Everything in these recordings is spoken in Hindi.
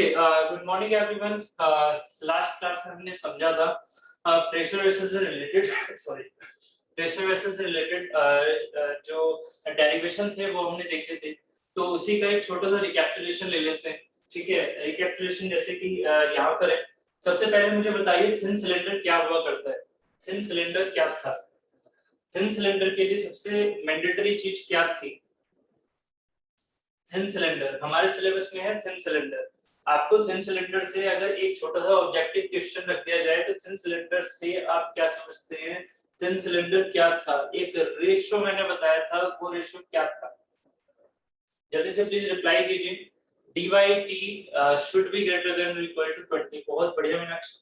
Good morning everyone. Last class में हमने समझा था प्रेशर वेसल से रिलेटेड प्रेशर वेसल से रिलेटेड जो डेरिवेशन थे वो हमने देखे थे। तो उसी का एक छोटा सा रिकैपिचुलेशन ले लेते हैं। ठीक है, रिकैपिचुलेशन जैसे कि यहाँ पर है। सबसे पहले मुझे बताइए थिन सिलेंडर क्या हुआ करता है। थिन सिलेंडर क्या था? थिन सिलेंडर के लिए सबसे मैंडेटरी चीज क्या थी? थिन सिलेंडर हमारे सिलेबस में है। थिन सिलेंडर आपको थिन सिलेंडर से अगर एक छोटा सा ऑब्जेक्टिव क्वेश्चन रख दिया जाए तो थिन सिलेंडर से आप क्या समझते हैं? थिन सिलेंडर क्या था? एक रेशो मैंने बताया था, वो रेशो क्या था? जल्दी से प्लीज रिप्लाई कीजिए। dy t should be greater than और इक्वल टू 20। बहुत बढ़िया मीनाक्षी।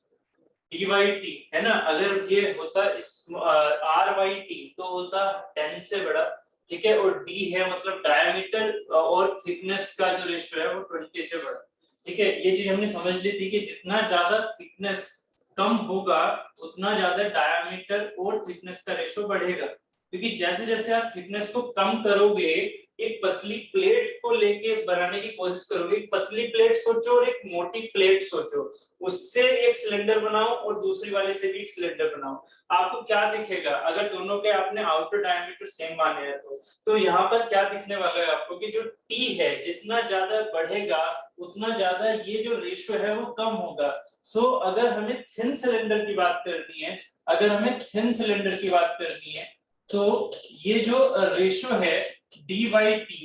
dy t है ना, अगर ये होता इस r/t तो होता 10 से बड़ा। ठीक है, और d है मतलब डायमीटर और थिकनेस का जो रेशियो है वो 20 से बड़ा। ठीक है, ये चीज हमने समझ ली थी कि जितना ज्यादा थिकनेस कम होगा उतना ज्यादा डायमीटर और थिकनेस का रेशियो बढ़ेगा, क्योंकि जैसे जैसे आप थिकनेस को कम करोगे, एक पतली प्लेट को लेके बनाने की कोशिश करोगे। एक पतली प्लेट सोचो और एक मोटी प्लेट सोचो, उससे एक सिलेंडर बनाओ और दूसरी वाले से भी एक सिलेंडर बनाओ। आपको क्या दिखेगा अगर दोनों के आपने आउटर डायमीटर सेम माने हैं तो यहाँ पर क्या दिखने वाला है आपको कि जो टी है जितना ज्यादा बढ़ेगा उतना ज्यादा ये जो रेशियो है वो कम होगा। सो अगर हमें थिन सिलेंडर की बात करनी है, तो ये जो रेशियो है dy/t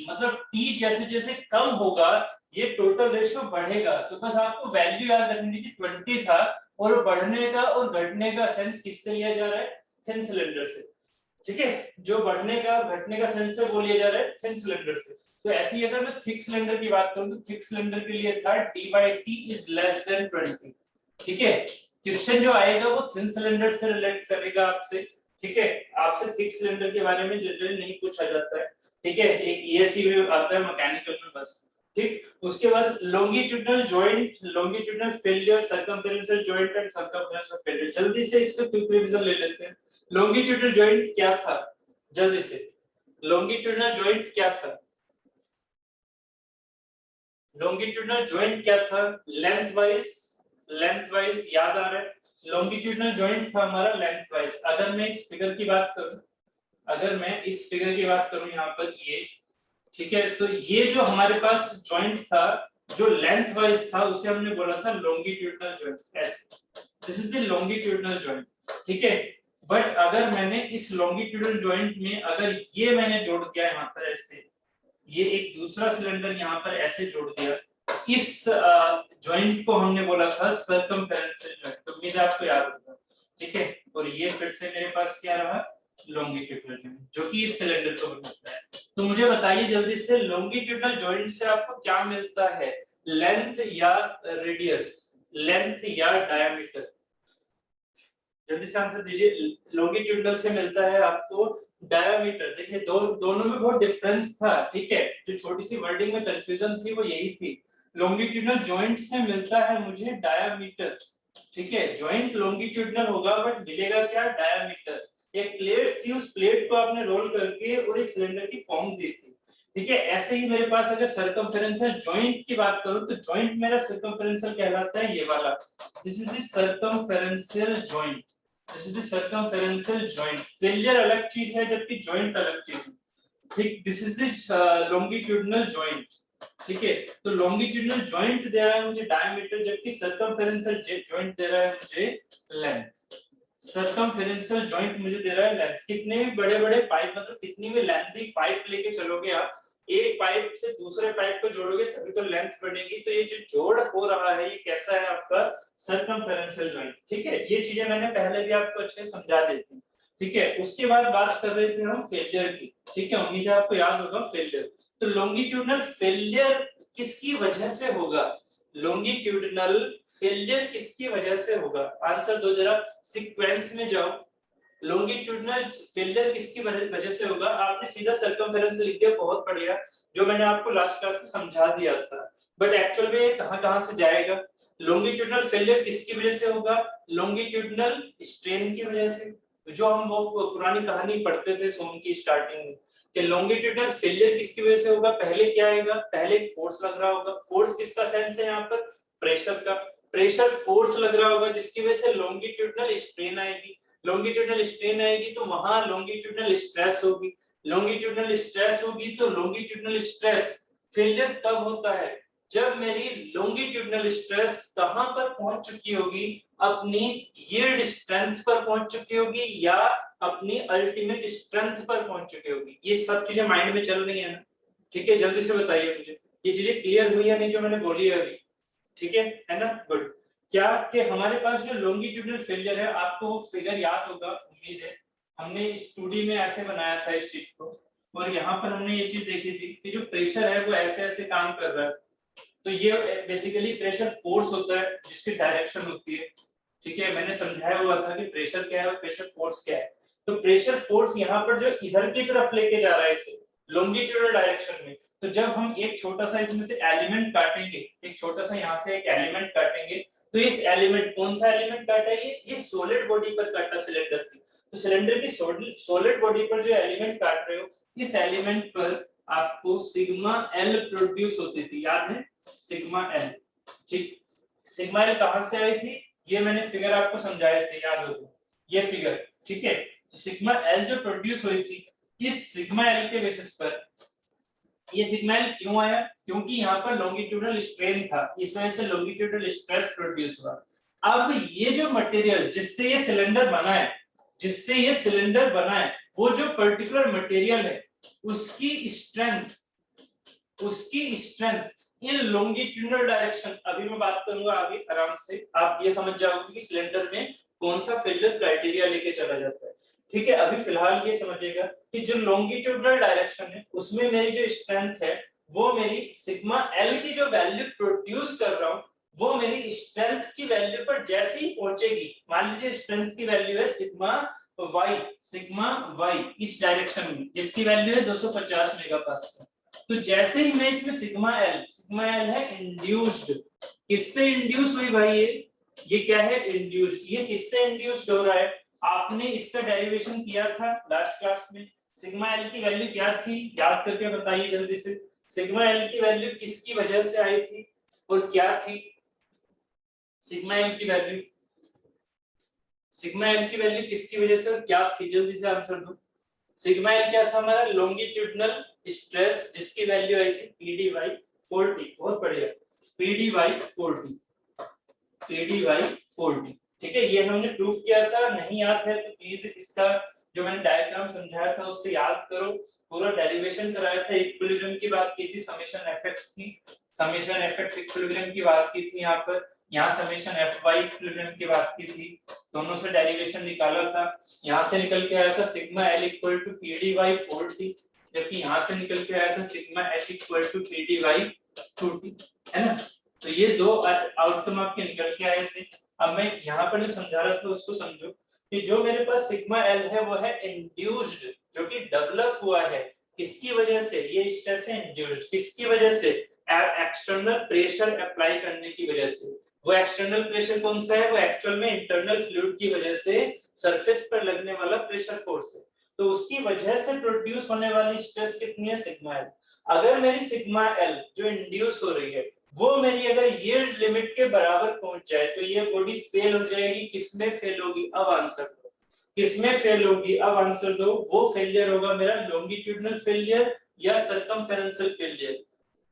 मतलब t जैसे जैसे कम होगा ये टोटल रेशियो बढ़ेगा। तो बस आपको वैल्यू याद रखनी थी, 20 था और बढ़ने का और घटने का सेंस किससे लिया जा रहा है? थिन सिलेंडर से। ठीक है, जो बढ़ने का और घटने का सेंस है वो लिया जा रहा है थिन सिलेंडर से। तो ऐसे ही अगर मैं थिक सिलेंडर की बात करूं तो थिक सिलेंडर के लिए था dy/t इज लेस देन 20। ठीक है, क्वेश्चन जो आएगा वो थिन सिलेंडर से रिलेट करेगा आपसे। ठीक है, आपसे थिक सिलेंडर के बारे में जनरली नहीं पूछा जाता है। ठीक है, एक ईएससी में आता है, मैकेनिकल में बस। ठीक, उसके बाद longitudinal joint, longitudinal failure, circumferential joint and circumferential failure. जल्दी से इसको क्विक रिवीजन ले लेते हैं। लॉन्गिट्यूडिनल जॉइंट क्या था? जल्दी से, लॉन्गिट्यूडिनल जॉइंट क्या था? लॉन्गिट्यूडिनल जॉइंट क्या था? लेंथ वाइज याद आ रहा है? लॉन्गिट्यूडिनल जॉइंट था हमारा लेंथ वाइज। अगर मैं इस फिगर की बात करूं, यहाँ पर ये, ठीक है, तो ये जो हमारे पास जॉइंट था जो लेंथ वाइज था उसे हमने बोला था longitudinal joint. This is the longitudinal joint. ठीक है, बट अगर मैंने इस लॉन्गिट्यूडिनल जॉइंट में अगर ये मैंने जोड़ दिया यहाँ पर ऐसे, ये एक दूसरा सिलेंडर यहाँ पर ऐसे जोड़ दिया, इस जॉइंट को हमने बोला था सर्कमफेरेंशियल जॉइंट। तो उम्मीद है आपको याद होगा। ठीक है, और ये फिर से मेरे पास क्या रहा? लॉन्गिट्यूडिनल जॉइंट, जो कि इस सिलेंडर को बनाता है। तो मुझे बताइए जल्दी से, लॉन्गिट्यूडिनल जॉइंट से आपको क्या मिलता है? लेंथ या रेडियस, लेंथ या डायमीटर? जल्दी से आंसर दीजिए। लॉन्गिट्यूडिनल से मिलता है आपको डायमीटर। देखिए दोनों में बहुत डिफरेंस था। ठीक है, जो छोटी सी वर्डिंग में कंफ्यूजन थी वो यही थी। लॉन्गिट्यूडिनल जॉइंट से मिलता है मुझे डायमीटर। ठीक है, जॉइंट लॉन्गिट्यूडिनल होगा बट मिलेगा क्या? डायमीटर। एक प्लेट थी, उस प्लेट को आपने रोल करके और एक सिलेंडर की फॉर्म दी थी। ठीक है, ऐसे ही मेरे पास अगर सर्कमफेरेंशियल जॉइंट की बात करूं तो जॉइंट मेरा सर्कमफेरेंशियल कहलाता है ये वाला। This is the circumferential joint. This is the circumferential joint. Failure अलग चीज है जबकि जॉइंट अलग चीज है। ठीक, this is the longitudinal joint. ठीक है, तो लॉन्गिट्यूडिनल जॉइंट दे रहा है मुझे डायमीटर, जबकि सर्कमफेरेंशियल जॉइंट दे रहा है मुझे लेंथ। सर्कमफेरेंशियल जॉइंट मुझे दे रहा है लेंथ। कितने भी बड़े बड़े पाइप, मतलब कितनी भी लेंथी पाइप लेके चलोगे आप, एक पाइप से दूसरे पाइप को जोड़ोगे तभी तो लेंथ बढ़ेगी। तो ये जो जोड़ हो रहा है ये कैसा है? आपका सर्कमफेरेंशियल जॉइंट। ठीक है, ये चीजें मैंने पहले भी आपको अच्छे समझा दी थी। ठीक है, उसके बाद बात कर रहे थे हम फेलियर की। ठीक है, उम्मीद है आपको याद होगा फेलियर। तो लॉन्गिट्यूडिनल फेलियर किसकी वजह से होगा? लॉन्गिट्यूडिनल फेलियर किसकी वजह से होगा? आंसर दो जरा, सीक्वेंस में जाओ। लॉन्गिट्यूडिनल फेलियर किसकी वजह से होगा? आपने सीधा सर्कमफेरेंस लिख दिया, बहुत बढ़िया, जो मैंने आपको लास्ट क्लास में समझा दिया था। बट एक्चुअल में कहां से जाएगा? लॉन्गिट्यूडिनल फेलियर किसकी वजह से होगा? लॉन्गिट्यूडिनल स्ट्रेन की वजह से। जो हम वो पुरानी कहानी पढ़ते थे सोम की स्टार्टिंग में, कि लॉन्गिट्यूडिनल फेलियर किसकी वजह से होगा? पहले क्या आएगा? पहले फोर्स लग रहा होगा। फोर्स किसका सेंस है यहाँ पर? प्रेशर का, प्रेशर फोर्स लग रहा होगा जिसकी वजह से लॉन्गिट्यूडनल स्ट्रेन आएगी, लॉन्गिट्यूडनल स्ट्रेन आएगी तो वहां लॉन्गिट्यूडनल स्ट्रेस होगी, लॉन्गिट्यूडनल स्ट्रेस होगी तो लॉन्गिट्यूडनल स्ट्रेस फेलियर कब होता है, जब मेरी लॉन्गिट्यूडनल स्ट्रेस कहां पर पहुंच चुकी होगी, अपनी यील्ड स्ट्रेंथ पर पहुंच चुकी होगी या अपनी अल्टीमेट स्ट्रेंथ पर पहुंच चुकी होगी। ये सब चीजें माइंड में चल रही है ना, ठीक है, जल्दी से बताइए मुझे ये चीजें क्लियर हुई या नहीं जो मैंने बोली है अभी, ठीक है ना, गुड। क्या कि हमारे पास जो लॉन्गिट्यूडनल फेलियर है, आपको वो फिगर याद होगा, उम्मीद है हमने स्टूडी में ऐसे बनाया था इस चीज को, और यहाँ पर हमने ये चीज देखी थी कि जो प्रेशर है वो ऐसे ऐसे काम कर रहा है, तो ये बेसिकली प्रेशर फोर्स होता है जिसकी डायरेक्शन होती है, ठीक है, मैंने समझाया हुआ था कि प्रेशर क्या है और प्रेशर फोर्स क्या है। तो प्रेशर फोर्स यहाँ पर जो इधर की तरफ लेके जा रहा है इसे लॉन्गिट्यूडनल डायरेक्शन में, तो जब हम एक छोटा सा इसमें से एलिमेंट काटेंगे, एक छोटा सा यहाँ से एक एलिमेंट काटेंगे, तो इस एलिमेंट, कौन सा एलिमेंट काटा है, ये सॉलिड बॉडी पर काटा सिलेंडर की, तो सिलेंडर की सॉलिड बॉडी पर जो एलिमेंट काट रहे हो, इस एलिमेंट पर आपको सिग्मा एल प्रोड्यूस होती थी, याद है सिग्मा एल, ठीक, सिग्मा एल कहां से आई थी, ये मैंने फिगर आपको समझाए थे, याद हो तो ये फिगर, ठीक है, तो सिग्मा एल जो प्रोड्यूस हुई थी, इस सिग्मा एल के बेसिस पर, ये सिग्मा एल क्यों आया, क्योंकि यहाँ पर लॉन्गिट्यूडनल स्ट्रेन था, इस वजह से लॉन्गिट्यूडनल स्ट्रेस प्रोड्यूस हुआ। अब ये जो मटेरियल जिससे ये सिलेंडर बना है, जिससे ये सिलेंडर बना है, वो जो पर्टिकुलर मटेरियल है उसकी स्ट्रेंथ इन लॉन्गिट्यूडनल डायरेक्शन, अभी मैं बात करूंगा आगे आराम से, आप ये समझ जाओगे कि सिलेंडर में कौन सा फेलियर क्राइटेरिया लेके चला जाता है, ठीक है। अभी फिलहाल ये समझिएगा कि जो लॉन्गिट्यूडनल डायरेक्शन है उसमें मेरी जो स्ट्रेंथ है वो मेरी सिग्मा एल की जो वैल्यू प्रोड्यूस कर रहा हूं, वो मेरी स्ट्रेंथ की वैल्यू पर जैसे ही पहुंचेगी, मान लीजिए स्ट्रेंथ की वैल्यू है सिग्मा वाई इस डायरेक्शन में, जिसकी वैल्यू है 250 मेगापास्कल, तो जैसे ही मैं इसमें सिग्मा एल है इंड्यूस्ड, किससे इंड्यूस हुई भाई, ये क्या है इंड्यूस्ड, ये किससे इंड्यूस्ड हो रहा है, आपने इसका डेरिवेशन किया था लास्ट क्लास में, सिग्मा एल की वैल्यू क्या थी, याद करके बताइए जल्दी से, सिग्मा एल की वैल्यू किसकी वजह से आई थी और क्या थी, सिग्मा एल की वैल्यू किसकी वजह से और क्या थी, जल्दी से आंसर दो। सिग्मा एल क्या था हमारा, लॉन्गिट्यूडनल स्ट्रेस, जिसकी वैल्यू आई थी पीडी बाई 40, बहुत बढ़िया, पीडी बाई 40, ठीक है, ये हमने प्रूफ किया था, नहीं याद है तो प्लीज इसका जो मैंने डायग्राम समझाया था उससे याद करो, पूरा डेरिवेशन कराया था, इक्विलिब्रियम की बात की थी, समेशन एफएक्स की, समेशन एफएक्स इक्विलिब्रियम की बात की थी, यहाँ पर यहाँ समेशन एफवाई इक्विलिब्रियम की बात की थी, दोनों से डेरिवेशन निकाला था, यहाँ से निकल के आया था sigma L equal to PD by 40, जबकि यहाँ से निकल के आया था sigma H equal to PD by 2t, है ना, तो ये दो आउटकम आपके निकल के आए थे। अब मैं यहाँ पर जो समझा रहा था उसको समझो कि जो मेरे पास सिग्मा एल है वो है इंड्यूस्ड, जो कि डेवलप हुआ है किसकी वजह से, ये स्ट्रेस है इंड्यूस्ड किसकी वजह से, एक्सटर्नल प्रेशर अप्लाई करने की वजह से, वो एक्सटर्नल प्रेशर कौन सा है, वो एक्चुअल में इंटरनल फ्लूइड की वजह से सरफेस पर लगने वाला प्रेशर फोर्स है, तो उसकी वजह से प्रोड्यूस होने वाली स्ट्रेस कितनी है सिग्मा एल। अगर मेरी सिग्मा एल जो इंड्यूस हो रही है वो मेरी अगर यील्ड लिमिट के बराबर पहुंच जाए तो ये बॉडी फेल हो जाएगी, किसमें फेल होगी, अब आंसर दो, किसमें फेल होगी, अब आंसर दो, वो फेलियर होगा मेरा लॉन्गिट्यूडनल फेलियर या सर्कमफेरेंशियल फेलियर,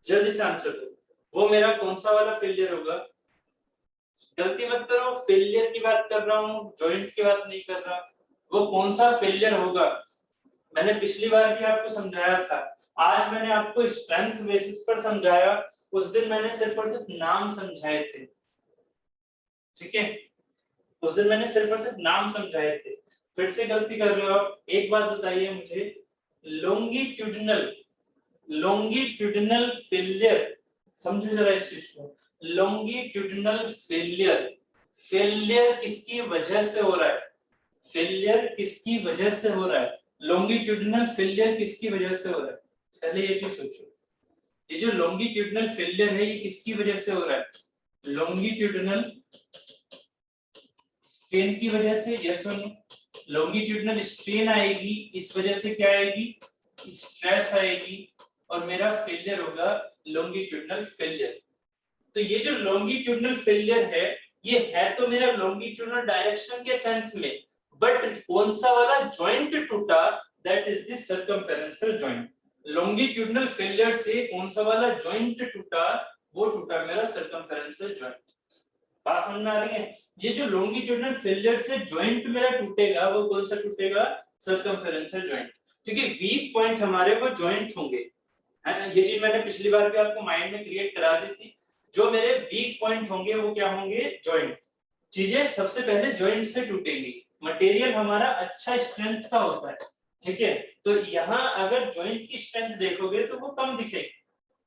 जल्दी से आंसर दो, वो मेरा कौन सा वाला फेलियर होगा, गलती मत करो, फेलियर की बात कर रहा हूँ, जॉइंट की बात नहीं कर रहा, वो कौन सा फेलियर होगा, मैंने पिछली बार भी आपको समझाया था, आज मैंने आपको स्ट्रेंथ बेसिस पर समझाया, उस दिन मैंने सिर्फ और सिर्फ नाम समझाए थे, ठीक है, उस दिन मैंने सिर्फ और सिर्फ नाम समझाए थे, फिर से गलती कर रहे हो आप। एक बात बताइए मुझे, लॉन्गिट्यूडनल फेलियर, समझो जरा इस चीज को, लॉन्गिट्यूडनल फेलियर किसकी वजह से हो रहा है, फेलियर किसकी वजह से हो रहा है, लॉन्गिट्यूडनल फेलियर किसकी वजह से हो रहा है, पहले ये चीज सोचो, ये जो लॉन्गिट्यूडनल फेलियर है ये किसकी वजह से हो रहा है, लॉन्गिट्यूडनल स्ट्रेन की वजह से, यस और नो, लॉन्गिट्यूडनल स्ट्रेन आएगी, इस वजह से क्या आएगी, स्ट्रेस आएगी, और मेरा फेलियर होगा लॉन्गिट्यूडनल फेलियर, तो ये जो लॉन्गिट्यूडनल फेलियर है ये है तो मेरा लॉन्गिट्यूडनल डायरेक्शन के सेंस में, बट कौन सा वाला जॉइंट टूटा, that is the circumferential joint. Longitudinal failure से कौन सा वाला जॉइंट टूटा, वो टूटा मेरा सर्कमफेरेंशियल जॉइंट। बात समझ में आ रही है? ये जो लॉन्गिट्यूडनल फेलियर से जॉइंट मेरा टूटेगा वो कौन सा टूटेगा, सर्कमफेरेंशियल जॉइंट, क्योंकि वीक पॉइंट हमारे वो जॉइंट होंगे, है ना। ये चीज मैंने पिछली बार भी आपको माइंड में क्रिएट करा दी थी, जो मेरे वीक पॉइंट होंगे वो क्या होंगे, जॉइंट। चीजें सबसे पहले जॉइंट से टूटेंगी, मटेरियल हमारा अच्छा स्ट्रेंथ का होता है, ठीक है। तो यहाँ अगर जॉइंट की स्ट्रेंथ देखोगे तो वो कम दिखेगी,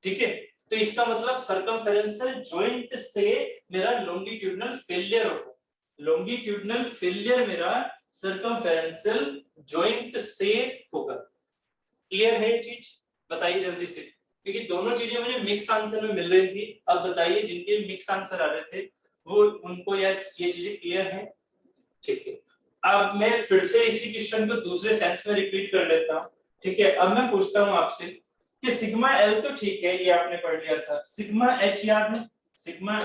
ठीक है। तो इसका मतलब सर्कमफेरेंशियल जॉइंट से मेरा लॉन्गिट्यूडनल फेलियर होगा, लॉन्गिट्यूडनल फेलियर मेरा सर्कमफेरेंशियल जॉइंट से होगा। क्लियर है ये चीज? बताइए जल्दी से, क्योंकि दोनों चीजें मुझे मिक्स आंसर में मिल रही थी। अब बताइए जिनके मिक्स आंसर आ रहे थे वो उनको यार ये चीजें क्लियर है, ठीक है। अब मैं फिर से इसी क्वेश्चन को दूसरे सेंस में रिपीट कर लेता हूँ, ठीक है। अब मैं पूछता हूँ आपसे कि सिग्मा एल तो ठीक है, ये आपने पढ़ लिया था। सिग्मा एच याद है? सिग्मा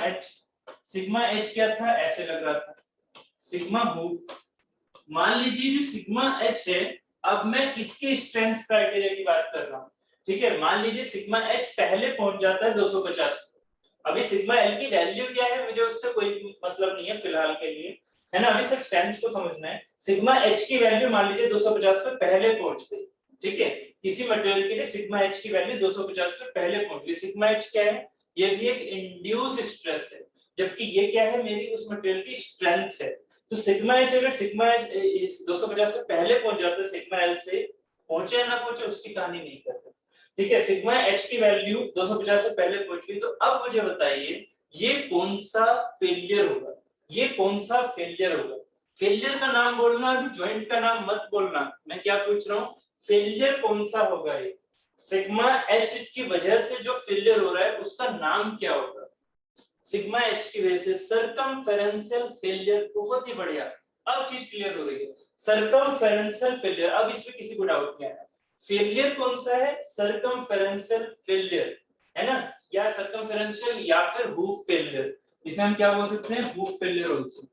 एच क्या था, ऐसे लग रहा था सिग्मा हुक। मान लीजिए जो सिग्मा एच है, अब मैं इसके स्ट्रेंथ क्राइटेरिया की बात कर रहा हूँ, ठीक है। मान लीजिए सिग्मा एच पहले पहुंच जाता है 250। अभी सिग्मा एल की वैल्यू क्या है मुझे उससे कोई मतलब नहीं है फिलहाल के लिए, है ना। अभी सिर्फ सेंस को समझना है। सिग्मा एच की वैल्यू मान लीजिए 250 पे पहले पहुंच गई, ठीक है। किसी मटेरियल के लिए सिग्मा एच की वैल्यू 250 पे पहले पहुंच गई। सिग्मा एच क्या है, ये भी एक इंड्यूस स्ट्रेस है, जबकि ये क्या है, मेरी उस मटेरियल की स्ट्रेंथ है। तो सिग्मा एच अगर सिग्मा एच 250 से पहले पहुंच जाता है सिग्मा एल से, पहुंचे या ना पहुंचे उसकी कहानी नहीं करते, ठीक है। सिग्मा एच की वैल्यू 250 से पहले पहुंच गई। तो अब मुझे बताइए ये कौन सा फेलियर होगा, ये कौन सा फेलियर होगा। फेलियर का नाम बोलना, अभी जॉइंट का नाम मत बोलना। मैं क्या पूछ रहा हूँ, फेलियर कौन सा होगा। ये सिग्मा एच की वजह से जो फेलियर हो रहा है उसका नाम क्या होगा। सिग्मा एच की वजह से सर्कमफेरेंशियल फेलियर। बहुत ही बढ़िया, अब चीज क्लियर हो रही है। सर्कमफेरेंशियल फेलियर, अब इसमें किसी को डाउट नहीं आया। फेलियर कौन सा है, सर्कमफेरेंशियल फेलियर, है ना, या सर्कमफेरेंशियल या फिर हूप फेलियर। इसे हम क्या बोल सकते हैं, hoop failure also,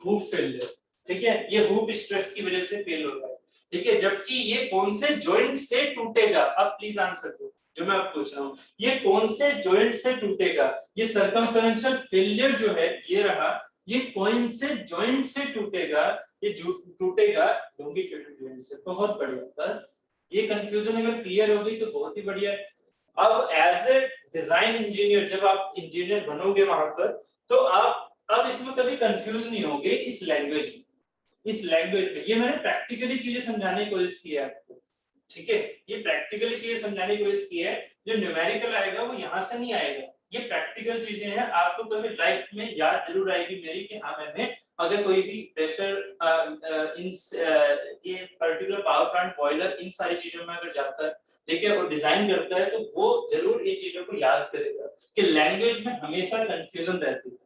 hoop failure, ठीक है। ये हूप स्ट्रेस की वजह से फेल होता है, ठीक है। जबकि ये कौन से जॉइंट से टूटेगा, अब प्लीज आंसर दो जो मैं आप पूछ रहा हूँ, ये कौन से जॉइंट से टूटेगा। ये सर्कमफेरेंशियल फेलियर जो है ये रहा, ये कौन से जॉइंट से टूटेगा, ये टूटेगा लॉन्गिट्यूडनल जॉइंट से। बहुत बढ़िया, बस ये कंफ्यूजन अगर क्लियर हो गई तो बहुत ही बढ़िया है। अब एज ए डिजाइन इंजीनियर जब आप इंजीनियर बनोगे वहां पर, तो आप अब इसमें कभी कंफ्यूज नहीं होगे इस लैंग्वेज में, इस लैंग्वेज में। ये मैंने प्रैक्टिकली चीजें समझाने की कोशिश की है आपको, ठीक है। ये प्रैक्टिकली चीजें समझाने की कोशिश की है, जो न्यूमेरिकल आएगा वो यहाँ से नहीं आएगा। ये प्रैक्टिकल चीजें हैं, आपको कभी लाइफ में याद जरूर आएगी मेरी कि हाँ मैंने अगर कोई भी प्रेशर ये पर्टिकुलर पावर प्लांट बॉयलर इन सारी चीजों में अगर जाता है, ठीक है, और डिजाइन करता है, तो वो जरूर इन चीजों को याद करेगा कि लैंग्वेज में हमेशा कंफ्यूजन रहती है,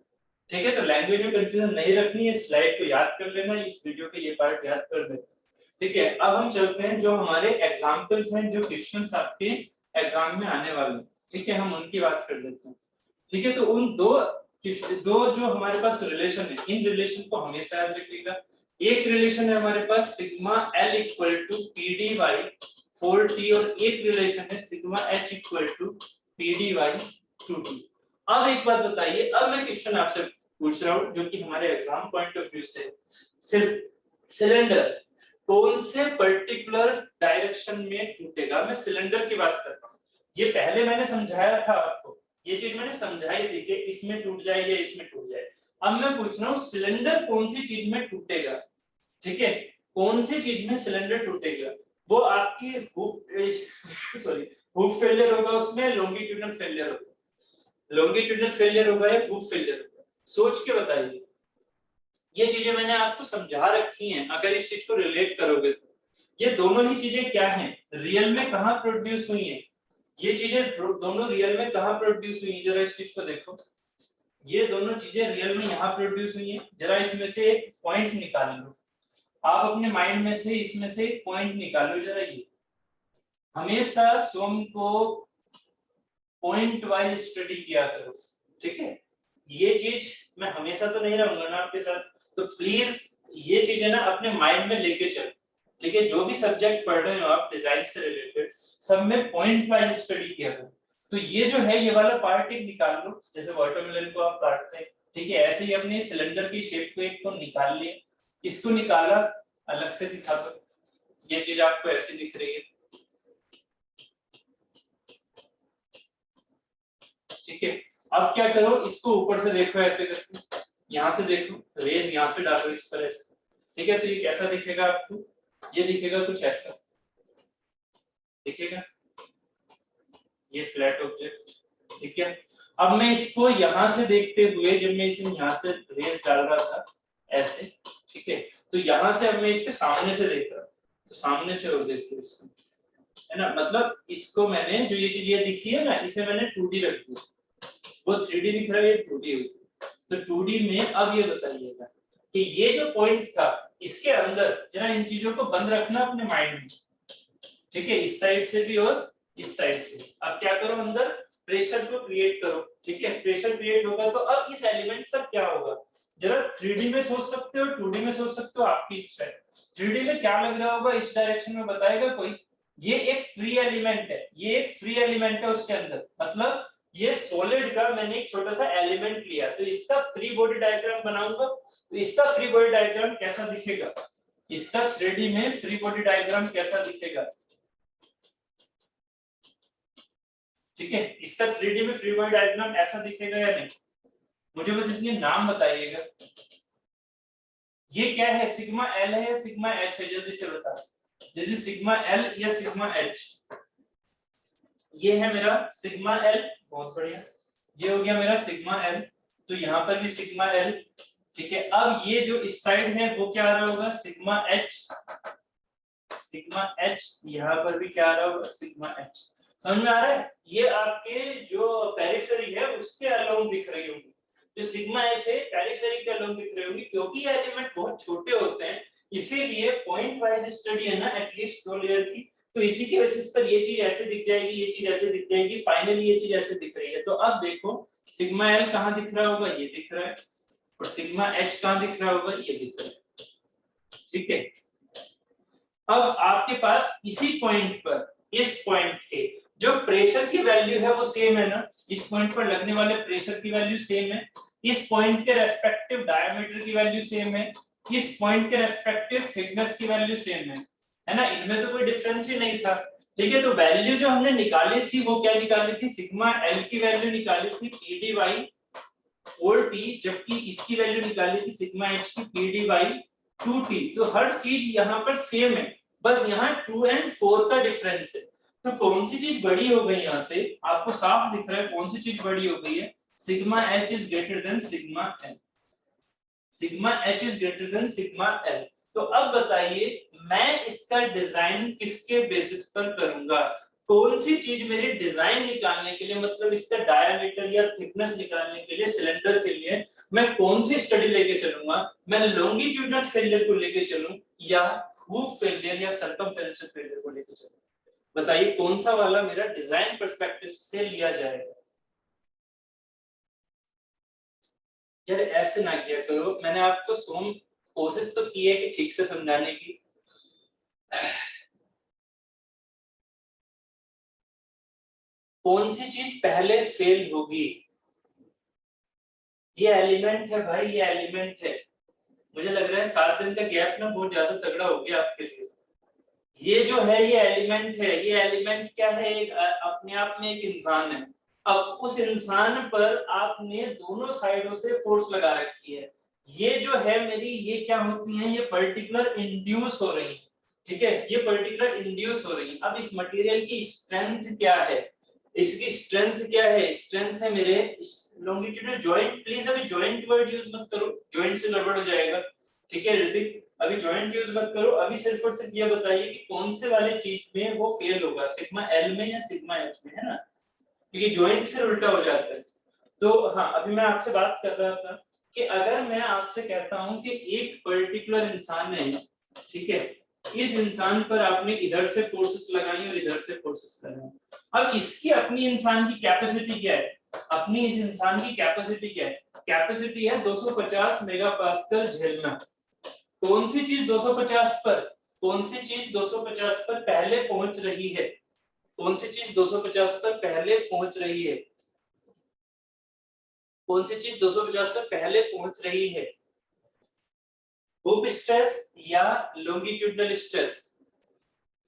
ठीक है। तो लैंग्वेज में कंफ्यूजन नहीं रखनी है, स्लाइड को याद कर लेना, इस वीडियो के ये पार्ट याद कर लेना, ठीक है। अब हम चलते हैं जो हमारे एग्जांपल्स हैं, जो क्वेश्चंस आपके एग्जाम में आने वाले हैं, ठीक है, हम उनकी बात कर लेते हैं, ठीक है। तो उन दो जो हमारे पास रिलेशन है, इन रिलेशन को हमेशा याद रखिएगा। एक रिलेशन है हमारे पास sigma L equal to P D Y 4t, और एक रिलेशन है sigma H equal to P D by 2t। अब एक बात बताइए, अब मैं क्वेश्चन आपसे पूछ रहा हूं जो कि हमारे एग्जाम पॉइंट ऑफ व्यू से, सिलेंडर कौन से पर्टिकुलर डायरेक्शन में टूटेगा। मैं सिलेंडर की बात कर रहा हूं, ये पहले मैंने समझाया था आपको, ये चीज मैंने समझाई थी कि इसमें टूट जाए या इसमें टूट जाए। अब मैं पूछ रहा हूँ सिलेंडर कौन सी चीज में टूटेगा, ठीक है, कौन सी चीज में सिलेंडर टूटेगा। वो आपकी हुक फेलियर होगा, उसमें लॉन्गिट्यूडनल फेलियर होगा, लॉन्गिट्यूडनल फेलियर होगा या हुक फेलियर होगा, सोच के बताइए। ये चीजें मैंने आपको समझा रखी हैं, अगर इस चीज को रिलेट करोगे तो। ये दोनों ही चीजें क्या हैं, रियल में कहां प्रोड्यूस हुई हैं, ये चीजें दोनों रियल में कहां प्रोड्यूस हुई हैं, जरा इस चीज को देखो। ये दोनों चीजें रियल में यहाँ प्रोड्यूस हुई हैं। जरा इसमें से एक पॉइंट निकाल लो, आप अपने माइंड में से इसमें से एक पॉइंट निकालो जरा। ये हमेशा स्वयं को पॉइंट वाइज स्टडी किया करो, ठीक है, ये चीज मैं हमेशा तो नहीं रहूंगा ना आपके साथ, तो प्लीज ये चीजें ना अपने माइंड में लेके चलो, ठीक है। जो भी सब्जेक्ट पढ़ रहे हो आप डिजाइन से रिलेटेड, सब में पॉइंट वाइज स्टडी किया करो। तो ये जो है ये वाला पार्ट एक निकाल लो, जैसे वाटरमेलन को आप काटते हैं, ठीक है, ऐसे ही अपने सिलेंडर की शेप को एक को निकाल लिया, इसको निकाला, अलग से दिखा दो, ये चीज आपको ऐसी दिख रही है, ठीक है। अब क्या करो, इसको ऊपर से देखो ऐसे करके, यहाँ से देखो, रेज यहाँ से डालो इस पर ऐसे, ठीक है। तो ये कैसा दिखेगा आपको, ये दिखेगा कुछ ऐसा दिखेगा, ये फ्लैट ऑब्जेक्ट, ठीक है। अब मैं इसको यहाँ से देखते हुए, जब मैं इसे यहाँ से रेज डाल रहा था ऐसे, ठीक है, तो यहाँ से अब मैं इसके सामने से देख रहा हूँ, तो सामने से और देखते इसको, है ना, मतलब इसको मैंने जो ये चीज ये दिखी है ना, इसे मैंने 2D रख दिया, वो 3D दिख रहा है, ये 2D होती है। तो 2D में अब ये बताइएगा कि ये जो पॉइंट था इसके अंदर, जरा इन चीजों को बंद रखना अपने माइंड में, ठीक है, इस साइड से भी और इस साइड से। अब क्या करो, अंदर प्रेशर को क्रिएट करो, ठीक है, प्रेशर क्रिएट होगा तो अब इस एलिमेंट पर क्या होगा, जरा 3D में सोच सकते हो, 2D में सोच सकते हो, आपकी इच्छा है। 3D में क्या लग रहा होगा इस डायरेक्शन में, बताएगा कोई? ये एक फ्री एलिमेंट है, ये एक फ्री एलिमेंट है, उसके अंदर मतलब ये सॉलिड का मैंने एक छोटा सा एलिमेंट लिया, तो इसका फ्री बॉडी डायग्राम बनाऊंगा, तो इसका फ्री बॉडी डायग्राम कैसा दिखेगा, इसका 3D में फ्री बॉडी डायग्राम कैसा दिखेगा, ठीक है, इसका 3D में फ्री बॉडी डायग्राम ऐसा दिखेगा या नहीं, मुझे बस इसलिए नाम बताइएगा। ये क्या है, सिग्मा एल है या सिग्मा एच है, जल्दी से बता, जैसे सिग्मा एल या सिग्मा एच, ये है मेरा सिग्मा एल, बहुत बढ़िया, ये हो गया मेरा सिग्मा एल, तो यहाँ पर भी सिग्मा एल, ठीक है। अब ये जो इस साइड है वो क्या आ रहा होगा, सिग्मा एच, सिग्मा एच, यहाँ पर भी क्या आ रहा होगा, सिग्मा एच, समझ में आ रहा है? ये आपके जो पेरिफेरी है उसके अलोंग दिख रही होगी, जो सिग्मा एच है पेरिफेरी के अलोंग दिख रही होगी, क्योंकि ये एलिमेंट बहुत छोटे होते हैं, इसीलिए पॉइंट वाइज स्टडी है ना, एटलीस्ट 2 लेयर की, तो इसी के बेसिस पर ये चीज ऐसे दिख जाएगी, ये चीज ऐसे दिख जाएगी, फाइनली ये चीज ऐसे दिख रही है। तो अब देखो सिग्मा एल कहाँ दिख रहा होगा, ये दिख रहा है, और सिग्मा एच कहाँ दिख रहा होगा, ये दिख रहा है, ठीक है। अब आपके पास इसी पॉइंट पर, इस पॉइंट के जो प्रेशर की वैल्यू है वो सेम है ना, इस पॉइंट पर लगने वाले प्रेशर की वैल्यू सेम है, इस पॉइंट के रेस्पेक्टिव डायमीटर की वैल्यू सेम है, इस पॉइंट के रेस्पेक्टिव थिकनेस की वैल्यू सेम है ना, इनमें तो कोई डिफरेंस ही नहीं था, ठीक है। तो वैल्यू जो हमने निकाली थी वो क्या निकाली थी, सिग्मा एल की वैल्यू निकाली थी पी डी बाई 4t, जबकि इसकी वैल्यू निकाली थी सिग्मा एच की पी डी बाई 2t। तो हर चीज यहाँ पर सेम है, बस यहाँ 2 और 4 का डिफरेंस है। तो कौन सी चीज बड़ी हो गई, यहाँ से आपको साफ दिख रहा है कौन सी चीज बड़ी हो गई है, sigma H is greater than sigma L, sigma H is greater than sigma L. तो अब बताइए मैं इसका डिजाइन किसके बेसिस पर करूंगा, कौन सी चीज मेरी डिजाइन निकालने के लिए, मतलब इसका डायमीटर या थिकनेस निकालने के लिए सिलेंडर के लिए मैं कौन सी स्टडी लेके चलूंगा, मैं लॉन्गिट्यूडनल फेलियर को लेके चलूं या हूप फेलियर या सरकमफेरेंशियल फेलियर को लेके चलूं, बताइए कौन सा वाला मेरा डिजाइन पर्सपेक्टिव से लिया जाएगा। यार ऐसे ना किया करो, मैंने आपको कोशिश तो की है कि ठीक से समझाने की, कौन सी चीज पहले फेल होगी, ये एलिमेंट है भाई, ये एलिमेंट है, मुझे लग रहा है 7 दिन का गैप ना बहुत ज्यादा तगड़ा हो गया आपके लिए। ये जो है ये एलिमेंट है, ये एलिमेंट क्या है, एक अपने आप में एक इंसान है। अब उस इंसान पर आपने दोनों साइडों से फोर्स लगा रखी है, ये जो है मेरी, ये क्या होती है, ये पर्टिकुलर इंड्यूस हो रही है, ठीक है, ये पर्टिकुलर इंड्यूस हो रही है। अब इस मटेरियल की स्ट्रेंथ क्या है, इसकी स्ट्रेंथ क्या है, स्ट्रेंथ है मेरे लॉन्गिट्यूडनल जॉइंट, प्लीज अभी जॉइंट वर्ड यूज मत करो, जॉइंट से गड़बड़ हो जाएगा, ठीक है ऋतिक, अभी जॉइंट यूज मत करो, अभी सिर्फ और सिर्फ ये बताइए कि कौन से वाले चीज में वो फेल होगा, सिग्मा एल में या सिग्मा एच में, है ना, क्योंकि जॉइंट फिर उल्टा हो जाता है। तो हाँ, अभी मैं आपसे बात कर रहा था कि अगर मैं आपसे कहता हूं कि एक पर्टिकुलर इंसान है, ठीक है, इस इंसान पर आपने इधर से फोर्सेस लगाई और इधर से फोर्सेस लगाई, अब इसकी अपनी इंसान की कैपेसिटी क्या है, अपनी इस इंसान की कैपेसिटी क्या है? कैपेसिटी है 250 मेगापास्कल झेलना। कौन सी चीज 250 पर, कौन सी चीज 250 पर पहले पहुंच रही है? कौन सी चीज 250 पर पहले पहुंच रही है? कौन सी चीज 250 पर पहले पहुंच रही है? हुप स्ट्रेस या लॉन्गिट्यूडनल स्ट्रेस?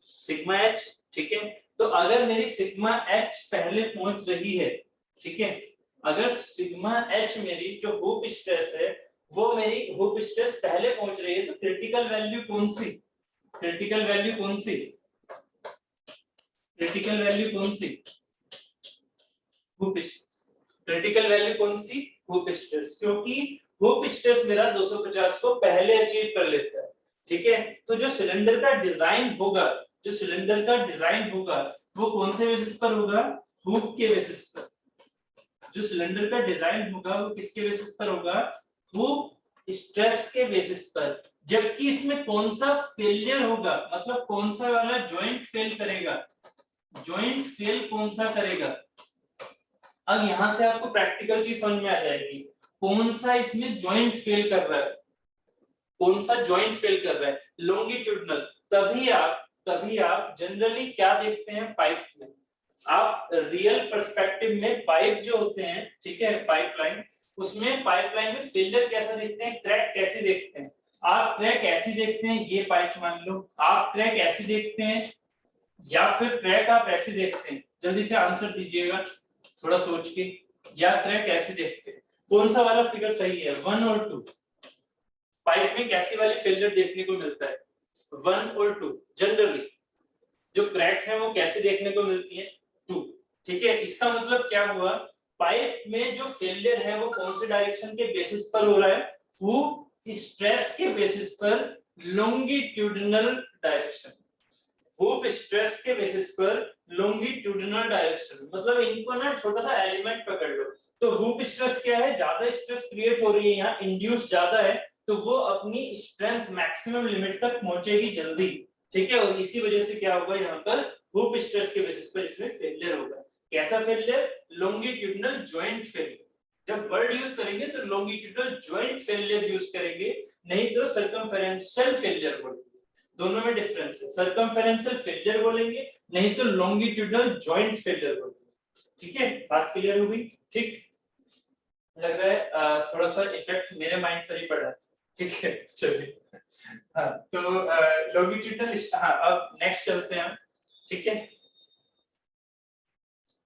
सिग्मा एच, ठीक है। तो अगर मेरी सिग्मा एच पहले पहुंच रही है, ठीक है, अगर सिग्मा एच मेरी जो हुप स्ट्रेस है वो मेरी हुप स्ट्रेस पहले पहुंच रही है, तो क्रिटिकल वैल्यू कौन सी? क्रिटिकल वैल्यू कौन सी? क्रिटिकल वैल्यू कौन सी? Hoop stress. क्रिटिकल वैल्यू कौन सी? हुप स्ट्रेस, क्योंकि हुप स्ट्रेस मेरा 250 को पहले अचीव कर लेता है, ठीक है। तो जो सिलेंडर का डिजाइन होगा, जो सिलेंडर का डिजाइन होगा वो कौन से बेसिस पर होगा? हुप के बेसिस पर। जो सिलेंडर का डिजाइन होगा वो किसके बेसिस पर होगा? हुप स्ट्रेस के बेसिस पर। जबकि इसमें कौन सा फेलियर होगा, मतलब कौन सा वाला जॉइंट फेल करेगा? जॉइंट फेल कौन सा करेगा? अब यहां से आपको प्रैक्टिकल चीज समझ में आ जाएगी, कौन सा इसमें जॉइंट फेल कर रहा है, कौन सा जॉइंट फेल कर रहा है? लॉन्गिट्यूडनल। तभी आप जनरली क्या देखते हैं पाइप में, आप रियल पर्सपेक्टिव में पाइप जो होते हैं, ठीक है, पाइपलाइन, उसमें पाइपलाइन में फेलियर कैसा देखते हैं, क्रैक कैसे देखते हैं? आप क्रैक ऐसी देखते हैं, ये पाइप मान लो, आप क्रैक ऐसी देखते हैं या फिर क्रैक आप ऐसे देखते हैं? जल्दी से आंसर दीजिएगा थोड़ा सोच के, या क्रैक ऐसे देखते हैं? कौन सा वाला फिगर सही है, 1 और 2? पाइप में कैसी वाली फेलियर देखने को मिलता है, 1 और 2? जनरली जो क्रैक है वो कैसे देखने को मिलती है, 2, ठीक है। इसका मतलब क्या हुआ, पाइप में जो फेलियर है वो कौन से डायरेक्शन के बेसिस पर हो रहा है? वो स्ट्रेस के बेसिस पर, लॉन्गिट्यूडिनल डायरेक्शन। हुप स्ट्रेस के बेसिस पर लॉन्गिट्यूडिनल डायरेक्शन, मतलब इनको ना छोटा सा एलिमेंट पकड़ लो। तो हुप स्ट्रेस क्या है, ज्यादा स्ट्रेस क्रिएट हो रही है, यहाँ इंड्यूस ज्यादा है, तो वो अपनी स्ट्रेंथ मैक्सिमम लिमिट तक पहुंचेगी जल्दी, ठीक है। और इसी वजह से क्या होगा, यहाँ पर हुप स्ट्रेस के बेसिस पर इसमें फेलियर होगा। कैसा फेलियर? Longitudinal joint failure. जब वर्ड यूज करेंगे तो लॉन्गिट्यूडिनल जॉइंट फेलियर यूज करेंगे, नहीं तो सर्कमफेरेंशियल फेलियर बोलेंगे। दोनों में डिफरेंस है, सर्कमफेरेंशियल फेलियर बोलेंगे, नहीं तो लॉन्गिट्यूडिनल जॉइंट फेलियर बोलेंगे, ठीक है। बात क्लियर हो गई? ठीक लग रहा है थोड़ा सा इफेक्ट मेरे माइंड पर ही पड़ा है, ठीक है, चलिए। हाँ, तो लॉन्गिट्यूडिनल, हाँ, अब नेक्स्ट चलते हैं, ठीक है।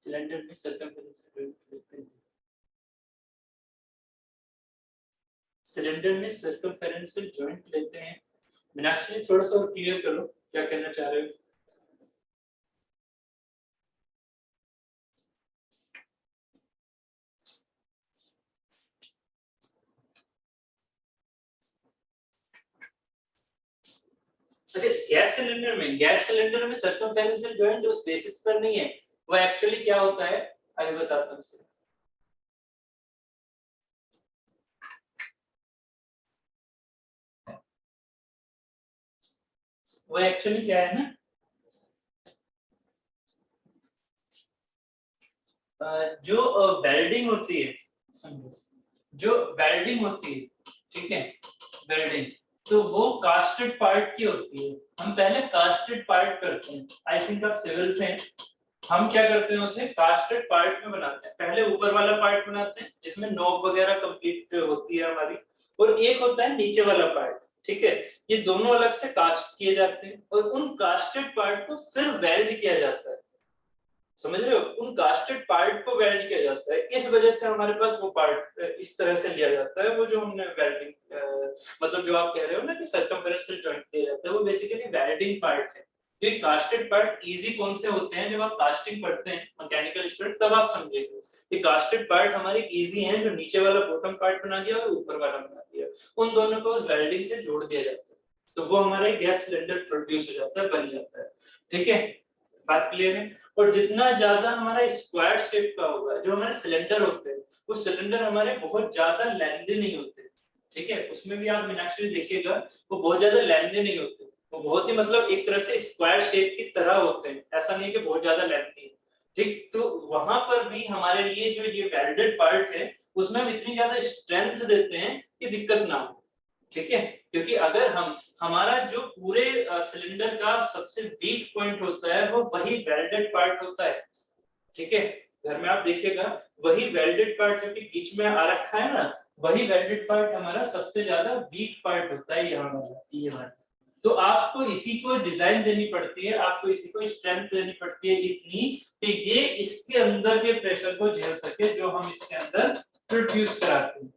सिलेंडर में सर्कमफेरेंशियल लेते हैं, सिलेंडर में सर्कमफेरेंशियल जॉइंट लेते हैं। मीनाक्षी थोड़ा सा क्लियर करो क्या कहना चाह रहे हो। अच्छा, गैस सिलेंडर में सर्कमफेरेंशियल जॉइंट उस बेसिस पर नहीं है, वो एक्चुअली क्या होता है अभी बताता हूं। वो एक्चुअली क्या है ना, जो वेल्डिंग होती है, जो वेल्डिंग होती है, ठीक है, वेल्डिंग, तो वो कास्टेड पार्ट की होती है। हम पहले कास्टेड पार्ट करते हैं, आई थिंक आप सिविल से हैं, हम क्या करते हैं उसे कास्टेड पार्ट में बनाते हैं। पहले ऊपर वाला पार्ट बनाते हैं जिसमें नोक वगैरह कंप्लीट होती है हमारी, और एक होता है नीचे वाला पार्ट, ठीक है। ये दोनों अलग से कास्ट किए जाते हैं और उन कास्टेड पार्ट को फिर वेल्ड किया जाता है, समझ रहे हो, उन कास्टेड पार्ट को वेल्ड किया जाता है। इस वजह से हमारे पास वो पार्ट इस तरह से लिया जाता है, वो जो हमने वेल्डिंग मतलब जो आप कह रहे हो ना कि सर्कमफेरेंशियल जॉइंट लिया जाता है, वो बेसिकली वेल्डिंग पार्ट है। ये कास्टेड पार्ट इजी कौन से होते हैं, जब आप कास्टिंग पढ़ते हैं मैकेनिकल स्टूडेंट तब आप समझेंगे। ये कास्टेड पार्ट हमारे इजी हैं, जो नीचे वाला बॉटम पार्ट बना दिया और ऊपर वाला बना दिया, उन दोनों को वेल्डिंग से जोड़ दिया जाता है, तो वो हमारा गैस सिलेंडर प्रोड्यूस हो जाता है, बन जाता है, ठीक है। बात क्लियर है। और जितना ज्यादा हमारा स्क्वायर शेप का होगा, जो हमारे सिलेंडर होते हैं, वो सिलेंडर हमारे बहुत ज्यादा लेंथी नहीं होते, ठीक है। उसमें भी आप मीनाक्षी देखिएगा वो बहुत ज्यादा लेंथी नहीं होते, वो बहुत ही मतलब एक तरह से स्क्वायर शेप की तरह होते हैं, ऐसा नहीं कि बहुत ज्यादा लेंथी है, ठीक, तो वहां पर भी हमारे लिए जो ये वेल्डेड पार्ट है उसमें हम इतनी ज्यादा स्ट्रेंथ देते हैं कि दिक्कत ना हो, ठीक है, क्योंकि अगर हमारा जो पूरे सिलेंडर का सबसे वीक पॉइंट होता है वो वही वेल्डेड पार्ट होता है, ठीक है, घर में आप देखिएगा वही वेल्डेड पार्ट जो कि बीच में आ रखा है ना, वही वेल्डेड पार्ट हमारा सबसे ज्यादा वीक पार्ट होता है यहाँ वाला, ये वाला। तो आपको इसी को डिजाइन देनी पड़ती है, आपको इसी को स्ट्रेंथ देनी पड़ती है इतनी कि ये इसके अंदर के प्रेशर को झेल सके जो हम इसके अंदर प्रोड्यूस कराते हैं,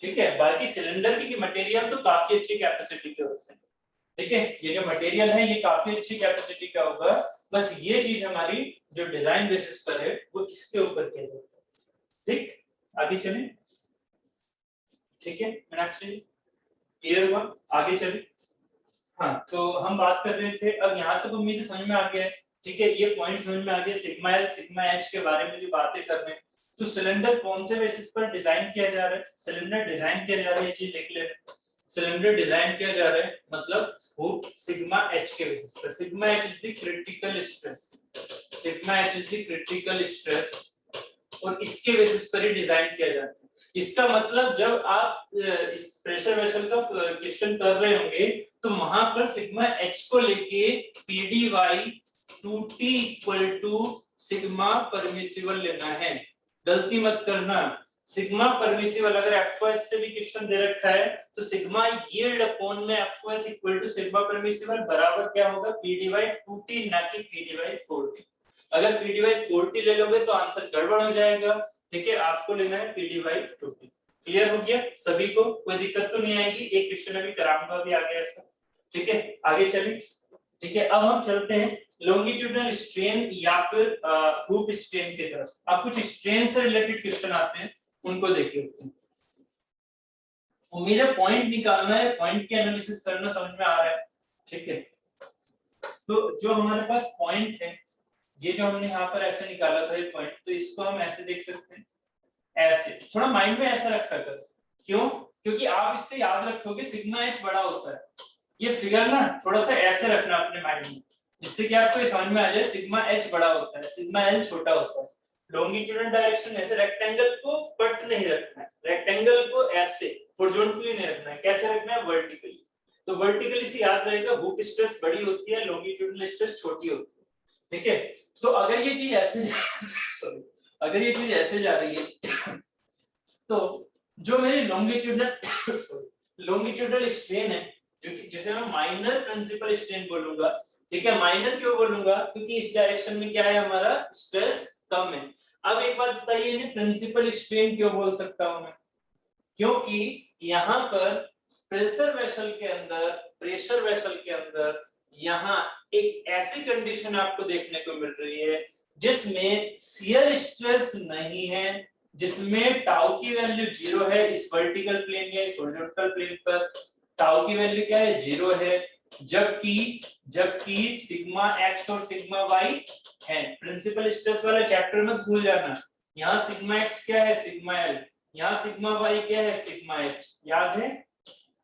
ठीक है। बाकी सिलेंडर की मटेरियल तो काफी अच्छी कैपेसिटी के होते हैं, ठीक है, ये जो मटेरियल है ये काफी अच्छी कैपेसिटी का होगा, बस ये चीज हमारी जो डिजाइन बेसिस पर है वो इसके ऊपर किया जाता है, ठीक, आगे चलें, ठीक है, मीनाक्षी क्लियर हुआ, आगे चलें। हाँ, तो हम बात कर रहे थे, अब यहाँ तक उम्मीद है समझ में आ गया है, ठीक है, ये पॉइंट समझ में आ गया, सिग्मा एल सिग्मा एच के बारे में जो बातें कर रहे हैं। तो सिलेंडर कौन से बेसिस पर डिजाइन किया जा रहा है, सिलेंडर डिजाइन किया जा रहा है, ये चीज लिख ले, सिलेंडर डिजाइन किया जा रहा है मतलब वो सिग्मा एच के बेसिस पर, sigma H is the critical stress, sigma H is the critical stress, और इसके बेसिस पर ही डिजाइन किया जाता है। इसका मतलब जब आप इस प्रेशर वेसल का क्वेश्चन कर रहे होंगे तो वहां पर सिग्मा एच को लेके PD Y 2t equal to sigma permissible लेना है, गलती मत करना। सिग्मा परमिसिबल अगर एफओएस से भी क्वेश्चन दे रखा है तो सिग्मा यील्ड अपॉन में FOS equal to sigma permissible बराबर क्या होगा, पी डी बाई 2t ना कि पी डी बाई 4t। अगर पी डी बाई 4t ले लोगे तो आंसर गड़बड़ हो जाएगा, ठीक है, आपको लेना है P D by 2t। Clear हो गया सभी को, कोई दिक्कत तो नहीं आएगी, एक क्वेश्चन अभी कराऊंगा अभी आगे ऐसा, ठीक है, आगे चलिए, ठीक है। अब हम चलते हैं लॉन्गिट्यूडनल स्ट्रेन या फिर हुप स्ट्रेन की तरफ। अब कुछ स्ट्रेन से रिलेटेड क्वेश्चन आते हैं उनको देखिए, उम्मीद है पॉइंट निकालना है, पॉइंट की एनालिसिस करना समझ में आ रहा है, ठीक है। तो जो हमारे पास पॉइंट है, ये जो हमने यहाँ पर ऐसे निकाला था ये पॉइंट, तो इसको हम ऐसे देख सकते हैं, ऐसे थोड़ा माइंड में ऐसा रखा कर, क्यों, क्योंकि आप इससे याद रखोगे सिग्मा एच बड़ा होता है, ये फिगर ना थोड़ा सा ऐसे रखना अपने माइंड में, जिससे कि आपको समझ में आ जाए सिग्मा एच बड़ा होता है, सिग्मा एल छोटा होता है। लॉन्गिट्यूडनल डायरेक्शन ऐसे रेक्टेंगल को कट नहीं रखना है, रेक्टेंगल को ऐसे हॉरिजॉन्टली नहीं रखना है, कैसे रखना है, वर्टिकली। तो वर्टिकली से याद रहेगा हुक स्ट्रेस बड़ी होती है, लॉन्गिट्यूडनल स्ट्रेस छोटी होती है, ठीक है। तो अगर ये चीज ऐसे सॉरी अगर ये चीज ऐसे जा रही है तो जो मेरी लॉन्गिट्यूडनल स्ट्रेन है, जो कि जिसे मैं माइनर प्रिंसिपल स्ट्रेन बोलूंगा, ठीक है, माइनर क्यों बोलूंगा, क्योंकि इस डायरेक्शन में क्या है हमारा स्ट्रेस कम है। अब एक बात बताइए इन्हें प्रिंसिपल स्ट्रेन क्यों बोल सकता हूं मैं, क्योंकि यहाँ पर प्रेशर वेसल के अंदर यहाँ एक ऐसी कंडीशन आपको देखने को मिल रही है जिसमें शियर स्ट्रेस नहीं है, जिसमें टाउ की वैल्यू 0 है, इस वर्टिकल प्लेन या इस हॉरिजॉन्टल प्लेन पर टाउ की वैल्यू क्या है, 0 है, जबकि सिग्मा एक्स और सिग्मा वाई है। प्रिंसिपल स्ट्रेस वाला चैप्टर मत भूल जाना, यहाँ सिग्मा एक्स क्या है, सिग्मा एल, यहाँ सिग्मा वाई क्या है, सिग्मा एच, याद है,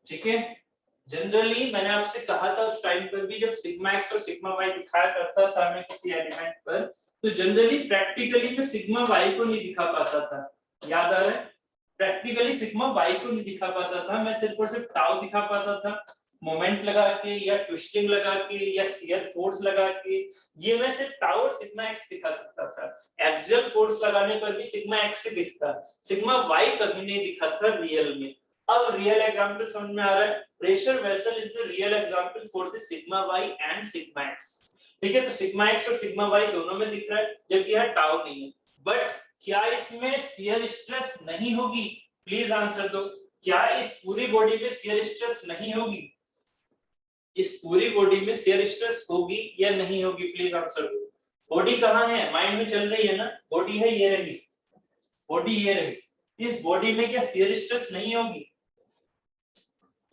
ठीक है। जनरली मैंने आपसे कहा था उस टाइम पर भी जब सिग्मा एक्स और सिग्मा वाई दिखाया करता था मैं किसी एलिमेंट पर, तो जनरली प्रैक्टिकली मैं सिग्मा वाई को नहीं दिखा पाता था, याद आ रहा है, प्रैक्टिकली सिग्मा वाई को नहीं दिखा पाता था, मैं सिर्फ और सिर्फ टाउ दिखा पाता था, मोमेंट लगा के या ट्विस्टिंग लगा के या शियर फोर्स लगा के, ये मैं सिर्फ टाउ और सिग्मा एक्स दिखा सकता था, एक्सियल फोर्स लगाने पर भी सिग्मा एक्स से दिखता, सिग्मा वाई कभी नहीं दिखा था रियल में। अब रियल एग्जांपल समझ में आ रहा है, pressure vessel is the real example for the sigma Y and sigma X, ठीक है। तो सिग्मा एक्स और सिग्मा वाई दोनों में दिख रहा है, जबकि यहाँ टाउ नहीं है, बट क्या इसमें शियर स्ट्रेस नहीं होगी, प्लीज आंसर दो, क्या इस पूरी बॉडी पे शियर स्ट्रेस नहीं होगी, इस पूरी बॉडी में शियर स्ट्रेस होगी या नहीं होगी, प्लीज आंसर दो। बॉडी कहाँ है, माइंड में चल रही है ना, बॉडी है ये रही, बॉडी ये रही, इस बॉडी में क्या शियर स्ट्रेस नहीं होगी,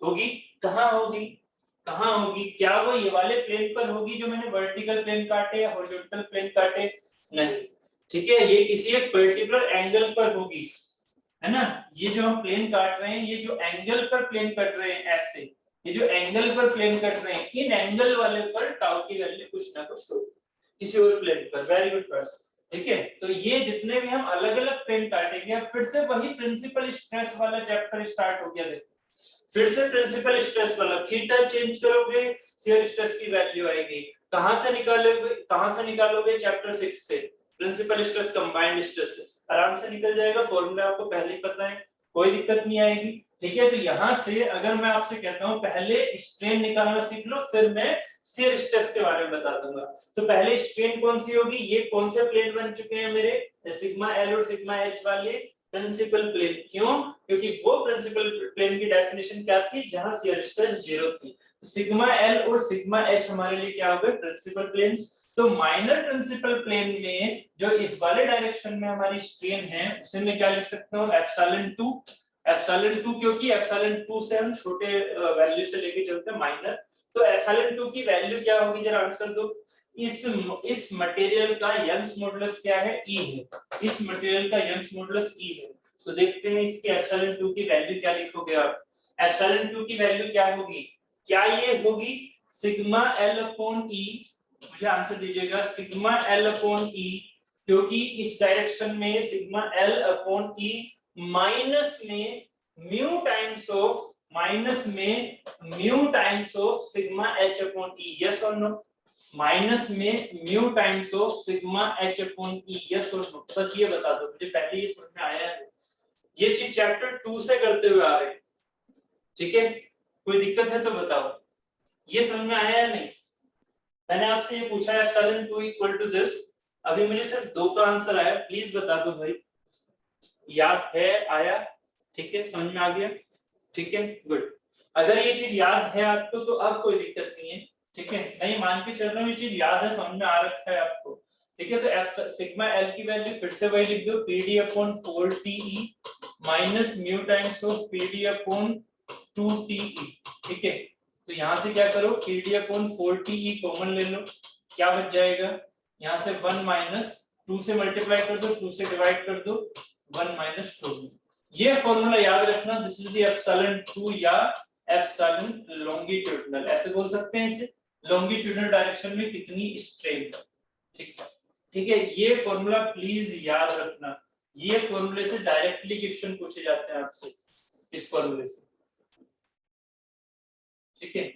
होगी, कहाँ होगी, कहाँ होगी, क्या वो ये वाले प्लेन पर होगी जो मैंने वर्टिकल प्लेन काटे या हॉरिजॉन्टल प्लेन काटे, नहीं, ठीक है, ये किसी एक पर्टिकुलर एंगल पर होगी, है ना, ये जो हम प्लेन काट रहे हैं, ये जो एंगल पर प्लेन कट रहे हैं ऐसे, ये जो एंगल पर प्लेन कट रहे हैं, इन एंगल वाले पर टाउ की वैल्यू कुछ ना कुछ होगी किसी और प्लेन पर, वेरी गुड पर्सन, ठीक है। तो ये जितने भी हम अलग अलग प्लेन काटेंगे, फिर से वही प्रिंसिपल स्ट्रेस वाला चैप्टर स्टार्ट हो गया। देखो फिर से प्रिंसिपल स्ट्रेस वाला, थीटा चेंज करोगे शियर स्ट्रेस की वैल्यू आएगी। कहां से निकालोगे चैप्टर 6 से, प्रिंसिपल स्ट्रेस कंबाइंड स्ट्रेसेस, आराम से निकल जाएगा, फॉर्मूला आपको पहले ही पता है, कोई दिक्कत नहीं आएगी। ठीक है, तो यहां से अगर मैं आपसे कहता हूं पहले स्ट्रेन निकालना सीख लो, फिर मैं शियर स्ट्रेस के बारे में बता दूंगा। तो पहले स्ट्रेन कौन सी होगी, ये कौन से प्लेन बन चुके हैं मेरे, सिग्मा एल और सिग्मा एच वाले प्रिंसिपल प्लेन। क्यों, क्योंकि वो प्रिंसिपल प्लेन की डेफिनेशन क्या थी, जहां शियर स्ट्रेस 0 थी। तो सिग्मा एल और सिग्मा एच हमारे लिए क्या हो गए, प्रिंसिपल प्लेन्स। तो माइनर प्रिंसिपल प्लेन में जो इस वाले डायरेक्शन में हमारी स्ट्रेन है, उसे मैं क्या लिख सकता हूं, एप्सिलॉन 2। एप्सिलॉन 2 क्योंकि एप्सिलॉन 2 से हम छोटे वैल्यू से लेके चलते हैं माइनर। तो एप्सिलॉन 2 की वैल्यू क्या होगी, जरा आंसर दो। इस मटेरियल का यंग्स मॉडुलस क्या है, E है। इस मटेरियल का यंग्स मॉडुलस E है। तो देखते हैं इसके एप्सिलॉन 2 की वैल्यू क्या लिखोगे आप। एप्सिलॉन 2 की वैल्यू क्या होगी, क्या ये होगी सिग्मा L अपॉन E, मुझे आंसर दीजिएगा, सिग्मा L अपॉन E, क्योंकि इस डायरेक्शन में sigma L upon E minus में mu times of sigma H upon E, yes और नो, माइनस में mu times of sigma H upon E, yes और नो, बस ये बता दो मुझे, पहले ये समझ में आया है, ये चीज चैप्टर 2 से करते हुए आ रहे हैं। ठीक है, कोई दिक्कत है तो बताओ, ये समझ में आया है नहीं। मैंने आपसे ये पूछा है एप्सिलॉन 2 इक्वल टू दिस, अभी मुझे सिर्फ 2 का आंसर आया, प्लीज बता दो भाई, याद है, आया, ठीक है, समझ में आ गया, ठीक है, गुड। अगर ये चीज याद है आपको तो अब कोई दिक्कत नहीं है, ठीक है, नहीं मान के चल रहा हूँ ये चीज याद है, समझ में आ रखा है आपको। ठीक है, तो सिग्मा एल की वैल्यू फिर से वही लिख दो, पीडी अपॉन 4टीई minus mu times of PD upon 2टीई। ठीक है, तो यहां से क्या करो, पीडी अपॉन 4टीई कॉमन ले लो, क्या बच जाएगा, यहां से 1 माइनस 2 से मल्टीप्लाई कर दो, 2 से डिवाइड कर दो, 1 माइनस 2। ये फॉर्मूला याद रखना, दिस इज द एप्सिलॉन 2 या एप्सिलॉन लॉन्गिट्यूडिनल, ऐसे बोल सकते हैं इसे, लॉन्गिट्यूडिनल डायरेक्शन में कितनी स्ट्रेन। ठीक है, ठीक है, ये फॉर्मूला प्लीज याद रखना, ये फॉर्मूले से डायरेक्टली क्वेश्चन पूछे जाते हैं आपसे, इस फॉर्मूले से। ठीक है,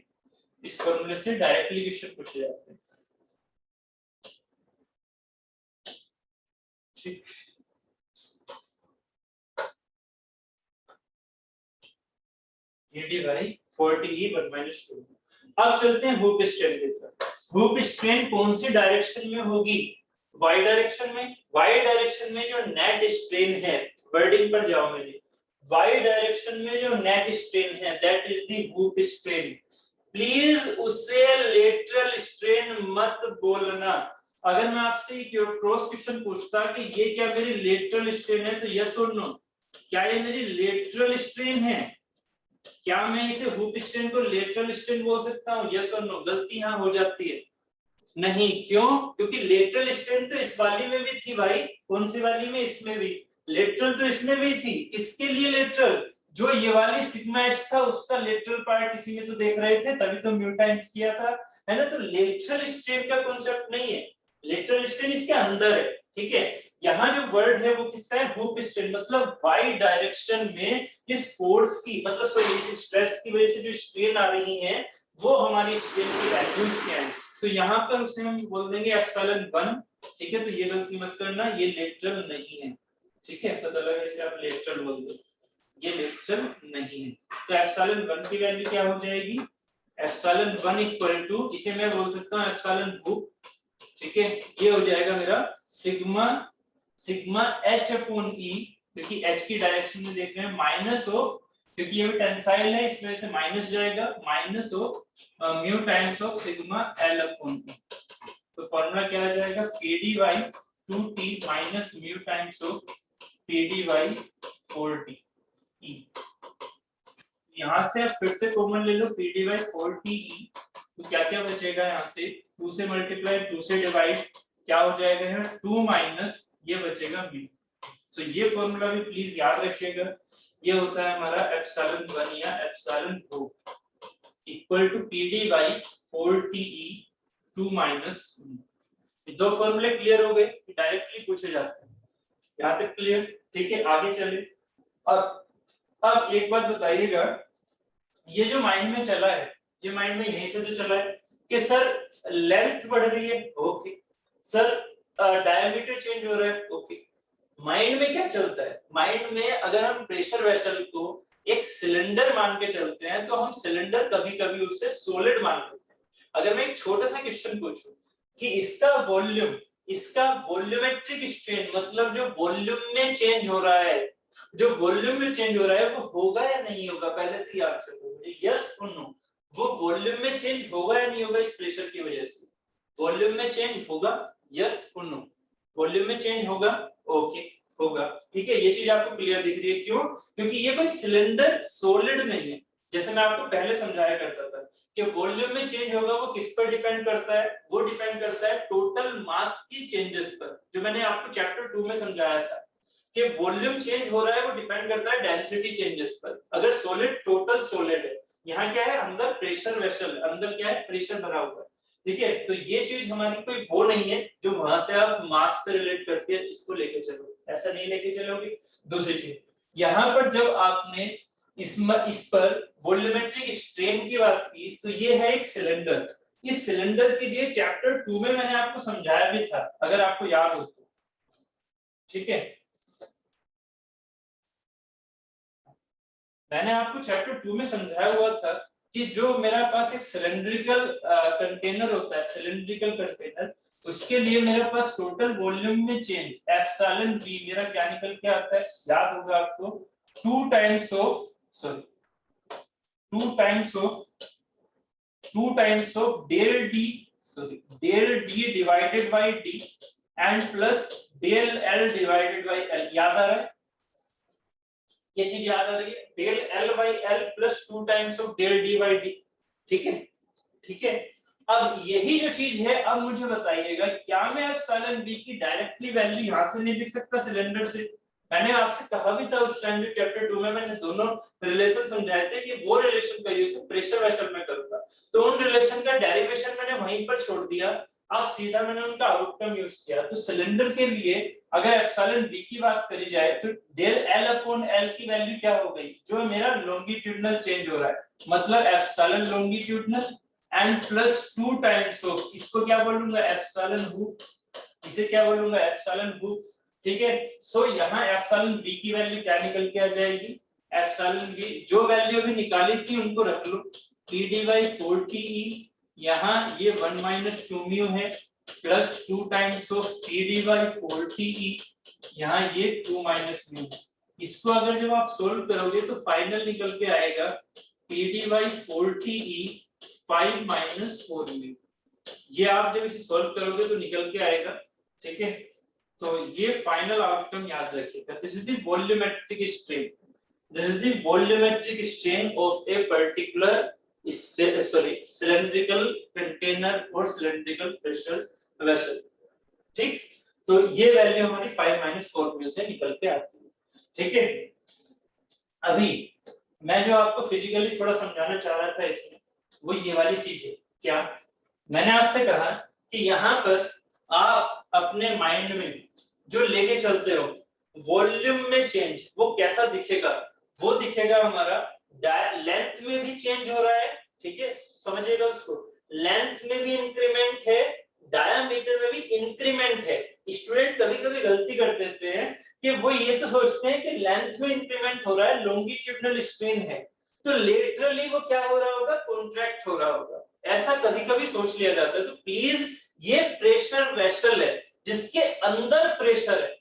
इस फॉर्मूले से डायरेक्टली क्वेश्चन पूछे जाते हैं। ठीक, by 40e 1 minus 2। अब चलते हैं हुक स्ट्रेन की तरफ। हुक स्ट्रेन कौन सी डायरेक्शन में होगी, y डायरेक्शन में। y डायरेक्शन में जो नेट स्ट्रेन है, वर्डिंग पर जाओ मेरी, y डायरेक्शन में जो नेट स्ट्रेन है that is the hook strain. Please उससे लेटरल स्ट्रेन मत बोलना। अगर मैं आपसे क्रॉस क्वेश्चन पूछता कि ये क्या मेरी लेटरल स्ट्रेन है, तो यस और नो, क्या ये मेरी लेटरल स्ट्रेन है, क्या मैं इसे हुक स्ट्रेन को लेटरल स्ट्रेन बोल सकता हूँ, यस और नो, गलती यहां हो जाती है, नहीं, क्यों, क्योंकि लेटरल स्ट्रेन तो इस वाली में भी थी भाई, कौन सी वाली में, इसमें भी, लेटरल तो इसमें भी थी, किसके लिए लेटरल, जो ये वाली सिग्मा एच था उसका लेटरल पार्ट इसी में तो देख रहे थे, तभी तो म्यू टाइम्स किया था, है ना। तो लेटरल स्ट्रेन का कॉन्सेप्ट नहीं है, लेटरल स्ट्रेन इसके अंदर है। ठीक है, यहाँ जो वर्ड है वो किसका है, हुक स्ट्रेन, मतलब वाई डायरेक्शन में इस फोर्स की, मतलब सॉरी इस स्ट्रेस की वजह से जो स्ट्रेन आ रही है वो हमारी स्ट्रेन की वैल्यूज क्या है, तो यहाँ पर उसे हम बोल देंगे एप्सिलॉन 1। ठीक है, तो ये गलती मत करना, ये लेटरल नहीं है, ठीक है, पता लगा इसे आप लेटरल बोल दो, ये लेटरल नहीं है। तो एप्सिलॉन 1 की वैल्यू क्या हो जाएगी, एप्सिलॉन 1 इक्वल टू, इसे मैं बोल सकता हूँ एप्सिलॉन हुक। ठीक है, ये हो जाएगा मेरा सिग्मा एच अपॉन ई, क्योंकि एच की डायरेक्शन में देख रहे हैं, माइनस ऑफ, क्योंकि ये भी टेंसाइल है इस वजह से माइनस जाएगा, minus of mu times of sigma L upon E. तो फॉर्मूला क्या आ जाएगा, pdy 2t minus mu times of pdy 4t e। यहां से आप फिर से कॉमन ले लो, pdy 4t e, तो क्या क्या बचेगा, यहाँ से 2 से मल्टीप्लाई, 2 से डिवाइड, क्या हो जाएगा है 2 माइनस, ये बचेगा म्यू। तो ये फॉर्मूला भी प्लीज याद रखिएगा, ये होता है हमारा एप्सिलॉन 1 या epsilon hoop equal to pd by 4te 2 minus. दो फॉर्मूले क्लियर हो गए, डायरेक्टली पूछे जाते हैं, यहाँ तक क्लियर? ठीक है, आगे चले। अब एक बात बताइएगा, ये जो माइंड में चला है, ये माइंड में यहीं से तो चला है कि सर लेंथ बढ़ रही है, ओके, सर डायमीटर चेंज हो रहा है, ओके। माइंड में क्या चलता है? माइंड में अगर हम प्रेशर वेसल को एक सिलेंडर मान के चलते हैं तो हम सिलेंडर कभी कभी उसे सॉलिड मान लेते हैं। अगर मैं एक छोटा सा क्वेश्चन पूछूं कि इसका वॉल्यूमेट्रिक स्ट्रेन, मतलब जो वॉल्यूम में चेंज हो रहा है, जो वॉल्यूम में चेंज हो रहा है वो होगा या नहीं होगा, पहले तो ये आंसर दो मुझे, यस और नो। वो वॉल्यूम में चेंज होगा या नहीं होगा इस प्रेशर की वजह से? वॉल्यूम में चेंज होगा, यस और नो? वॉल्यूम में चेंज होगा, ओके, होगा, ठीक है। ये चीज आपको क्लियर दिख रही है, क्यों? क्योंकि ये कोई सिलेंडर सॉलिड नहीं है। जैसे मैं आपको पहले समझाया करता था कि वॉल्यूम में चेंज होगा, वो किस पर डिपेंड करता है? वो डिपेंड करता है टोटल मास की चेंजेस पर, जो मैंने आपको चैप्टर 2 में समझाया था कि वॉल्यूम चेंज हो रहा है, वो डिपेंड करता है डेंसिटी चेंजेस पर। अगर सॉलिड टोटल सॉलिड है, यहाँ क्या है, अंदर प्रेशर वेसल, अंदर क्या है, प्रेशर भरा हुआ है, ठीक है। तो ये चीज हमारी कोई वो नहीं है जो वहां से आप मास से रिलेट करके इसको लेके चलो, ऐसा नहीं लेके चलोगे। दूसरी चीज, यहाँ पर जब आपने इस पर वॉल्यूमेट्रिक स्ट्रेन की बात की, तो ये है एक सिलेंडर। इस सिलेंडर के लिए चैप्टर 2 में मैंने आपको समझाया भी था, अगर आपको याद हो तो, ठीक है। मैंने आपको चैप्टर 2 में समझाया हुआ था कि जो मेरा पास एक सिलेंड्रिकल कंटेनर होता है, सिलेंड्रिकल कंटेनर, उसके लिए मेरे पास टोटल वॉल्यूम में चेंज एप्सिलॉन v मेरा क्या निकल के आता है, याद होगा आपको, 2 times of del d divided by d and plus del l divided by l। याद आ रहा है? ये चीज याद आ रही है? Del l by l plus 2 times of del d by d, ठीक है, ठीक है। अब यही जो चीज है, अब मुझे बताइएगा, क्या मैं एप्सिलॉन v की डायरेक्टली वैल्यू यहां से नहीं लिख सकता सिलेंडर से? मैंने आपसे कहा भी था उस टाइम, चैप्टर 2 में मैंने दोनों रिलेशन समझाए थे कि वो रिलेशन का यूज प्रेशर वेसल में करूंगा, तो उन रिलेशन का डेरिवेशन मैंने वहीं पर छोड़ दिया, अब सीधा मैंने उनका आउटकम यूज किया। तो सिलेंडर के लिए अगर एप्सिलॉन v की बात करी जाए तो डेल l अपॉन l की वैल्यू क्या हो गई, जो मेरा लॉन्गिट्यूडनल चेंज हो रहा है, मतलब epsilon longitudinal and plus 2 times of, इसको क्या बोलूंगा, एप्सिलॉन हूप, इसे क्या बोलूंगा, एप्सिलॉन हूप, ठीक है। सो यहाँ एप्सिलॉन v की वैल्यू क्या निकल के आ जाएगी, एप्सिलॉन v जो वैल्यू भी निकाली थी उनको रख लो, e dy 4te, यहाँ ये 1 माइनस 2 म्यू है, plus 2 times of e dy 4te, यहाँ ये 2 माइनस म्यू है। इसको अगर जब आप सोल्व करोगे तो फाइनल निकल के आएगा e dy 4te 5 minus 4 mu. ये आप जब इसे सोल्व करोगे तो निकल के आएगा, ठीक है। तो ये फाइनल आउटकम याद रखिएगा, this is the volumetric strain, this is the volumetric strain of a particular cylindrical container or cylindrical pressure vessel, ठीक। तो ये वैल्यू हमारी 5 माइनस 4 म्यू से निकल के आती है, ठीक है। अभी मैं जो आपको फिजिकली थोड़ा समझाना चाह रहा था इसमें, वो ये वाली चीज है। क्या मैंने आपसे कहा कि यहाँ पर आप अपने माइंड में जो लेके चलते हो वॉल्यूम में चेंज, वो कैसा दिखेगा, वो दिखेगा हमारा लेंथ में भी चेंज हो रहा है, ठीक है, समझिएगा उसको, लेंथ में भी इंक्रीमेंट है, डायामीटर में भी इंक्रीमेंट है। स्टूडेंट कभी कभी गलती कर देते हैं कि वो ये तो सोचते हैं कि लेंथ में इंक्रीमेंट हो रहा है, लॉन्गिट्यूडनल स्ट्रेन है, तो लेटरली वो क्या हो रहा होगा, कॉन्ट्रैक्ट हो रहा होगा, ऐसा कभी कभी सोच लिया जाता है। तो प्लीज, ये प्रेशर वेसल है जिसके अंदर प्रेशर है,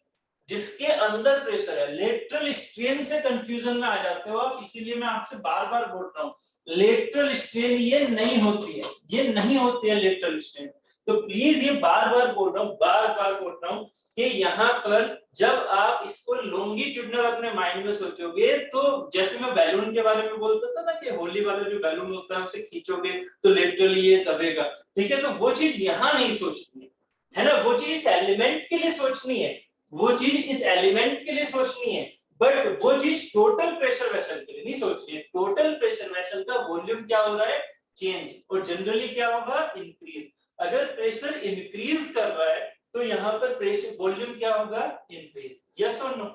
जिसके अंदर प्रेशर है, लेटरल स्ट्रेन से कंफ्यूजन में आ जाते हो आप, इसीलिए मैं आपसे बार बार बोल रहा हूं, लेटरल स्ट्रेन ये नहीं होती है, ये नहीं होती है लेटरल स्ट्रेन। तो प्लीज ये बार बार बोल रहा हूं, बार बार बोल रहा हूं कि यहाँ पर जब आप इसको लॉन्गिट्यूडनल अपने माइंड में सोचोगे, तो जैसे मैं बैलून के बारे में बोलता था ना कि होली वाला जो बैलून होता है उसे खींचोगे तो लिटरली ये दबेगा, ठीक है, तो वो चीज यहाँ नहीं सोचनी है ना, वो चीज इस एलिमेंट के लिए सोचनी है, वो चीज इस एलिमेंट के लिए सोचनी है, बट वो चीज टोटल प्रेशर वेसल के लिए नहीं सोचनी है। टोटल प्रेशर वेसल का वॉल्यूम क्या हो रहा है, चेंज, और जनरली क्या होगा, इंक्रीज। अगर प्रेशर इंक्रीज कर रहा है तो यहाँ पर प्रेशर वॉल्यूम क्या होगा, इंक्रीज। यस और नो?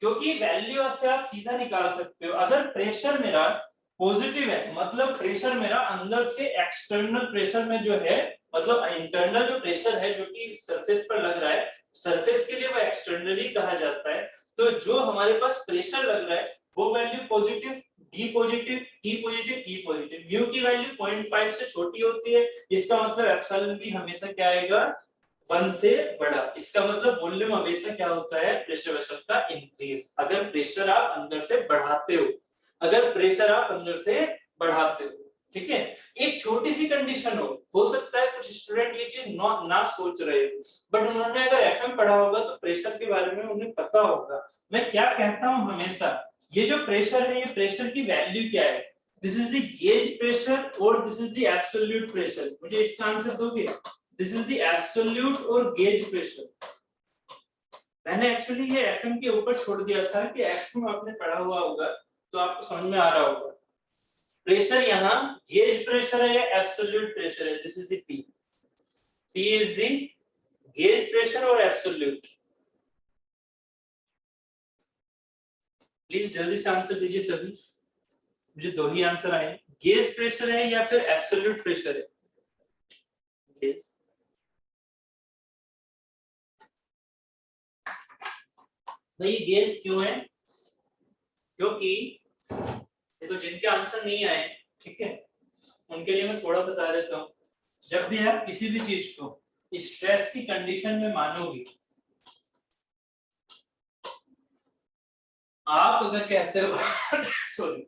क्योंकि वैल्यू से आप सीधा निकाल सकते हो। अगर प्रेशर मेरा पॉजिटिव है मतलब प्रेशर मेरा अंदर से एक्सटर्नल प्रेशर में जो है, मतलब इंटरनल जो प्रेशर है जो कि सरफेस पर लग रहा है, सरफेस के लिए वो एक्सटर्नली कहा जाता है। तो जो हमारे पास प्रेशर लग रहा है वो value positive, D positive, T positive, E positive, mu की वैल्यू 0.5 से छोटी होती है, इसका मतलब एप्सिलॉन भी हमेशा क्या आएगा, 1 से बड़ा। इसका मतलब वॉल्यूम हमेशा क्या होता है, प्रेशर वेसल का इंक्रीज, अगर प्रेशर आप अंदर से बढ़ाते हो, अगर प्रेशर आप अंदर से बढ़ाते हो। ठीक है, एक छोटी सी कंडीशन हो सकता है कुछ स्टूडेंट ये चीज ना सोच रहे हो, बट उन्होंने अगर एफएम पढ़ा होगा तो प्रेशर के बारे में उन्हें पता होगा। मैं क्या कहता हूं हमेशा, ये जो प्रेशर है, ये प्रेशर की वैल्यू क्या है, this is the gauge pressure और this is the absolute pressure. मुझे इसका आंसर दोगे? दिस इज द एब्सोल्यूट और गेज प्रेशर। मैंने एक्चुअली ये एफएम के ऊपर छोड़ दिया था कि एफएम आपने पढ़ा हुआ होगा तो आपको समझ में आ रहा होगा। प्रेशर यहाँ गेज प्रेशर है या एब्सोल्यूट प्रेशर है, this is the P. P is the gauge pressure और एब्सोल्यूट। प्लीज जल्दी से आंसर दीजिए सभी, मुझे दो ही आंसर आए, गेज प्रेशर है या फिर एब्सोल्यूट प्रेशर है? गेज। भाई गेज क्यों है? क्योंकि देखो जिनके आंसर नहीं आए, ठीक है, उनके लिए मैं थोड़ा बता देता हूँ। जब भी आप किसी भी चीज को स्ट्रेस की कंडीशन में मानोगे, आप अगर कहते हो सॉरी,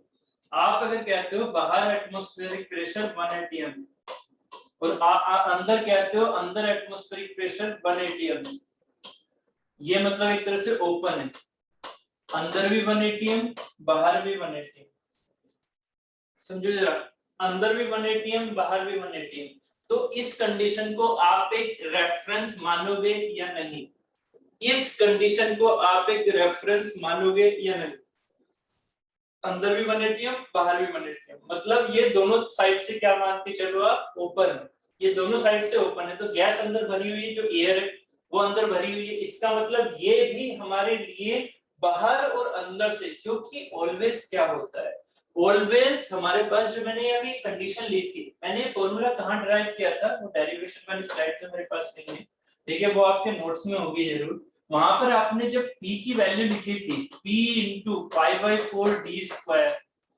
आप अगर कहते हो बाहर एटमॉस्फेरिक प्रेशर 1 atm और अंदर कहते हो अंदर एटमॉस्फेरिक प्रेशर 1 atm, ये मतलब एक तरह से ओपन है, अंदर भी 1 atm बाहर भी 1 atm। समझो जरा, अंदर भी 1 atm बाहर भी 1 atm, तो इस कंडीशन को आप एक रेफरेंस मानोगे या नहीं? इस कंडीशन को आप एक रेफरेंस मानोगे या नहीं? अंदर भी 1 atm बाहर भी 1 atm, मतलब ये दोनों साइड से क्या मान के चलो आप, ओपन है, ये दोनों साइड से ओपन है, तो गैस अंदर भरी हुई है, जो एयर है वो अंदर भरी हुई है, इसका मतलब ये भी हमारे लिए बाहर और अंदर से, क्योंकि ऑलवेज क्या होता है, ऑलवेज हमारे पास जो मैंने अभी कंडीशन ली थी, मैंने फॉर्मूला कहां ड्राइव किया था, वो डेरिवेशन वाली स्लाइड से मेरे पास नहीं है, ठीक है, वो आपके नोट्स में होगी जरूर। वहां पर आपने जब P की वैल्यू लिखी थी P इंटू 5/4d²,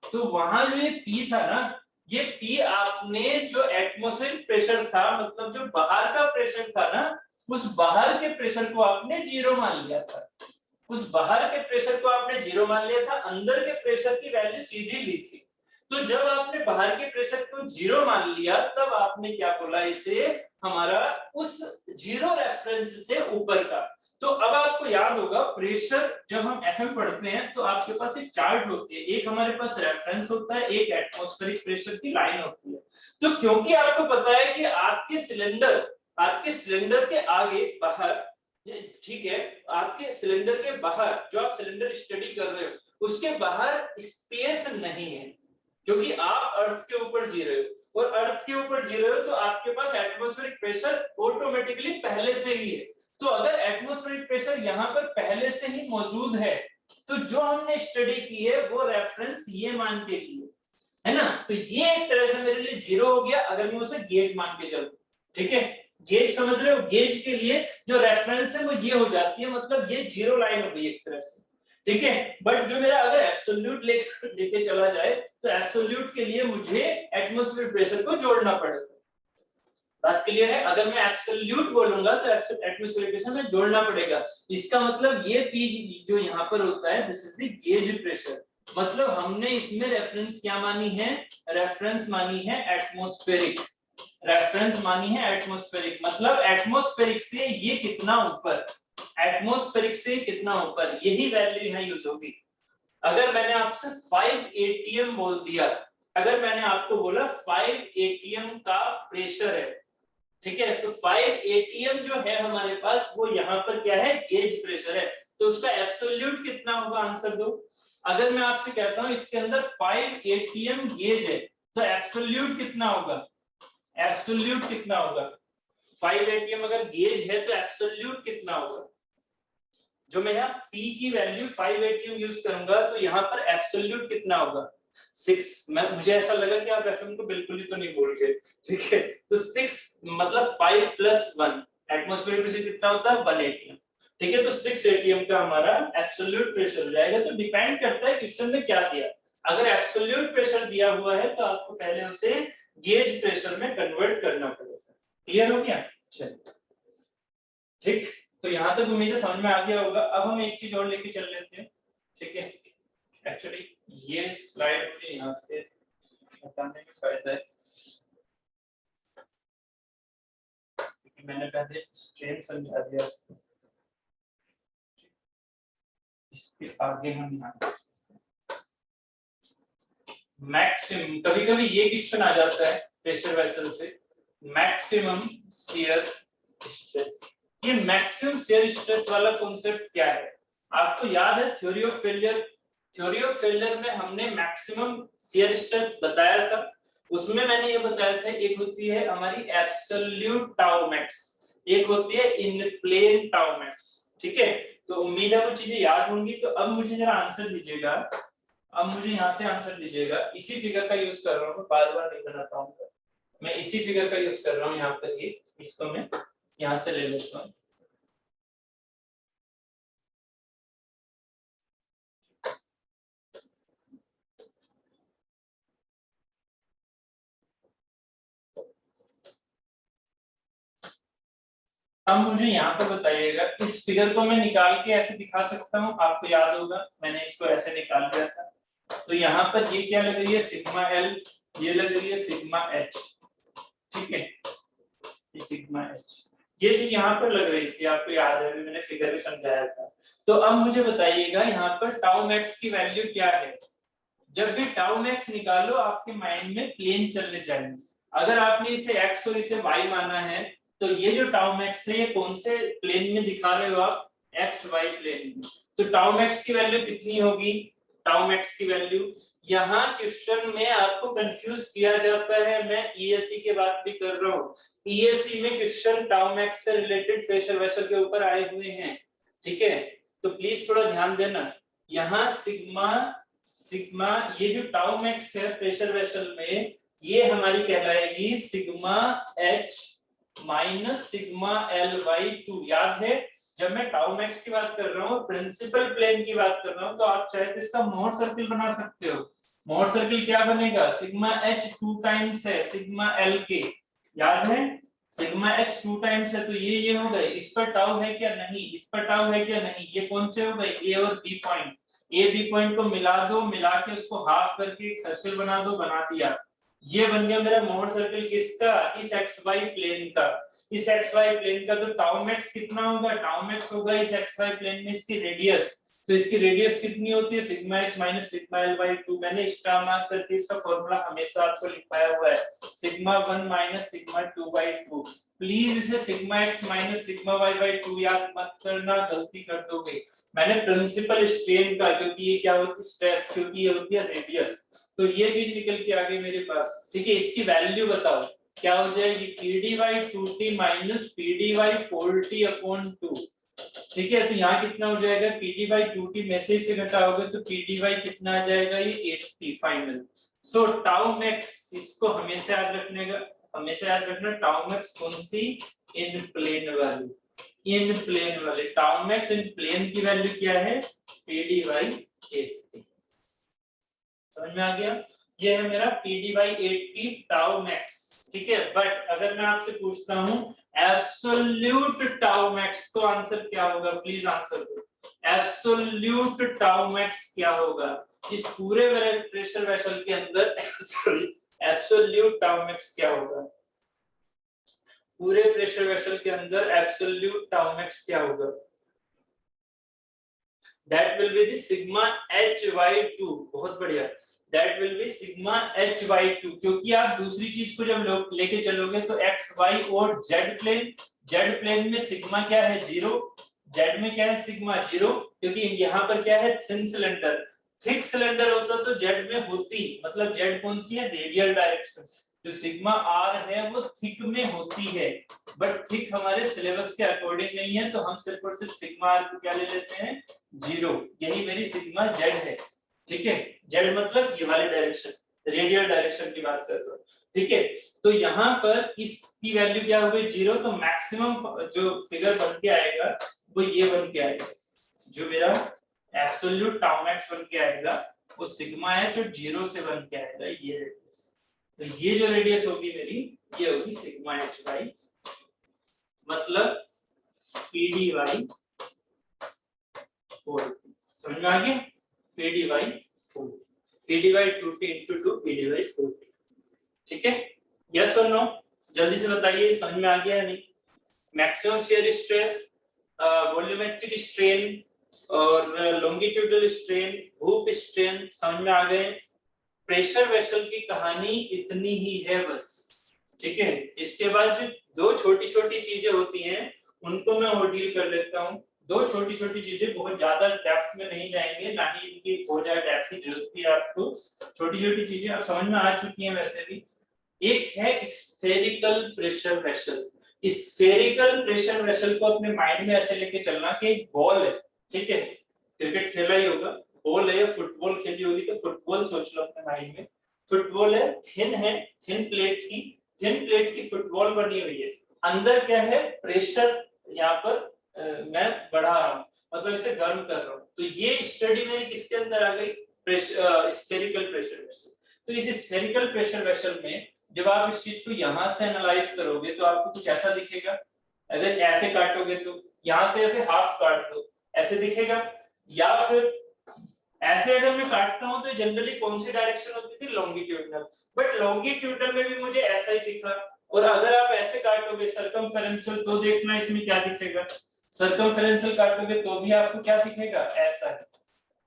तो वहां जो ये P था ना, ये P आपने जो एटमॉस्फेरिक प्रेशर था, मतलब जो बाहर का प्रेशर था ना, उस बाहर के प्रेशर को आपने जीरो मान लिया था, उस बाहर के प्रेशर को आपने जीरो मान लिया था, अंदर के प्रेशर की वैल्यू सीधी ली थी। तो जब आपने बाहर के प्रेशर को जीरो मान लिया, तब आपने क्या बोला, इसे हमारा उस जीरो रेफरेंस से ऊपर का। तो अब आपको याद होगा, प्रेशर जब हम एफएम पढ़ते हैं तो आपके पास एक चार्ट होती है, एक हमारे पास रेफरेंस होता है, एक एटमॉस्फेरिक प्रेशर की लाइन होती है। तो क्योंकि आपको पता है कि आपके सिलेंडर के आगे बाहर, ठीक है, आपके सिलेंडर के बाहर जो आप सिलेंडर स्टडी कर रहे हो उसके बाहर स्पेस नहीं है, क्योंकि आप अर्थ के ऊपर जी रहे हो, और अर्थ के ऊपर जी रहे हो तो आपके पास एटमॉस्फेरिक प्रेशर ऑटोमेटिकली पहले से ही है। तो अगर एटमॉस्फेरिक प्रेशर यहाँ पर पहले से ही मौजूद है, तो जो हमने स्टडी की है वो रेफरेंस ये मान के की है ना, तो ये एक तरह से मेरे लिए जीरो हो गया अगर मैं उसे गेज मान के चलूं। ठीक है, गेज समझ रहे हो, गेज के लिए जो रेफरेंस है वो ये हो जाती है, मतलब ये जीरो लाइन हो गई एक तरह से। ठीक है, बट जो मेरा अगर एब्सोल्यूट लेके चला जाए तो एब्सोल्यूट के लिए मुझे एटमॉस्फेरिक प्रेशर को जोड़ना पड़ेगा। बात क्लियर है? अगर मैं एब्सोल्यूट बोलूंगा तो एटमॉस्फेरिक प्रेशर में जोड़ना पड़ेगा, इसका मतलब ये पी जो यहाँ पर होता है, this is the gauge pressure, मतलब हमने इसमें रेफरेंस क्या मानी है, रेफरेंस मानी है एटमॉस्फेरिक, रेफरेंस मानी है एटमॉस्फेरिक, मतलब एटमॉस्फेरिक से ये कितना ऊपर, एटमॉस्फेरिक से कितना ऊपर, यही वैल्यू यहाँ यूज होगी। अगर मैंने आपसे 5 atm बोल दिया, अगर मैंने आपको बोला 5 atm का प्रेशर है, ठीक है, तो 5 atm जो है हमारे पास वो यहाँ पर क्या है, गेज प्रेशर है, तो उसका एब्सोल्यूट कितना होगा, आंसर दो। अगर मैं आपसे कहता हूं इसके अंदर 5 atm गेज है, तो एब्सोल्यूट कितना होगा, एब्सोल्यूट कितना होगा, 5 एटीएम अगर गेज है तो एब्सोल्यूट कितना होगा? जो मैं यहाँ P की वैल्यू 5 एटीएम यूज करूंगा तो यहाँ पर एब्सोल्यूट कितना होगा? 6। मुझे ऐसा लगा कि आप एफएम को बिल्कुल ही तो नहीं बोल रहे, ठीक है? तो 6 मतलब 5 + 1 एटमॉस्फेरिक प्रेशर कितना होता है? 1 एटीएम, ठीक है? तो 6 एटीएम का हमारा एब्सोल्यूट प्रेशर हो जाएगा। तो डिपेंड करता है क्वेश्चन में क्या दिया। अगर एब्सोल्यूट प्रेशर दिया हुआ है तो आपको पहले उसे गेज प्रेशर में कन्वर्ट करना पड़ेगा। क्लियर हो गया? चलिए, ठीक। तो यहाँ तक उम्मीद है समझ में आ गया होगा। अब हम एक चीज और लेके चल लेते हैं, ठीक है? एक्चुअली ये स्लाइड मुझे यहाँ से हटाने में फायदा है, क्योंकि मैंने पहले स्ट्रेन समझा दिया। इसके आगे हम यहाँ मैक्सिमम, कभी कभी ये क्वेश्चन आ जाता है प्रेशर वेसल से, मैक्सिमम शियर स्ट्रेस। ये मैक्सिमम शियर स्ट्रेस वाला कॉन्सेप्ट क्या है? आपको याद है theory of failure? Theory of failure में हमने मैक्सिमम शियर स्ट्रेस बताया था। उसमें मैंने ये बताया था, एक होती है हमारी एब्सोल्यूट टाउ मैक्स, एक होती है इन प्लेन टाउ मैक्स, ठीक है? तो उम्मीद है वो चीजें याद होंगी। तो अब मुझे जरा आंसर दीजिएगा, अब मुझे यहाँ से आंसर दीजिएगा। इसी फिगर का यूज कर रहा हूँ, बार बार नहीं बनाता हूँ मैं, इसी फिगर का यूज कर रहा हूँ यहाँ पर। ये इसको मैं यहाँ से ले लेता हूँ। अब मुझे यहाँ पर बताइएगा, इस फिगर को मैं निकाल के ऐसे दिखा सकता हूँ, आपको याद होगा मैंने इसको ऐसे निकाल दिया था। तो यहाँ पर ये क्या लग रही है? सिग्मा एल, ये लग रही है सिग्मा एच, ठीक है? ये सिग्मा एच, ये चीज यहाँ पर लग रही थी, आपको याद है, मैंने फिगर में समझाया था। तो अब मुझे बताइएगा यहाँ पर टाउ मैक्स की वैल्यू क्या है? जब भी टाउ मैक्स निकालो आपके माइंड में प्लेन चलने चाहिए। अगर आपने इसे एक्स और इसे वाई माना है तो ये जो टाउ मैक्स है ये कौन से प्लेन में दिखा रहे हो आप? एक्स वाई प्लेन में। तो टाउ मैक्स की वैल्यू कितनी होगी? टाउ मैक्स की वैल्यू, यहाँ क्वेश्चन में आपको कंफ्यूज किया जाता है, मैं ईएससी की बात भी कर रहा हूँ। ईएससी में क्वेश्चन टाउ मैक्स से रिलेटेड प्रेशर वेसल के ऊपर आए हुए हैं, ठीक है? तो प्लीज थोड़ा ध्यान देना। यहाँ सिग्मा, सिग्मा ये जो टाउ मैक्स है प्रेशर वेसल में, ये हमारी कहलाएगी sigma H minus sigma L by 2। याद है जब मैं टाउ मैक्स की बात कर रहा हूँ, प्रिंसिपल प्लेन की बात कर रहा हूँ, तो आप चाहे तो इसका मोड सर्किल बना सकते हो। मोड सर्किल क्या बनेगा? सिग्मा एच 2 टाइम्स है सिग्मा एल के, याद है? सिग्मा एच 2 टाइम्स है, तो ये हो गए। इस पर टाउ है क्या? नहीं। इस पर टाउ है क्या? नहीं। ये कौन से हो गए? ए और B point. A B point को मिला दो, मिला के उसको हाफ करके एक सर्किल बना दो, बना दिया। ये बन गया मेरा मोड सर्किल किसका? इस एक्स वाई प्लेन का। इस एक्स वाई प्लेन का तो टाउ मैक्स कितना होगा? टाउ मैक्स होगा इस एक्स वाई प्लेन में इसकी रेडियस। तो इसकी रेडियस कितनी होती है? Sigma H minus sigma L by 2। मैंने स्टार मार्क करके इसका फॉर्मूला हमेशा आपको लिखाया हुआ है, sigma 1 minus sigma 2 by 2। Please इसे sigma X minus sigma Y by 2 याद मत करना, गलती कर दोगे। मैंने प्रिंसिपल स्ट्रेन का, क्योंकि ये क्या होती है? स्ट्रेस, क्योंकि ये होती है रेडियस। तो ये चीज निकल के आ गई मेरे पास, ठीक है? इसकी वैल्यू बताओ क्या हो जाएगी? PD by 2t minus PD by 4t upon 2, ठीक है? तो यहाँ कितना हो जाएगा? पीडी बाई 2t में से इसे घटाओगे तो पीडी बाई कितना आ जाएगा? ये 8t फाइनल। सो टाउ मैक्स, इसको हमेशा याद रखने का, हमेशा याद रखना, टाउ मैक्स कौन सी? इन प्लेन वाली, इन प्लेन वाले टाउ मैक्स इन प्लेन की वैल्यू क्या है? PD by 8t। समझ में आ गया? ये है मेरा PD by 8t tau max, ठीक है? बट अगर मैं आपसे पूछता हूं एब्सोल्यूट टाउ मैक्स, तो आंसर क्या होगा? प्लीज आंसर दो। एब्सोल्यूट टाउ मैक्स क्या होगा इस पूरे प्रेशर वेसल के अंदर? सॉरी, एब्सोल्यूट टाउ मैक्स क्या होगा पूरे प्रेशर वेसल के अंदर? एब्सोल्यूट टाउ मैक्स क्या होगा? That will be the sigma h by 2। बहुत बढ़िया, that will be sigma h by 2। क्योंकि आप दूसरी चीज को जब लेके चलोगे तो x y और z प्लेन, z प्लेन में सिग्मा क्या है? 0, z में क्या है? सिग्मा 0, क्योंकि यहाँ पर क्या है? Thin cylinder. थिक सिलेंडर होता तो z में होती, मतलब z कौन सी है? Radial direction. जो सिग्मा आर है वो थिक में होती है, बट थिक हमारे सिलेबस के अकॉर्डिंग नहीं है, तो हम सिर्फ और सिर्फ सिग्मा आर को क्या ले लेते हैं 0। यही मेरी सिग्मा जेड है, ठीक है। जेड मतलब ये वाली डायरेक्शन, रेडियल डायरेक्शन की बात कर रहा हूं, ठीक है। तो यहाँ पर इसकी वैल्यू क्या हो गई 0, तो मैक्सिमम जो फिगर बन के आएगा वो ये बन के आएगा, जो मेरा एब्सोल्यूट टाउ मैक्स बन के आएगा वो सिग्मा है जो 0 से बन के आएगा, ये रेडियस। तो ये जो रेडियस होगी मेरी ये होगी सिग्मा एच बाई, मतलब पी डी बाई 4, समझ में आ गया। P D by 4, P D by 2t into 2 P D by 4, ठीक है। यस और नो, जल्दी से बताइए समझ में आ गया या नहीं। Maximum shear stress, volumetric strain और लॉन्गिट्यूडल स्ट्रेन, हूप स्ट्रेन समझ में आ गए। प्रेशर वेसल की कहानी इतनी ही है बस, ठीक है। इसके बाद जो दो छोटी छोटी चीजें होती हैं उनको मैं और डील कर लेता हूँ। दो छोटी छोटी चीजें, बहुत ज्यादा डेप्थ में नहीं जाएंगे, ना ही इनकी हो जाए डेप्थ की जरूरत भी आपको। छोटी छोटी चीजें आप समझ में आ चुकी हैं वैसे भी। एक है spherical pressure vessel. Spherical pressure vessel को अपने माइंड में ऐसे लेके चलना कि एक बॉल है, ठीक है। क्रिकेट खेला ही होगा, बॉल है, या फुटबॉल खेली होगी तो फुटबॉल सोच लो अपने माइंड में। फुटबॉल है, थिन प्लेट की फुटबॉल बनी हुई है। अंदर क्या है, प्रेशर यहाँ पर मैं बढ़ा रहा हूँ, मतलब इसे गर्म कर रहा हूँ। तो ये स्टडी मेरी किसके अंदर आ गई, स्फेरिकल प्रेशर वेसल। तो इस स्फेरिकल प्रेशर वेसल में जब आप इस चीज को यहाँ से एनालाइज करोगे तो आपको कुछ ऐसा दिखेगा। अगर ऐसे काटोगे तो यहाँ से ऐसे हाफ काट दो, ऐसे दिखेगा। या फिर ऐसे अगर मैं काटता हूं तो जनरली कौन सी डायरेक्शन होती थी, लॉन्गिट्यूडनल, बट लॉन्गिट्यूडनल में भी मुझे ऐसा ही दिखा। और अगर आप ऐसे काटोगे सर्कमफेरेंशियल तो देखना इसमें क्या दिखेगा, सर्कमफेरेंशियल काटोगे तो भी आपको क्या दिखेगा, ऐसा है।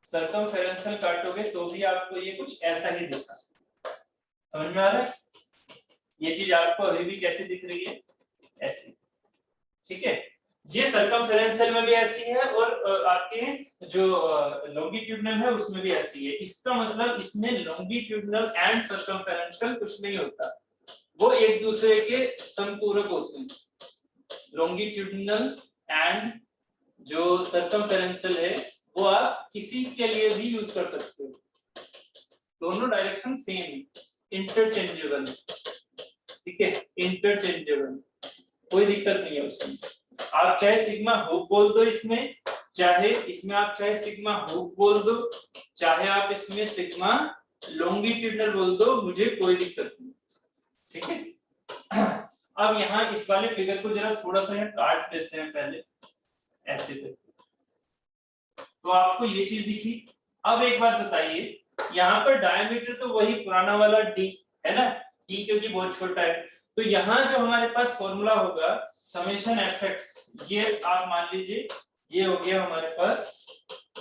सर्कमफेरेंशियल काटोगे तो भी आपको ये कुछ ऐसा ही दिखा। समझ में आ रहा है? ये चीज आपको अभी भी कैसी दिख रही है, ऐसी, ठीक है। ये सर्कमफेरेंशियल में भी ऐसी है और आपके जो लॉन्गिट्यूडनल है उसमें भी ऐसी है। इसका मतलब इसमें लॉन्गिट्यूडनल एंड सर्कमफेरेंशियल कुछ नहीं होता, वो एक दूसरे के समपूरक होते हैं। लॉन्गिट्यूडनल एंड जो सर्कमफेरेंशियल है वो आप किसी के लिए भी यूज कर सकते हो, दोनों डायरेक्शन सेम है, इंटरचेंजेबल, ठीक है, इंटरचेंजेबल, कोई दिक्कत नहीं है उसमें। आप चाहे सिग्मा हुक बोल दो इसमें, चाहे इसमें आप चाहे सिग्मा हुक बोल दो, चाहे आप इसमें सिग्मा लॉन्गिट्यूडनल बोल दो, मुझे कोई दिक्कत नहीं, ठीक है। अब यहाँ इस वाले फिगर को जरा थोड़ा सा यहाँ काट लेते हैं पहले, ऐसे करके, तो आपको ये चीज दिखी। अब एक बात बताइए, यहाँ पर डायमीटर तो वही पुराना वाला d है ना, d क्योंकि बहुत छोटा है, तो यहाँ जो हमारे पास फॉर्मूला होगा समेशन fx, ये आप मान लीजिए ये हो गया हमारे पास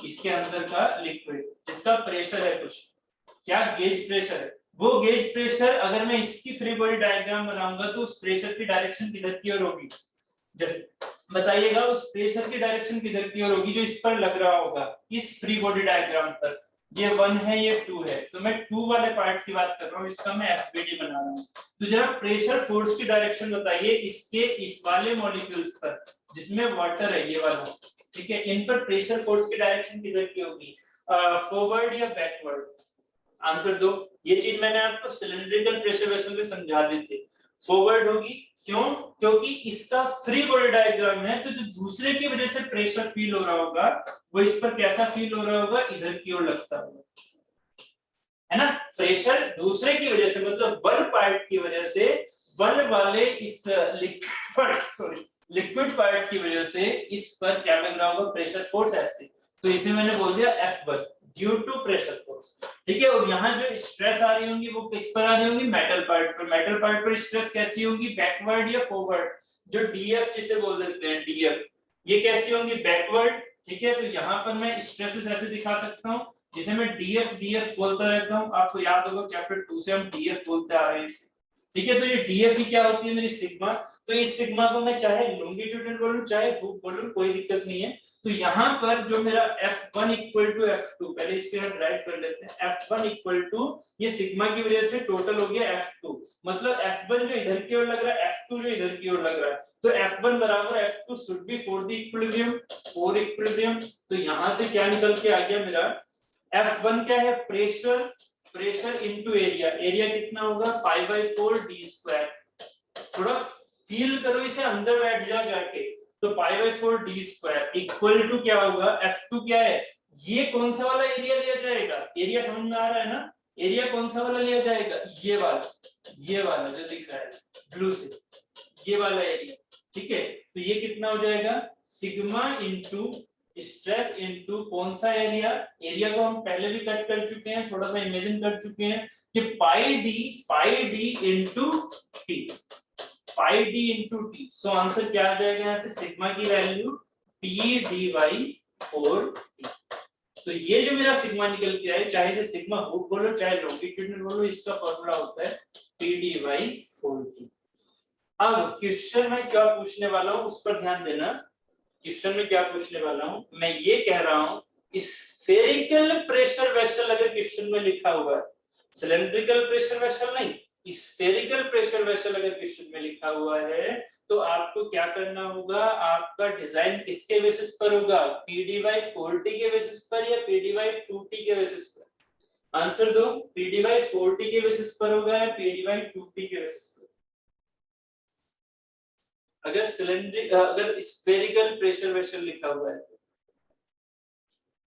इसके अंदर का लिक्विड जिसका प्रेशर है कुछ, क्या गेज प्रेशर है। वो गेज प्रेशर अगर मैं इसकी फ्री बॉडी डायग्राम बनाऊंगा तो उस प्रेशर की डायरेक्शन किधर की ओर होगी, जब बताइएगा उस प्रेशर की डायरेक्शन किधर की ओर होगी जो इस पर लग रहा होगा, इस फ्री बॉडी डायग्राम पर। ये 1 है ये 2 है, तो मैं 2 वाले पार्ट की बात कर रहा हूँ, इसका मैं एफबीडी बना रहा हूँ। तो जरा प्रेशर फोर्स की डायरेक्शन बताइए इसके इस वाले मॉलिक्यूल्स पर जिसमें वाटर है ये वाला, ठीक है, इन पर प्रेशर फोर्स की डायरेक्शन किधर की होगी, फॉरवर्ड या बैकवर्ड, आंसर दो। ये चीज मैंने आपको सिलिंड्रिकल प्रेशर वेसल में समझा दी थी, फॉरवर्ड होगी। क्यों? क्योंकि इसका फ्री बॉडी डायग्राम है, तो जो दूसरे की वजह से प्रेशर फील हो रहा होगा वो इस पर कैसा फील हो रहा होगा, इधर की ओर लगता होगा, है ना। प्रेशर दूसरे की वजह से मतलब वन पार्ट की वजह से, वन वाले इस लिक्विड पार्ट की वजह से इस पर क्या लग रहा होगा, प्रेशर फोर्स ऐसे, तो इसे मैंने बोल दिया एफ बस, ड्यू टू प्रेशर फोर्स, ठीक है। और यहाँ जो स्ट्रेस आ रही होंगी वो किस पर आ रही होंगी, मेटल पार्ट पर। मेटल पार्ट पर स्ट्रेस कैसी होंगी, बैकवर्ड या फॉरवर्ड, जो डीएफ जिसे बोल देते हैं डीएफ, ये कैसी होंगी, बैकवर्ड, ठीक है। तो यहाँ पर मैं स्ट्रेसेस ऐसे दिखा सकता हूँ जिसे मैं डीएफ डीएफ बोलता रहता हूँ, आपको याद होगा चैप्टर 2 से हम डीएफ बोलते आ रहे हैं, ठीक है। तो ये डीएफ ही क्या होती है, मेरी सिग्मा। तो इस सिग्मा को मैं चाहे लॉन्गिट्यूडनल बोलूं चाहे हुक बोलूं कोई दिक्कत नहीं है, तो यहाँ पर जो मेरा F1 इक्वल टू F2, पहले इसको हम राइट कर लेते हैं, F1 इक्वल टू ये सिग्मा की वजह से टोटल हो गया F2, मतलब F1 जो इधर की ओर लग रहा है, F2 जो इधर की ओर लग रहा है, तो F1 बराबर F2 should be for the equilibrium, for equilibrium. तो यहाँ से क्या निकल के आ गया मेरा, F1 क्या है, pressure, pressure into area, area कितना होगा 5/4 d स्क्वायर। थोड़ा फील करो इसे, अंदर बैठ जाओ जाके, तो 5/4 d स्क्वायर इक्वल टू क्या होगा, F2 क्या है, ये कौन सा वाला एरिया लिया जाएगा, एरिया समझ में आ रहा है ना, एरिया कौन सा वाला लिया जाएगा, ये वाला जो दिख रहा है ब्लू से, ये वाला एरिया, ठीक है। तो ये कितना हो जाएगा, सिग्मा इनटू स्ट्रेस इनटू कौन सा एरिया, एरिया को हम पहले भी कट कर चुके हैं, थोड़ा सा इमेजिन कर चुके हैं कि pi D into T, pi D into T. So answer क्या आ जाएगा यहाँ से, सिग्मा की value P D by 4t। तो ये जो मेरा सिग्मा निकल के आए, चाहे इसे सिग्मा हुक बोलो चाहे लॉन्गिट्यूडिनल बोलो, इसका फॉर्मूला होता है पी डी बाई 4t। अब क्वेश्चन में क्या पूछने वाला हूं उस पर ध्यान देना, क्वेश्चन में क्या पूछने वाला हूं, मैं ये कह रहा हूं स्फेरिकल प्रेशर वेसल अगर क्वेश्चन में लिखा हुआ है, सिलेंड्रिकल प्रेशर वेसल नहीं, स्फेरिकल प्रेशर वेसल अगर क्वेश्चन में लिखा हुआ है, तो आपको क्या करना होगा, आपका डिजाइन किसके बेसिस पर होगा, PD by 4t के बेसिस पर या PD by 2t के बेसिस पर, आंसर दो, PD by 4t के बेसिस पर होगा या PD by 2t के बेसिस पर। अगर सिलेंड्रिक अगर स्फेरिकल प्रेशर वेसल लिखा हुआ है, तो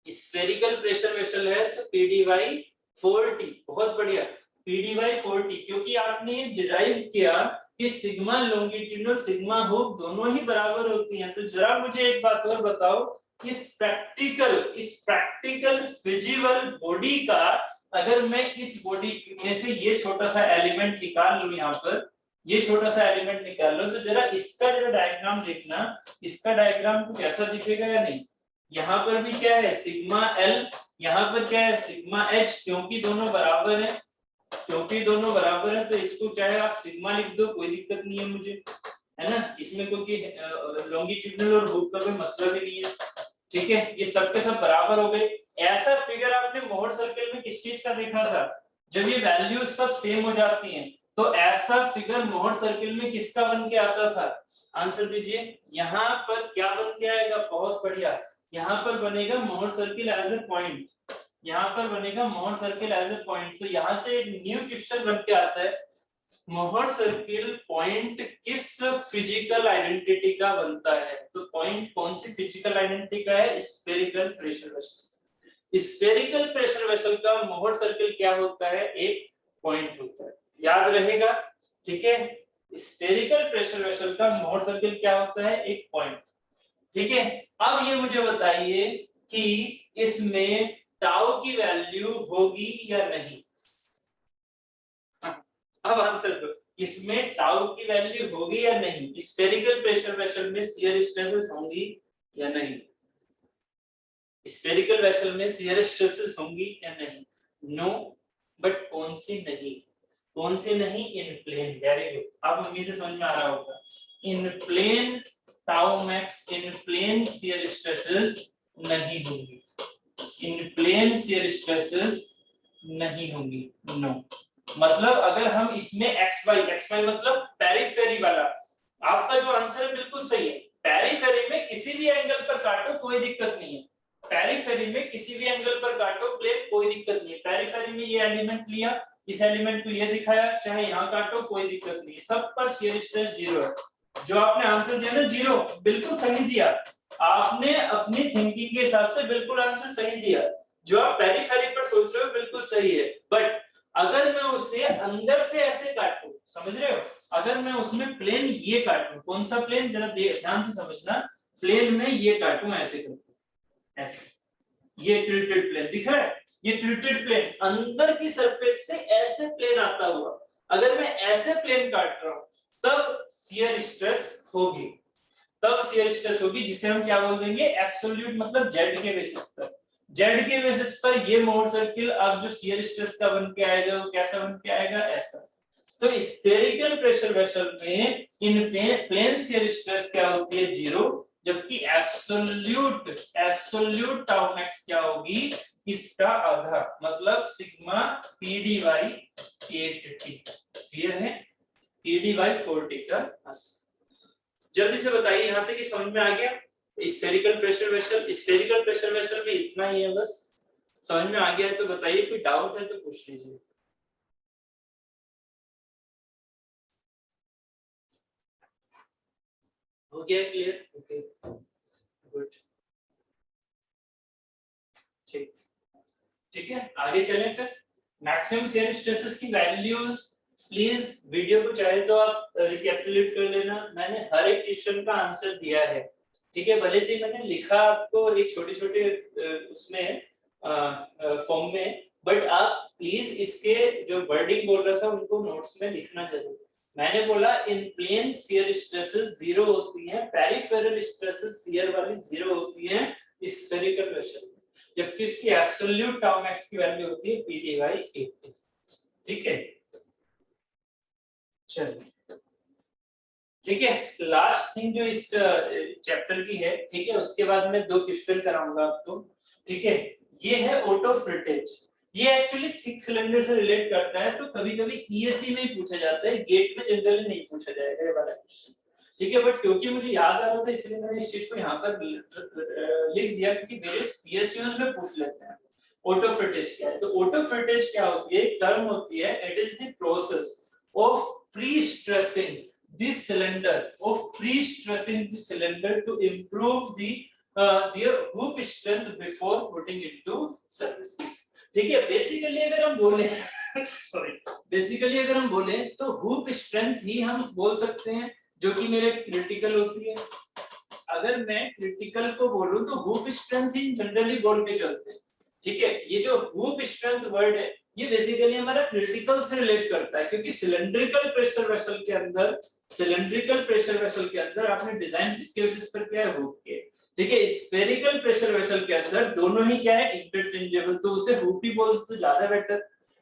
स्फेरिकल प्रेशर वेसल है तो PD by 4t, बहुत बढ़िया, PD by 4t, क्योंकि आपने ये डिराइव किया कि सिग्मा लॉन्गिट्यूडिनल सिग्मा हुक दोनों ही बराबर होती हैं। तो जरा मुझे एक बात और बताओ, इस प्रैक्टिकल फिजिबल बॉडी का अगर मैं इस बॉडी में से ये छोटा सा एलिमेंट निकाल लूं, यहाँ पर ये छोटा सा एलिमेंट निकाल लो, तो जरा इसका जो डायग्राम देखना, इसका डायग्राम कुछ ऐसा दिखेगा या नहीं, यहाँ पर भी क्या है सिग्मा एल, यहाँ पर क्या है सिग्मा एच, क्योंकि दोनों बराबर है, क्योंकि दोनों बराबर है तो इसको चाहे आप सिग्मा लिख दो, कोई दिक्कत नहीं है मुझे, है ना, इसमें क्योंकि लॉन्गिट्यूडिनल और हुक का कोई मतलब ही नहीं है, ठीक है, ये सब के सब बराबर हो गए। ऐसा फिगर आपने मोहर सर्कल में किस चीज का देखा था, जब ये वैल्यूज सब सेम हो जाती हैं, तो ऐसा फिगर मोहर सर्कल में किसका बन के आता था, आंसर दीजिए, यहाँ पर क्या बन के आएगा, बहुत बढ़िया, यहाँ पर बनेगा Mohr circle as a point, यहाँ पर बनेगा Mohr circle as a point. तो यहाँ से एक न्यू क्वेश्चन बन के आता है, मोहर सर्कल पॉइंट किस फिजिकल आइडेंटिटी का बनता है, तो पॉइंट कौन सी फिजिकल आइडेंटिटी का है, spherical pressure vessel. Spherical pressure vessel का मोहर सर्कल क्या होता है, एक पॉइंट होता है, याद रहेगा, ठीक है, स्फेरिकल प्रेशर वेसल का मोहर सर्कल क्या होता है, एक पॉइंट, ठीक है। अब ये मुझे बताइए कि इसमें टाउ की वैल्यू होगी या नहीं, अब आंसर दो, इसमें टाउ की वैल्यू होगी या नहीं, स्फेरिकल प्रेशर वेसल में शियर स्ट्रेसेस होंगी या नहीं, स्फेरिकल वेसल में शियर स्ट्रेसेस होंगी या नहीं, नो, बट कौन सी नहीं, कौन सी नहीं, इन प्लेन, वेरी गुड, अब उम्मीद है समझ में आ रहा होगा, इन प्लेन टाउ मैक्स, इन प्लेन शियर स्ट्रेसेस नहीं होंगी, इन प्लेन शियर स्ट्रेसेस नहीं होंगी, नो। मतलब अगर हम इसमें xy मतलब पेरिफेरी वाला, आपका जो आंसर है बिल्कुल सही है, पेरिफेरी में किसी भी एंगल पर काटो कोई दिक्कत नहीं है, पेरिफेरी में किसी भी एंगल पर काटो प्लेन कोई दिक्कत नहीं है, पेरिफेरी में ये एलिमेंट लिया, इस एलिमेंट को ये दिखाया, चाहे यहाँ काटो कोई दिक्कत नहीं है, सब पर शियर स्ट्रेस 0 है। जो आपने आंसर दिया ना 0, बिल्कुल सही दिया, आपने अपनी थिंकिंग के हिसाब से बिल्कुल आंसर सही दिया, जो आप पेरिफेरी पर सोच रहे हो बिल्कुल सही है, बट अगर मैं उसे अंदर से ऐसे काटूं, समझ रहे हो, अगर मैं उसमें प्लेन ये काटूं, कौन सा प्लेन, जरा ध्यान से समझना, प्लेन में ये काटूं ऐसे करके, ऐसे, ये टिल्टेड प्लेन दिख रहा है, ये टिल्टेड प्लेन अंदर की सरफेस से ऐसे प्लेन आता हुआ, अगर मैं ऐसे प्लेन काट रहा हूं तब शियर स्ट्रेस होगी, तब शियर स्ट्रेस होगी, जिसे हम क्या बोल देंगे, एब्सोल्यूट, मतलब जेड के बेसिस पर, जेड के बेसिस पर ये मोहर सर्किल अब जो शियर स्ट्रेस का बन के आएगा वो कैसा बन के आएगा, ऐसा। तो स्फेरिकल प्रेशर वेसल में इन प्लेन शियर स्ट्रेस क्या होती है, 0, जबकि एब्सोल्यूट टाउ मैक्स क्या होगी, इसका आधा, मतलब sigma P D Y 8t। Clear है, पी डी वाई 4t का। जल्दी से बताइए यहाँ तक कि समझ में आ गया। स्फेरिकल प्रेशर वेसल में इतना ही है बस। समझ में आ गया है तो बताइए, कोई डाउट है तो पूछ लीजिए। हो गया क्लियर? ओके गुड, ठीक ठीक है, आगे चलें फिर। मैक्सिमम शियर स्ट्रेसेस की वैल्यूज प्लीज वीडियो को चाहे तो आप रिकैपिटुलेट कर लेना। मैंने हर एक क्वेश्चन का आंसर दिया है, ठीक है। भले से मैंने लिखा आपको एक छोटे छोटे उसमें फॉर्म में, बट आप प्लीज इसके जो वर्डिंग बोल रहा था उनको नोट्स में लिखना जरूर। मैंने बोला इन प्लेन शियर स्ट्रेसेस जीरो होती हैं, पेरिफेरल स्ट्रेसेस शियर वाली जीरो होती हैं स्फेरिकल वेसल में, जबकि इसकी एब्सोल्यूट टाउ मैक्स की वैल्यू होती है पी डी बाई 8। ठीक है, चलिए ठीक है। लास्ट थिंग जो इस चैप्टर की है, ठीक है, उसके बाद मैं 2 क्वेश्चन कराऊंगा आपको। ठीक है, ये है ऑटो फ्रिटेज। ये एक्चुअली थिक सिलेंडर से रिलेट करता है, तो कभी-कभी ईएससी में ही पूछा जाता है, गेट में जनरली नहीं पूछा जाएगा ये वाला क्वेश्चन। ठीक है, बट क्योंकि मुझे याद आ रहा था इसलिए मैंने इस चीज को यहाँ पर लिख दिया, क्योंकि वेरियस पीएसयूज में पूछ लेते हैं ऑटो फ्रिटेज क्या है। तो ऑटो फ्रिटेज क्या होती है, टर्म होती है, it is the process of pre stressing this cylinder, of pre-stressing the cylinder to improve their hoop strength before putting into services। ठीक है, बेसिकली अगर हम बोले बेसिकली अगर हम बोले तो हुप स्ट्रेंथ ही हम बोल सकते हैं, जो कि मेरे क्रिटिकल होती है। अगर मैं क्रिटिकल को बोलूं तो हुप स्ट्रेंथ ही जनरली बोल के चलते हैं। ठीक है, ये जो हुप स्ट्रेंथ वर्ड है ये बेसिकली हमारा क्रिटिकल से रिलेट करता है, क्योंकि सिलेंड्रिकल प्रेशर वेसल के अंदर आपने डिजाइन किसके बेसिस पर किया है, हुप के। ठीक है, स्फेरिकल प्रेशर वेसल के अंदर दोनों ही क्या है, इंटरचेंजेबल, तो उसे हुप ही बोल तो ज्यादा बेटर।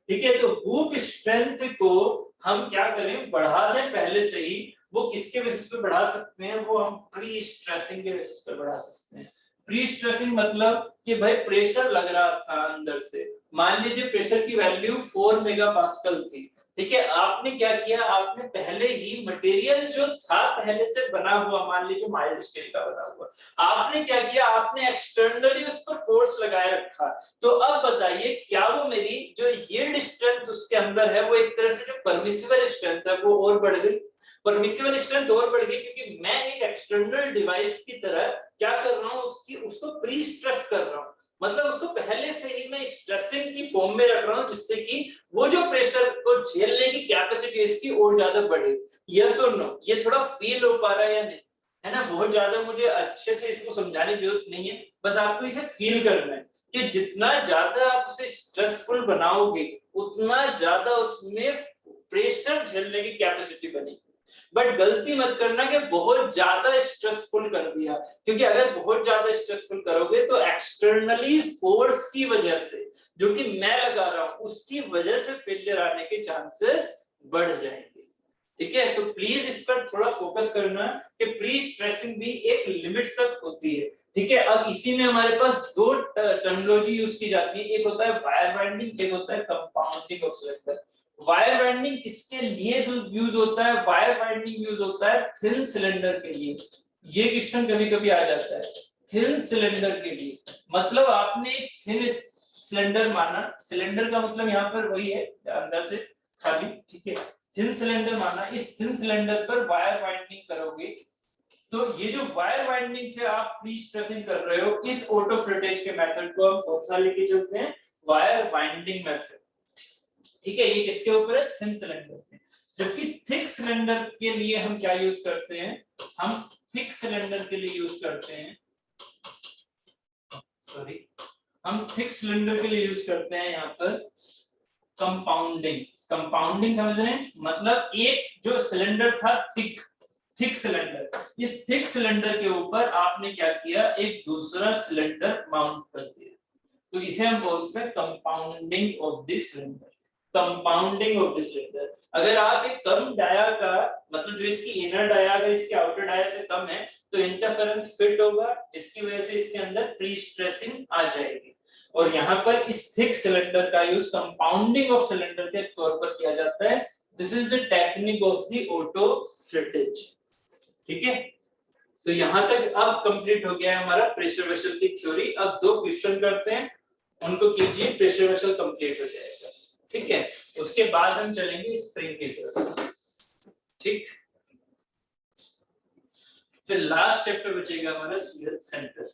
ठीक है, तो हुप स्ट्रेंथ को हम क्या करें, बढ़ा दें पहले से ही। वो किसके बेसिस पे बढ़ा सकते हैं, वो हम प्री स्ट्रेसिंग के बेसिस पे बढ़ा सकते हैं। प्री स्ट्रेसिंग मतलब कि भाई प्रेशर लग रहा था अंदर से, मान लीजिए प्रेशर की वैल्यू 4 मेगापास्कल थी। ठीक है, आपने क्या किया, आपने पहले ही मटेरियल जो था पहले से बना हुआ, मान लीजिए माइल्ड स्टील का बना हुआ, आपने क्या किया, आपने एक्सटर्नली उस पर फोर्स लगाए रखा। तो अब बताइए क्या वो मेरी जो यील्ड स्ट्रेंथ उसके अंदर है, वो एक तरह से जो परमिसिबल स्ट्रेंथ है वो और बढ़ गई। परमिसिबल स्ट्रेंथ और बढ़ गई क्योंकि मैं एक एक्सटर्नल डिवाइस की तरह क्या कर रहा हूं, उसको प्री स्ट्रेस कर रहा हूं, मतलब उसको पहले से ही मैं स्ट्रेसिंग की फॉर्म में रख रहा हूं, जिससे कि वो जो प्रेशर को झेलने की कैपेसिटी इसकी और ज्यादा बढ़े। यस और नो, ये थोड़ा फील हो पा रहा है या नहीं, है ना? बहुत ज्यादा मुझे अच्छे से इसको समझाने की जरूरत नहीं है, बस आपको इसे फील करना है कि जितना ज्यादा आप उसे स्ट्रेसफुल बनाओगे उतना ज्यादा उसमें प्रेशर झेलने की कैपेसिटी बनेगी। बट गलती मत करना कि बहुत ज्यादा स्ट्रेसफुल कर दिया, क्योंकि अगर बहुत ज्यादा स्ट्रेसफुल करोगे तो एक्सटर्नली फोर्स की वजह से, जो कि मैं लगा रहा हूं, उसकी वजह से फेलियर आने के चांसेस बढ़ जाएंगे। ठीक है, तो प्लीज इस पर थोड़ा फोकस करना कि प्री स्ट्रेसिंग भी एक लिमिट तक होती है। ठीक है, अब इसी में हमारे पास 2 टर्मिनोलॉजी यूज की जाती है, एक होता है वायर बाइंडिंग, एक होता है compounding of cylinder. Wire binding किसके लिए यूज होता है, वायर बाइंडिंग यूज होता है थिन सिलेंडर के लिए। ये क्वेश्चन कभी-कभी आ जाता है, थिन सिलेंडर के लिए, मतलब आपने एक थिन सिलेंडर माना, सिलेंडर का मतलब यहाँ पर वही है अंदर से खाली, ठीक है, थिन सिलेंडर माना, इस थिन सिलेंडर पर वायर बाइंडिंग करोगे, तो ये जो वायर बाइंडिंग से आप प्री स्ट्रेसिंग कर रहे हो, इस ऑटो फ्रिटेज के मेथड को हम कौन सा लेके चलते हैं, वायर बाइंडिंग मेथड। ठीक है, ये किसके ऊपर है, थिन सिलेंडर पे। जबकि थिक सिलेंडर के लिए हम क्या यूज करते हैं, हम थिक सिलेंडर के लिए यूज करते हैं, सॉरी, हम थिक सिलेंडर के लिए यूज करते हैं यहाँ पर कंपाउंडिंग। कंपाउंडिंग समझ रहे हैं, मतलब एक जो सिलेंडर था थिक सिलेंडर, इस थिक सिलेंडर के ऊपर आपने क्या किया, एक दूसरा सिलेंडर माउंट कर दिया, तो इसे हम बोलते हैं compounding of the cylinder. Compounding of the cylinder, अगर आप एक कम डाया का, मतलब जो इसकी इनर डाया अगर इसके आउटर डाया से कम है, तो इंटरफेरेंस फिट होगा, जिसकी वजह से इसके अंदर प्री स्ट्रेसिंग आ जाएगी। और यहाँ पर इस थिक सिलेंडर का यूज कंपाउंडिंग ऑफ सिलेंडर के तौर पर किया जाता है। This is the technique of the autofrettage. ठीक है, तो यहाँ तक अब कंप्लीट हो गया है हमारा प्रेशर वेसल की थ्योरी। अब 2 क्वेश्चन करते हैं, उनको कीजिए, प्रेशर वेसल कंप्लीट हो जाएगा। ठीक है, उसके बाद हम चलेंगे स्प्रिंग की तरफ। ठीक, फिर लास्ट चैप्टर बचेगा हमारा सेंटर।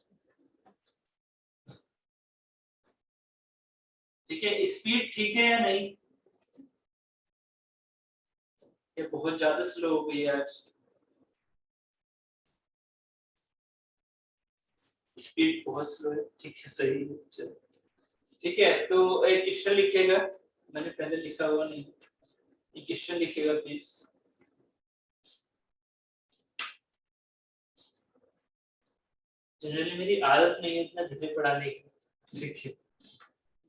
ठीक है, स्पीड ठीक है या नहीं? ये बहुत ज्यादा स्लो हो गई है आज, स्पीड बहुत स्लो है। ठीक है, सही है, चलो ठीक है। तो एक क्वेश्चन लिखिएगा, मैंने पहले लिखा हुआ नहीं, एक क्वेश्चन लिखिएगा प्लीज। जनरली मेरी आदत नहीं है इतना धीरे पढ़ाने की। ठीक है,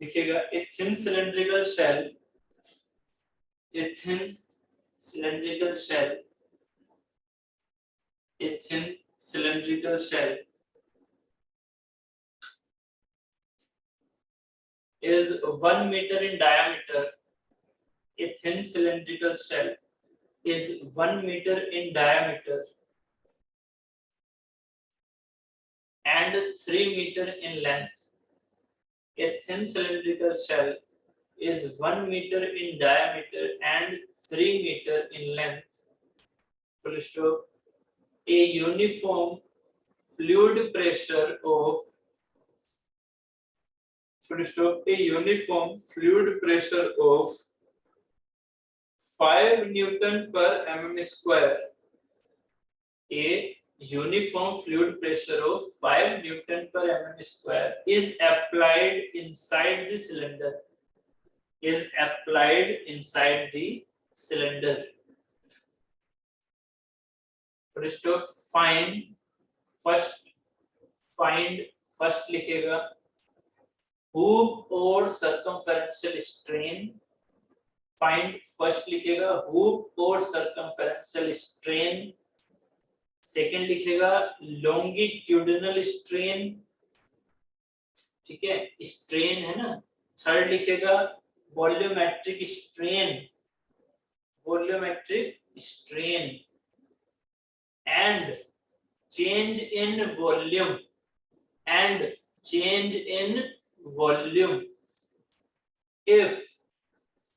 लिखिएगा a thin cylindrical shell, a thin cylindrical shell, a thin cylindrical shell is 1 meter in diameter. A thin cylindrical shell is 1 meter in diameter and 3 meter in length. A thin cylindrical shell is 1 meter in diameter and 3 meter in length. Full stop. A uniform fluid pressure of full stop. A uniform fluid pressure of 5 Newton per mm square. A uniform fluid pressure of 5 Newton per mm square is applied inside the cylinder. Is applied inside the cylinder. First of find first लिखेगा hoop और circumferential strain. Find first लिखेगा hoop और circumferential strain. सेकेंड लिखेगा longitudinal strain. ठीक है, strain है ना। थर्ड लिखेगा volumetric strain. volumetric strain and change in volume and change in volume if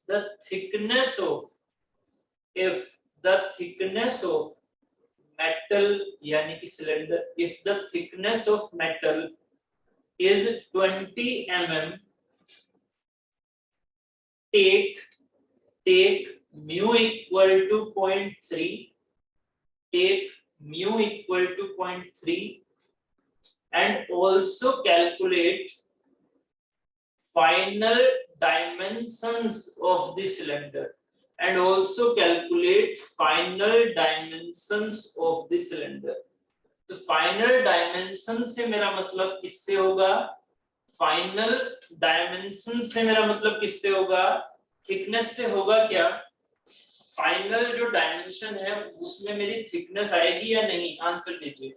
the thickness of metal यानी कि cylinder, if the thickness of metal is 20 mm, take mu equal to 0.3, take mu equal to 0.3 and also calculate final dimensions of the cylinder and also calculate final dimensions of the cylinder. तो final dimension से मेरा मतलब किससे होगा? final dimension से मेरा मतलब किससे होगा? thickness से होगा क्या? फाइनल जो डायमेंशन है उसमें मेरी थिकनेस आएगी या नहीं? आंसर दीजिए।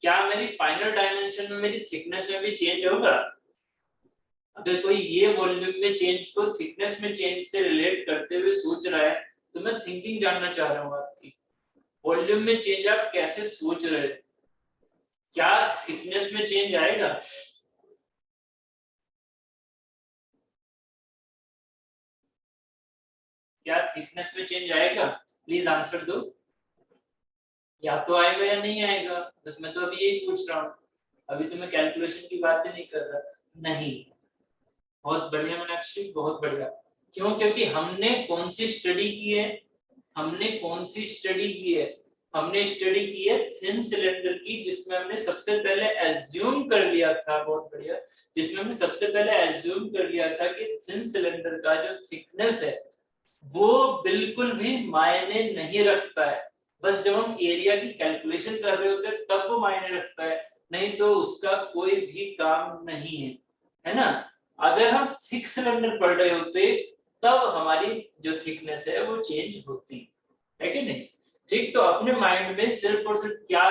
क्या मेरी फाइनल डायमेंशन में मेरी थिकनेस में भी चेंज होगा? अगर कोई ये वॉल्यूम में चेंज को थिकनेस में चेंज से रिलेट करते हुए सोच रहा है तो मैं थिंकिंग जानना चाह रहा हूँ आपकी। वॉल्यूम में चेंज आप कैसे सोच रहे हैं? क्या थिकनेस में चेंज आएगा? क्या थिकनेस में चेंज आएगा? प्लीज आंसर दो। या तो आएगा या नहीं आएगा, बस मैं तो अभी यही पूछ रहा हूँ, अभी तो मैं कैलकुलेशन की बातें नहीं कर रहा। नहीं, बहुत बढ़िया मीनाक्षी, बहुत बढ़िया। क्यों? क्योंकि हमने कौन सी स्टडी की है? हमने स्टडी की है थिन सिलेंडर की, जिसमें हमने सबसे पहले एज्यूम कर लिया था, बहुत बढ़िया, जिसमें हमने सबसे पहले एज्यूम कर लिया था कि थिन सिलेंडर का जो थिकनेस है वो बिल्कुल भी मायने नहीं रखता है। बस जब हम एरिया की कैलकुलेशन कर रहे होते हैं तब वो मायने रखता है, नहीं तो उसका कोई भी काम नहीं है ना। अगर हम थिक सिलेंडर पढ़ रहे होते तब हमारी जो थिकनेस है वो चेंज होती है कि नहीं। ठीक, तो अपने माइंड में सिर्फ और सिर्फ क्या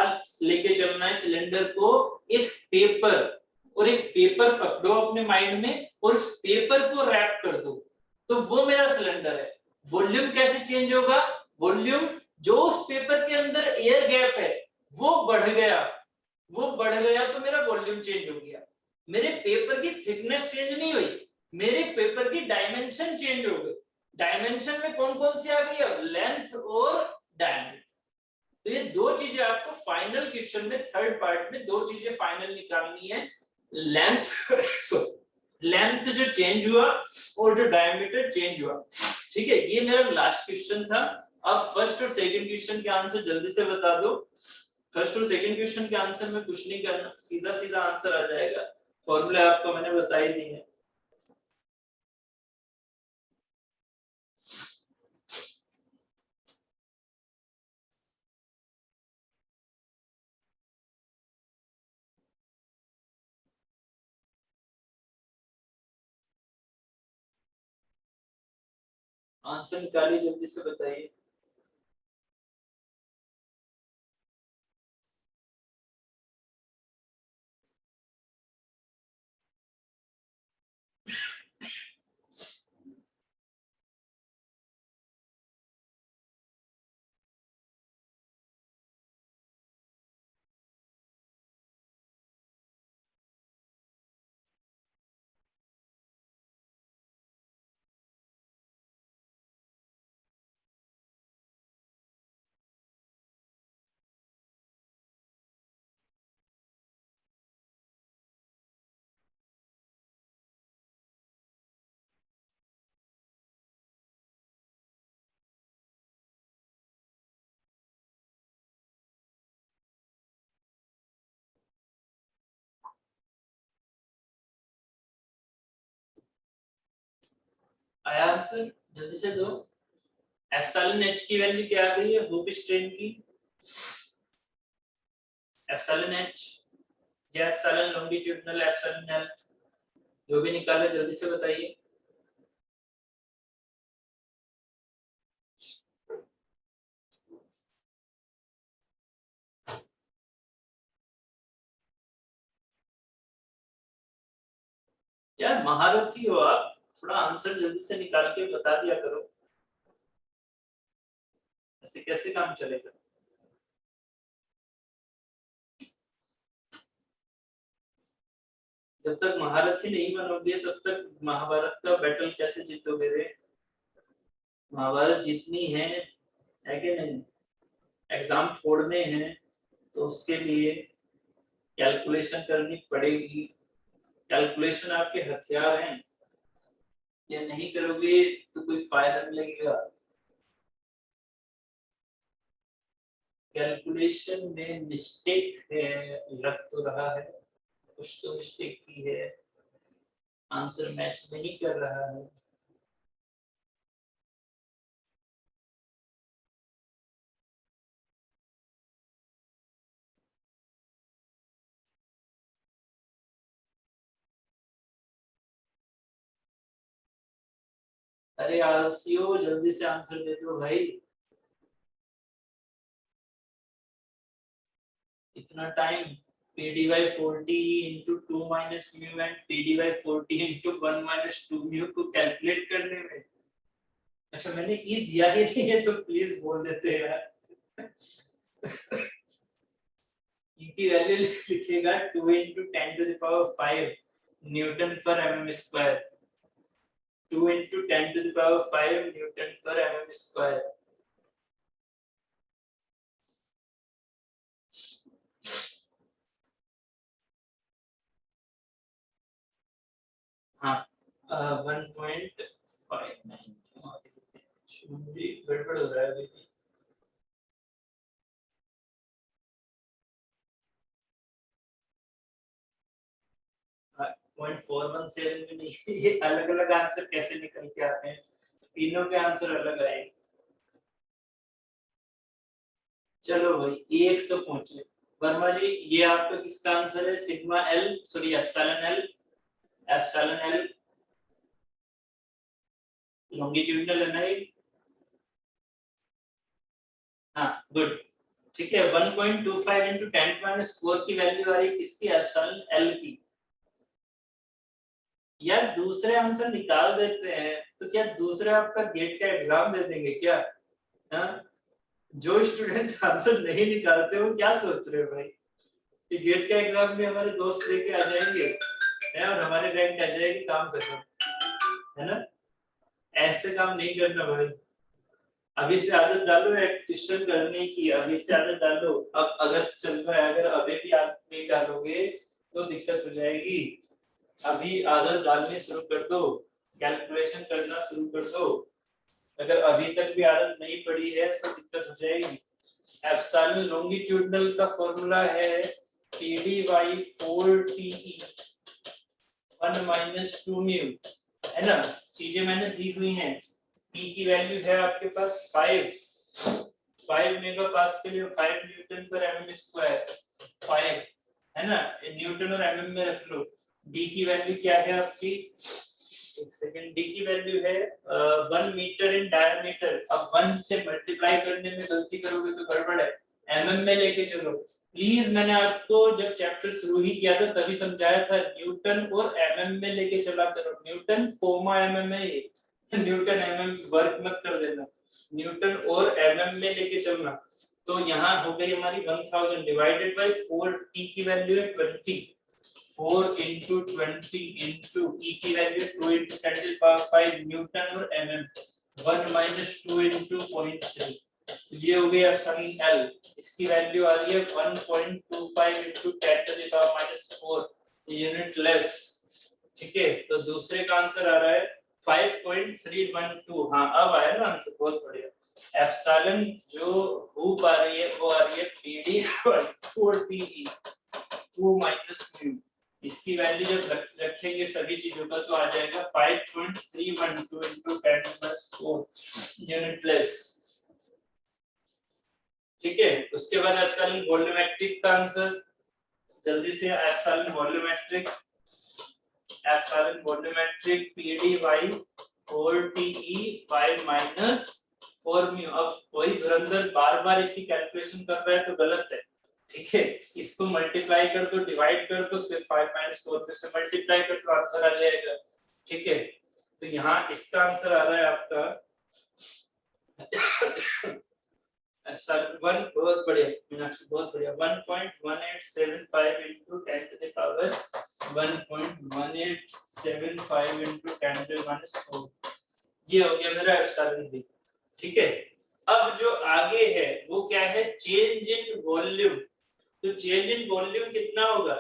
लेके चलना है, सिलेंडर को एक पेपर, और एक पेपर पकड़ो अपने माइंड में और उस पेपर को रैप कर दो, तो वो मेरा सिलेंडर है। वॉल्यूम कैसे चेंज होगा? वॉल्यूम, जो उस पेपर के अंदर एयर गैप है वो बढ़ गया, वो बढ़ गया तो मेरा वॉल्यूम चेंज हो गया। मेरे पेपर की थिकनेस चेंज नहीं हुई, मेरे पेपर की डायमेंशन चेंज हो गई। डायमेंशन में कौन कौन सी आ गई है? लेंथ और डायमीटर। तो ये दो चीजें आपको फाइनल क्वेश्चन में, थर्ड पार्ट में दो चीजें फाइनल निकालनी है। लेंथ लेंथ जो चेंज हुआ और जो डायमीटर चेंज हुआ। ठीक है, ये मेरा लास्ट क्वेश्चन था। अब फर्स्ट और सेकंड क्वेश्चन के आंसर जल्दी से बता दो। फर्स्ट और सेकंड क्वेश्चन के आंसर में कुछ नहीं करना, सीधा सीधा आंसर आ जाएगा। फॉर्मूले आपको मैंने बता ही दिए हैं। आंसर निकालिए, जल्दी से बताइए। आया आंसर? जल्दी से दो। एप्सिलॉन एच की वैल्यू क्या आ गई है हुक स्ट्रेन की? एप्सिलॉन एच या एप्सिलॉन लॉन्गिट्यूडिनल, एप्सिलॉन एल, जो भी निकाले जल्दी से बताइए। यार महारथी हो आप, थोड़ा आंसर जल्दी से निकाल के बता दिया करो, ऐसे कैसे काम चलेगा? जब तक महारथी नहीं बनोगे तब तक महाभारत का बैटल कैसे जीतोगे रे? महाभारत जीतनी है कि नहीं? एग्जाम फोड़ने हैं तो उसके लिए कैलकुलेशन करनी पड़ेगी। कैलकुलेशन आपके हथियार हैं, ये नहीं करोगे तो कोई फायदा नहीं लगेगा। कैलकुलेशन में मिस्टेक है, लग तो रहा है कुछ तो मिस्टेक की है, आंसर मैच नहीं कर रहा है। अरे आलसियो, जल्दी से आंसर दे दो भाई। इतना time? p dy 40 into 2 minus mu and p dy 40 into 1 minus 2 mu को कैलकुलेट करने में। अच्छा, मैंने ये दिया ही नहीं है तो प्लीज बोल देते यार। E की वैल्यू लिखिएगा 2 into 10 to the power 5 Newton पर mm square. 2 into 10 to the power 5 Newton पर mm स्क्वायर। हाँ, 1.59 गड़बड़ हो रहा है अभी। 0.417 में नहीं, ये अलग अलग आंसर कैसे निकल के आते हैं? तीनों के आंसर अलग आए। चलो भाई, एक तो पहुंचे। वर्मा जी, ये आपका किसका आंसर है? Sigma L, sorry epsilon L. Epsilon L longitudinal है ना ये? हाँ गुड, ठीक है। 1.25 इंटू 10⁻⁴ की वैल्यू आ रही किसकी, एप्सिलॉन एल की। यार दूसरे आंसर निकाल देते हैं तो क्या दूसरे आपका गेट का एग्जाम दे देंगे क्या? हाँ, जो स्टूडेंट आंसर नहीं निकालते वो क्या सोच रहे हो भाई कि गेट का एग्जाम भी हमारे दोस्त लेके आ जाएंगे है और हमारे रैंक आ जाएगी, काम खत्म, है ना? ऐसे काम नहीं करना भाई। अभी से आदत डालो एक्टिशन करने की, अभी से आदत डालो। अब अगस्त चल रहा है, अगर अभी भी आदत नहीं डालोगे तो दिक्कत हो जाएगी। अभी आदत डालनी शुरू कर दो, कैलकुलेशन करना शुरू कर दो। अगर अभी तक भी आदत नहीं पड़ी है तो दिक्कत हो जाएगी। एप्सिलॉन लॉन्गिट्यूडनल का फॉर्मूला है PD बाई 4TE 1 - 2 म्यू, है ना? चीजें मैंने दी हुई हैं। P की वैल्यू है आपके पास 5 मेगा पास्कल या 5 न्यूटन पर एमएम स्क्वायर, 5 है ना? न्यूटन और एमएम में रख लो। D की वैल्यू क्या है आपकी, एक सेकंड, D की वैल्यू है 1 मीटर इन डायमीटर। अब 1 से मल्टीप्लाई करने में गलती करोगे तो गड़बड़ है, एमएम में लेके चलो प्लीज। मैंने आपको जब चैप्टर शुरू ही किया था तभी समझाया था, न्यूटन और एमएम में लेके चला करो। न्यूटन कोमा एमएम है, न्यूटन एमएम वर्क मत कर देना, न्यूटन और एमएम में लेके चलना। तो यहाँ हो गई हमारी 1000 डिवाइडेड बाय 4, T की वैल्यू है 20, 4 into 20 into E की value 2 into 10 to the power 5 Newton और mm, 1 minus 2 into 0.3, तो ये हो गई एप्सिलॉन L। इसकी वैल्यू आ रही है 1.25 into 10 to the power -4 unit less, ठीक है। तो दूसरे का आंसर आ रहा है 5.312। हाँ अब आया ना आंसर, बहुत बढ़िया। एप्सिलॉन जो हूप आ रही है वो आ रही है PD 4TE 2 minus म्यू। इसकी वैल्यू जब रखेंगे सभी चीजों का तो आ जाएगा 5.312 into 10⁻⁴ यूनिट प्लस, ठीक है। उसके बाद एप्सिलॉन वॉल्यूमेट्रिक का आंसर जल्दी से, epsilon volumetric PD by 4TE 5 minus 4 mu. अब वही धुरंधर बार बार इसी कैलकुलेशन कर रहा है तो गलत है, ठीक है। इसको मल्टीप्लाई कर दो, डिवाइड कर दो, फिर 5 - 4 फिर से मल्टीप्लाई कर दो, आंसर आ जाएगा, ठीक है। तो यहाँ इसका आंसर आ रहा है आपका एप्सिलॉन 1, बहुत बढ़िया मीनाक्षी, बहुत बढ़िया, 1.1875 into 10 to the power 1.1875 into 10 to the -4, ये हो गया मेरा एप्सिलॉन बी, ठीक है। अब जो आगे है वो क्या है, चेंज इन वॉल्यूम। तो चेंज इन वॉल्यूम कितना होगा,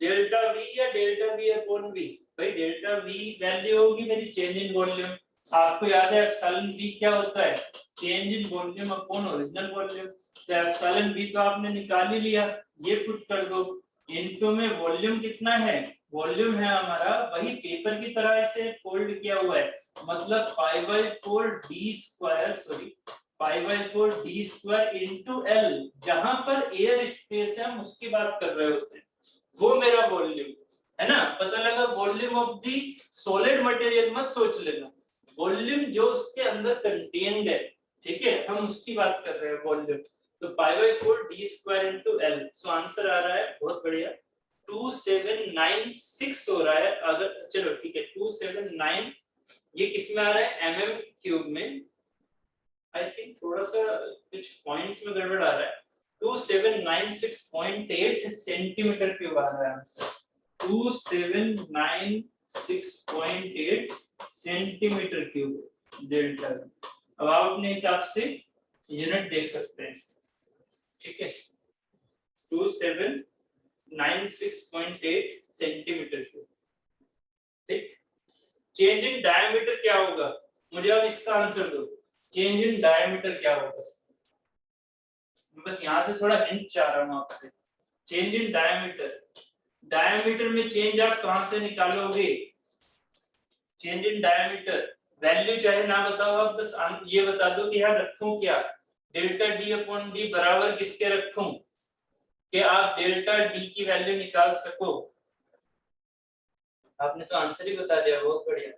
डेल्टा V या डेल्टा V अपॉन V? भाई डेल्टा V वैल्यू होगी मेरी चेंज इन वॉल्यूम। आपको याद है एप्सिलॉन V क्या होता है, change in volume upon original volume. तो एप्सिलॉन V तो आपने निकाल ही लिया, ये पुट कर दो, इनटू में वॉल्यूम कितना है, वॉल्यूम है हमारा वही पेपर की तरह ऐसे फोल्ड किया हुआ है, मतलब π/4 d square, sorry π/4 d square into L, जहां पर एयर स्पेस है हम उसकी बात कर रहे होते हैं, वो मेरा वॉल्यूम है ना। पता लगा, volume of the solid material मत सोच लेना, वॉल्यूम जो उसके अंदर कंटेन्ड है, ठीक है, हम उसकी बात कर रहे हैं वॉल्यूम। तो π/4 d square into L, so answer आ रहा है बहुत बढ़िया 2796 हो रहा है। अगर चलो ठीक है 279, ये किस में आ रहा है, mm क्यूब में। आई थिंक थोड़ा सा कुछ पॉइंट्स में गड़बड़ आ रहा है, 2796.8 सेंटीमीटर क्यूब आ रहा है आंसर, 2796.8 सेंटीमीटर क्यूब डेल्टा। अब आप अपने हिसाब से यूनिट देख सकते हैं, ठीक है, 2796.8 सेंटीमीटर क्यूब, ठीक। चेंज इन डायमीटर क्या होगा, मुझे अब इसका आंसर दो, चेंज इन डायमीटर क्या होगा। मैं बस यहाँ से थोड़ा हिंट चाह रहा हूँ आपसे, चेंज इन डायमीटर, डायमीटर में चेंज आप कहां से निकालोगे, चेंज इन डायमीटर वैल्यू चाहे ना बताओ आप, बस ये बता दो कि यहाँ रखूं क्या, डेल्टा D अपॉन D बराबर किसके रखूं कि आप डेल्टा D की वैल्यू निकाल सको। आपने तो आंसर ही बता दिया, बहुत बढ़िया।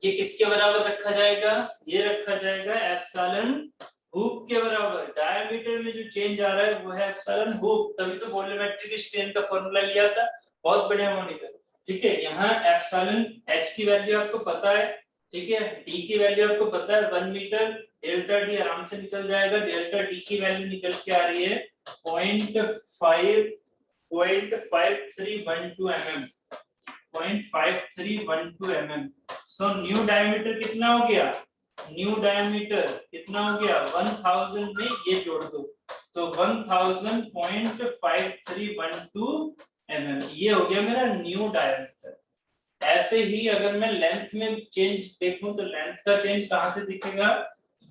ये किसके बराबर रखा जाएगा, ये रखा जाएगा एप्सिलॉन हुप के बराबर, डायमीटर में जो चेंज आ रहा है वो है एप्सिलॉन हुप, तभी तो वॉल्यूमेट्रिक स्ट्रेन का फॉर्मूला लिया था। बहुत बढ़िया मोनिका, ठीक है। यहाँ एप्सिलॉन एच की वैल्यू आपको पता है, ठीक है, डी की वैल्यू आपको पता है 1 मीटर, डेल्टा डी आराम से निकल जाएगा, डेल्टा डी की वैल्यू निकल के आ रही है 0.5312 mm, 0.5312 mm। So new diameter कितना हो गया, न्यू डायमीटर कितना हो गया 1000 में ये जोड़ दो तो 1000.5312 mm, ये हो गया मेरा न्यू डायमीटर। ऐसे ही अगर मैं लेंथ में चेंज देखूं तो लेंथ का चेंज कहां से दिखेगा,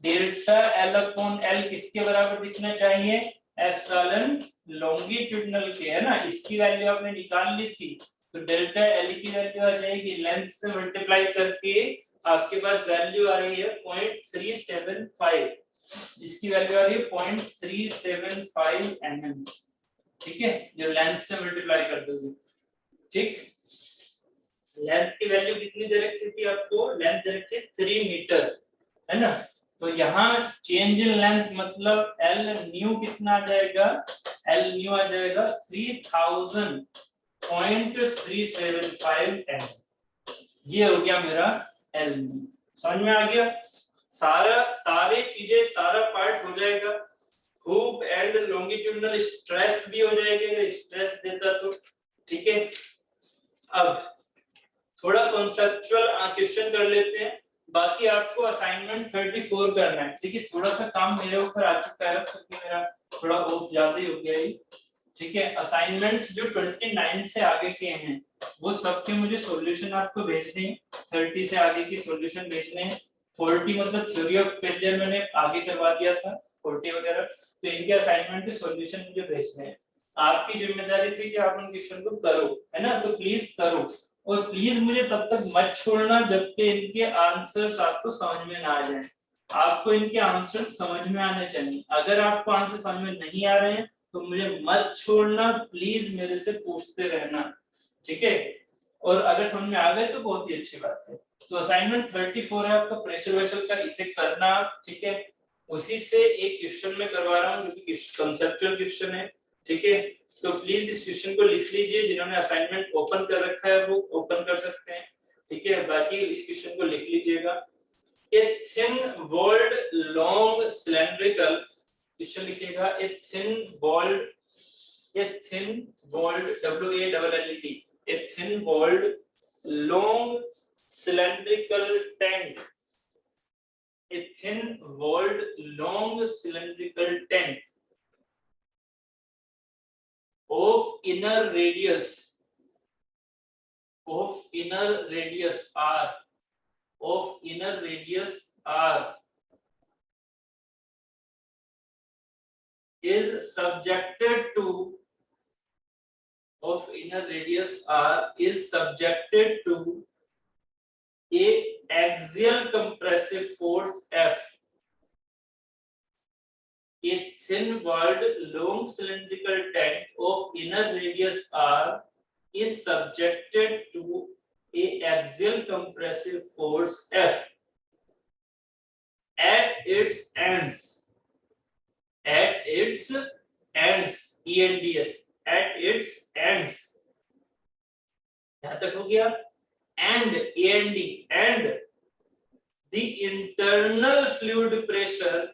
डेल्टा एल अपॉन एल किसके बराबर दिखना चाहिए, एप्सिलॉन लॉन्गिट्यूडिनल के, है ना, इसकी वैल्यू आपने निकाल ली थी, तो डेल्टा एल की वैल्यू आ जाएगी लेंथ से मल्टीप्लाई करके आपके पास वैल्यू आ रही है 0.375, इसकी वैल्यू आ रही है 0.375 mm, ठीक है, जो लेंथ से मल्टीप्लाई कर दोगे, ठीक। लेंथ की वैल्यू कितनी दे रखी थी आपको, लेंथ दे रखी 3 मीटर, है ना, तो यहाँ चेंज इन लेंथ मतलब एल न्यू कितना आ जाएगा, एल न्यू आ जाएगा 3000.375 एम, ये हो गया मेरा एल न्यू। समझ में आ गया, सारे चीजें सारा पार्ट हो जाएगा, हुप एंड लॉन्गिट्यूडिनल स्ट्रेस भी हो जाएगा, स्ट्रेस देता तो, ठीक है। अब थोड़ा कॉन्सेप्चुअल क्वेश्चन कर लेते हैं, बाकी आपको असाइनमेंट 34 करना है, ठीक है। थोड़ा सा काम मेरे ऊपर आ चुका है क्योंकि मेरा थोड़ा ऑफ ज्यादा ही हो गया है, ठीक है। असाइनमेंट्स जो 29 से आगे के हैं वो सबके मुझे सॉल्यूशन आपको भेजने हैं, 30 से आगे की सॉल्यूशन भेजने हैं, 40 मतलब थ्योरी ऑफ फेलियर मैंने आगे करवा दिया था 40 वगैरह, तो इनके असाइनमेंट के सॉल्यूशन मुझे भेजने हैं। आपकी जिम्मेदारी थी कि आप उन क्वेश्चन को करो, है ना, तो प्लीज करो, और प्लीज मुझे तब तक मत छोड़ना जब तक इनके आंसर्स आपको समझ में ना आ जाए। आपको इनके आंसर्स समझ में आने चाहिए, अगर आपको आंसर समझ में नहीं आ रहे हैं तो मुझे मत छोड़ना, प्लीज मेरे से पूछते रहना, ठीक है। और अगर समझ में आ गए तो बहुत ही अच्छी बात है। तो असाइनमेंट 34 है आपका प्रेशर वेसल का, इसे करना, ठीक है। उसी से एक क्वेश्चन में करवा रहा हूँ जो कि कंसेप्चुअल क्वेश्चन है, ठीक है। तो प्लीज इस क्वेश्चन को लिख लीजिए, जिन्होंने असाइनमेंट ओपन कर रखा है वो ओपन कर सकते हैं, ठीक है। बाकी इस क्वेश्चन को लिख लीजिएगा। A thin walled long cylindrical, question लिखिएगा, a thin walled WALLED, a thin walled long cylindrical tank, a thin walled long cylindrical tank of inner radius R is subjected to a axial compressive force F. A thin walled long cylindrical tank of inner radius R is subjected to a axial compressive force F at its ends, ENDS, at its ends, यहां तक हो गया, and END, and the internal fluid pressure,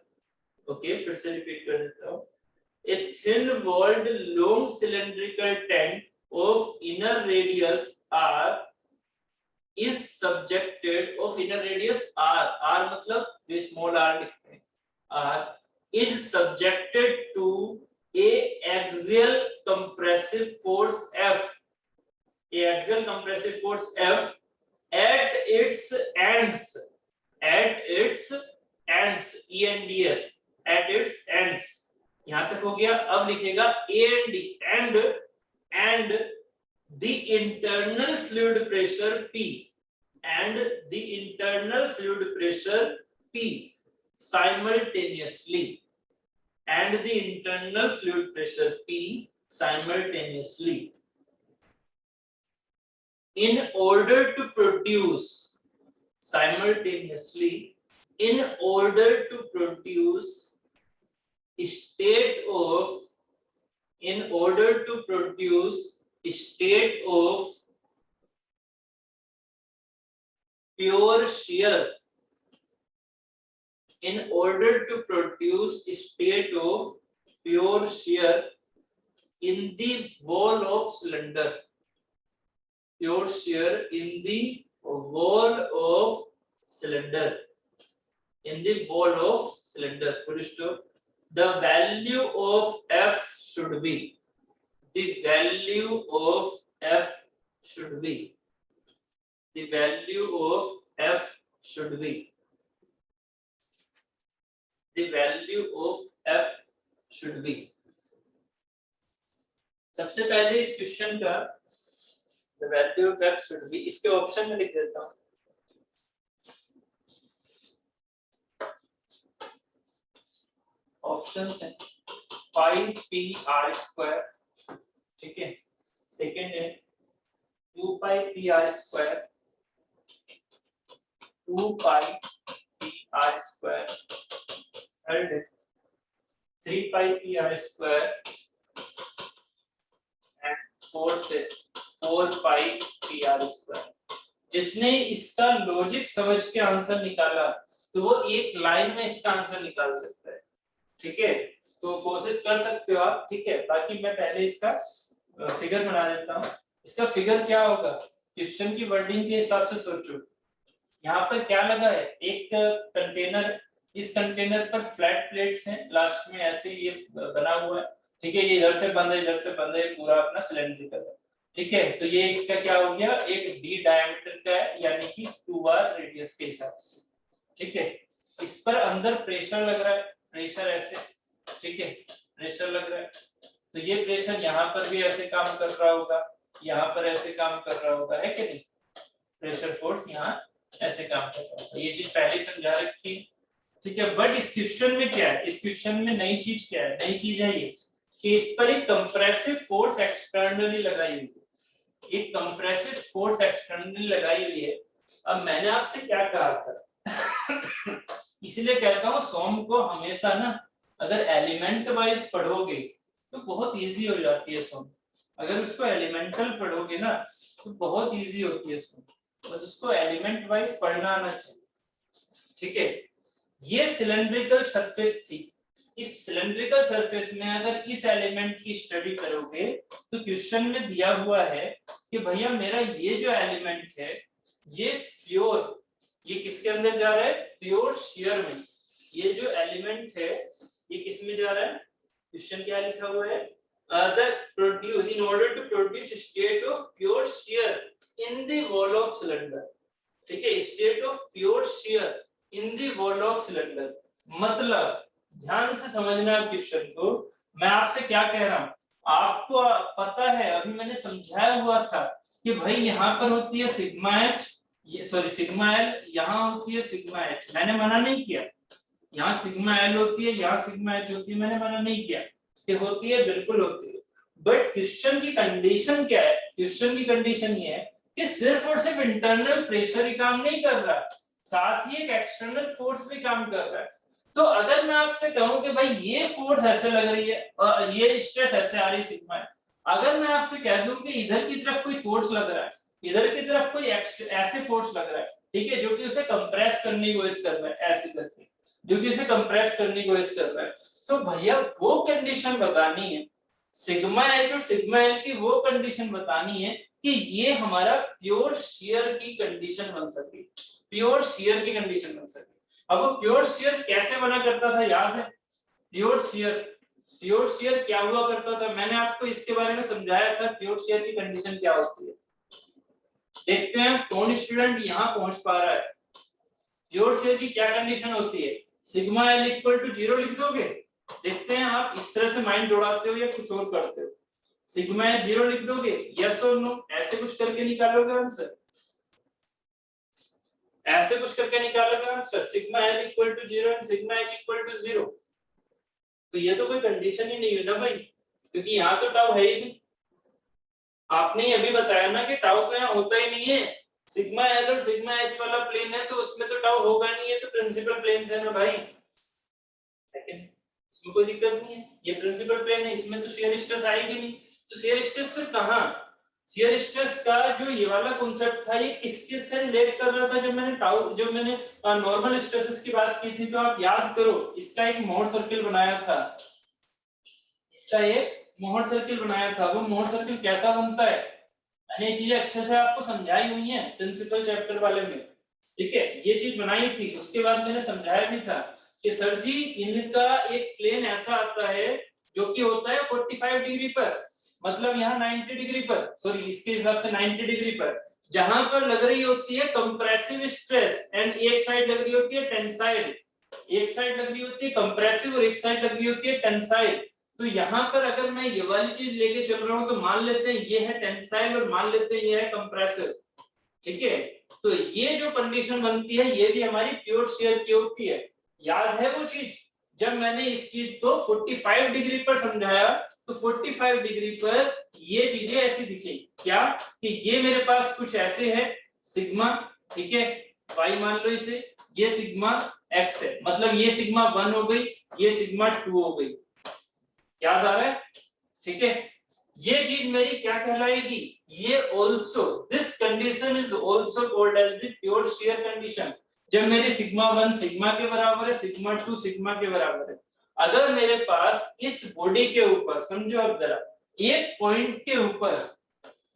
okay, फिर से रिपीट कर देता हूं, a thin walled long cylindrical tank of inner radius R is subjected, of inner radius R मतलब जो स्मॉल r लिखते हैं, R is subjected to a axial compressive force F, a axial compressive force F at its ends, ENDS, at its ends, यहां तक हो गया। अब लिखेगा and the internal fluid pressure P, and the internal fluid pressure P simultaneously, and the internal fluid pressure P simultaneously, in order to produce state of, in order to produce state of pure shear, in order to produce state of pure shear in the wall of cylinder, pure shear in the wall of cylinder, in the wall of cylinder, full stop. The value of F should be, the value of F should be, the value of F should be, the value of F should be. सबसे पहले इस क्वेश्चन का the value of F should be, इसके ऑप्शन में लिख देता हूं। ऑप्शंस हैं 5πr², ठीक है, सेकंड है 2πpr², 2πpr², थर्ड है 3πpr² एंड फोर्थ है 4πpr²। जिसने इसका लॉजिक समझ के आंसर निकाला तो वो एक लाइन में इसका आंसर निकाल सकता है, ठीक है, तो कोशिश कर सकते हो आप, ठीक है। बाकी मैं पहले इसका फिगर बना देता हूँ। इसका फिगर क्या होगा, क्वेश्चन की वर्डिंग के हिसाब से सोचो। यहाँ पर क्या लगा है, एक कंटेनर, इस कंटेनर पर फ्लैट प्लेट्स हैं, लास्ट में ऐसे ये बना हुआ है, ठीक है, ये इधर से बंद है, इधर से बंद है, पूरा अपना सिलेंड्रिकल है, ठीक है। तो ये इसका क्या हो गया, एक डी डायमीटर का है, यानी कि 2r रेडियस के हिसाब से, ठीक है। इस पर अंदर प्रेशर लग रहा है, प्रेशर ऐसे, ठीक है, प्रेशर लग रहा है, तो ये प्रेशर यहाँ पर भी ऐसे काम कर रहा होगा, यहाँ पर ऐसे काम कर रहा होगा, है कि नहीं, प्रेशर फोर्स यहाँ ऐसे काम कर रहा होगा। ये चीज पहले समझा रखी है, ठीक है। बट इस क्वेश्चन में क्या है, इस क्वेश्चन में नई चीज क्या है, नई चीज है ये कि इस पर एक कंप्रेसिव फोर्स एक्सटर्नली लगाई हुई है, एक कंप्रेसिव फोर्स एक्सटर्नली लगाई हुई है। अब मैंने आपसे क्या कहा था इसलिए कहता हूँ सोम को हमेशा ना, अगर एलिमेंट वाइज पढ़ोगे तो बहुत इजी हो जाती है सोम, अगर उसको एलिमेंटल पढ़ोगे ना तो बहुत इजी होती है सोम, बस उसको एलिमेंट वाइज पढ़ना आना चाहिए, ठीक है। ये सिलेंड्रिकल सरफेस थी, इस सिलेंड्रिकल सरफेस में अगर इस एलिमेंट की स्टडी करोगे तो क्वेश्चन में दिया हुआ है कि भैया मेरा ये जो एलिमेंट है ये प्योर, ये किसके अंदर जा रहा है, प्योर शियर में। ये जो एलिमेंट है ये किस में जा रहा है, क्वेश्चन क्या लिखा हुआ है, the produce in order to produce state of pure shear in the wall of cylinder, ठीक है, state of pure shear in the wall of cylinder। मतलब ध्यान से समझना है क्वेश्चन को, मैं आपसे क्या कह रहा हूं, आपको पता है, अभी मैंने समझाया हुआ था कि भाई यहाँ पर होती है सिग्मा एच, ये सॉरी सिग्मा एल, यहाँ होती है सिग्मा एच, मैंने मना नहीं किया, यहाँ सिग्मा एल होती है, यहाँ सिग्मा एच होती है, मैंने मना नहीं किया कि होती है, बिल्कुल होती है। बट क्वेश्चन की कंडीशन क्या है, क्वेश्चन की कंडीशन ये है कि सिर्फ और सिर्फ इंटरनल प्रेशर ही काम नहीं कर रहा, साथ ही एक एक्सटर्नल फोर्स भी काम कर रहा है। तो अगर मैं आपसे कहूं कि भाई ये फोर्स ऐसे लग रही है और ये स्ट्रेस ऐसे आ रही है सिग्मा है, अगर मैं आपसे कह दूं कि इधर की तरफ कोई फोर्स लग रहा है, इधर की तरफ कोई ऐसे फोर्स लग रहा है, ठीक है, जो कि उसे कंप्रेस करने की कोशिश कर रहा है, ऐसे करके जो कि उसे कंप्रेस करने की कोशिश कर रहा है, तो भैया वो कंडीशन बतानी है, सिग्मा एच और सिग्मा एल की वो कंडीशन बतानी है कि ये हमारा प्योर शियर की कंडीशन बन सके, प्योर शियर की कंडीशन बन सके। अब वो प्योर शियर कैसे बना करता था, याद है, प्योर शियर क्या हुआ करता था, मैंने आपको इसके बारे में समझाया था, प्योर शियर की कंडीशन क्या होती है। देखते हैं कौन स्टूडेंट यहाँ पहुंच पा रहा है। प्योर शियर की क्या कंडीशन होती है, सिग्मा एल इक्वल टू 0 लिख दोगे, देखते हैं आप इस तरह से माइंड दौड़ाते हो या कुछ और करते हो, सिग्मा एल 0 लिख दोगे, यस और नो, ऐसे कुछ करके निकालोगे आंसर, ऐसे कुछ करके निकालोगे answer, sigma L equal to 0 and sigma H equal to 0। तो ये तो कोई कंडीशन ही नहीं है ना भाई, क्योंकि यहाँ तो टाउ है ही नहीं, आपने अभी बताया ना कि टाउ तो यहाँ होता ही नहीं है, सिग्मा एल और सिग्मा एच वाला प्लेन है तो उसमें तो टाउ होगा नहीं, है तो प्रिंसिपल प्लेन है ना भाई। सेकंड इसमें कोई दिक्कत नहीं है, ये प्रिंसिपल प्लेन है, इसमें तो शियर स्ट्रेस आएगी नहीं। तो शियर स्ट्रेस फिर कहां, शियर स्ट्रेस का जो ये वाला कॉन्सेप्ट था ये किसके से रिलेट कर रहा था, जब मैंने नॉर्मल स्ट्रेसेस की बात की थी, तो आप याद करो इसका एक मोहर सर्किल बनाया था, इसका एक मोहर सर्किल बनाया था। वो मोहर सर्किल कैसा बनता है, मैंने ये चीजें अच्छे से आपको समझाई हुई हैं प्रिंसिपल चैप्टर वाले में, ठीक है, ये चीज बनाई थी। उसके बाद मैंने समझाया भी था कि सर जी इनका एक प्लेन ऐसा आता है जो कि होता है 45 डिग्री पर, मतलब यहाँ 90 डिग्री पर, सॉरी इसके हिसाब से 90 डिग्री पर, जहां पर लग रही होती है कंप्रेसिव स्ट्रेस एंड एक साइड लग रही होती है टेंसाइल, एक साइड लग रही होती है कंप्रेसिव और एक साइड लग रही होती है टेंसाइल। तो यहाँ पर अगर मैं ये वाली चीज लेके चल रहा हूँ तो मान लेते हैं ये है टेंसाइल और मान लेते हैं ये है कंप्रेसिव, ठीक है। तो ये जो कंडीशन बनती है ये भी हमारी प्योर शियर की होती है। याद है वो चीज, जब मैंने इस चीज को 45 डिग्री पर समझाया तो 45 डिग्री पर ये चीजें ऐसी दिखी क्या कि ये मेरे पास कुछ ऐसे है सिग्मा, ठीक है, y मान लो इसे, ये सिग्मा x है, मतलब ये सिग्मा 1 हो गई, ये सिग्मा 2 हो गई, याद आ रहा है, ठीक है। ये चीज मेरी क्या कहलाएगी, ये also this condition is also called as the pure shear condition। जब मेरी सिग्मा 1 सिग्मा के बराबर है, सिग्मा 2 सिग्मा के बराबर है, अगर मेरे पास इस बॉडी के ऊपर, समझो अब जरा, एक पॉइंट के ऊपर,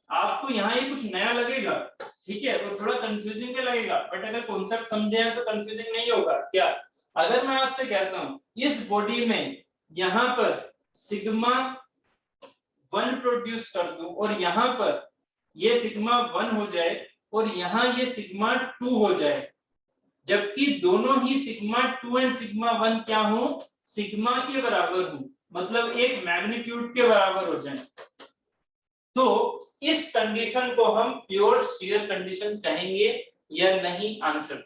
आपको यहाँ ये कुछ नया लगेगा, ठीक है, और थोड़ा कंफ्यूजिंग भी लगेगा, बट अगर कॉन्सेप्ट समझे हैं तो कंफ्यूजिंग नहीं होगा। क्या, अगर मैं आपसे कहता हूँ इस बॉडी में यहाँ पर सिग्मा 1 प्रोड्यूस कर दूं और यहाँ पर ये सिग्मा 1 हो जाए और यहाँ ये सिग्मा 2 हो जाए, जबकि दोनों ही सिग्मा 2 एंड सिग्मा 1 क्या हो, सिग्मा के बराबर हो, मतलब एक मैग्नीट्यूड के बराबर हो जाए, तो इस कंडीशन को हम प्योर शियर कंडीशन कहेंगे या नहीं, आंसर,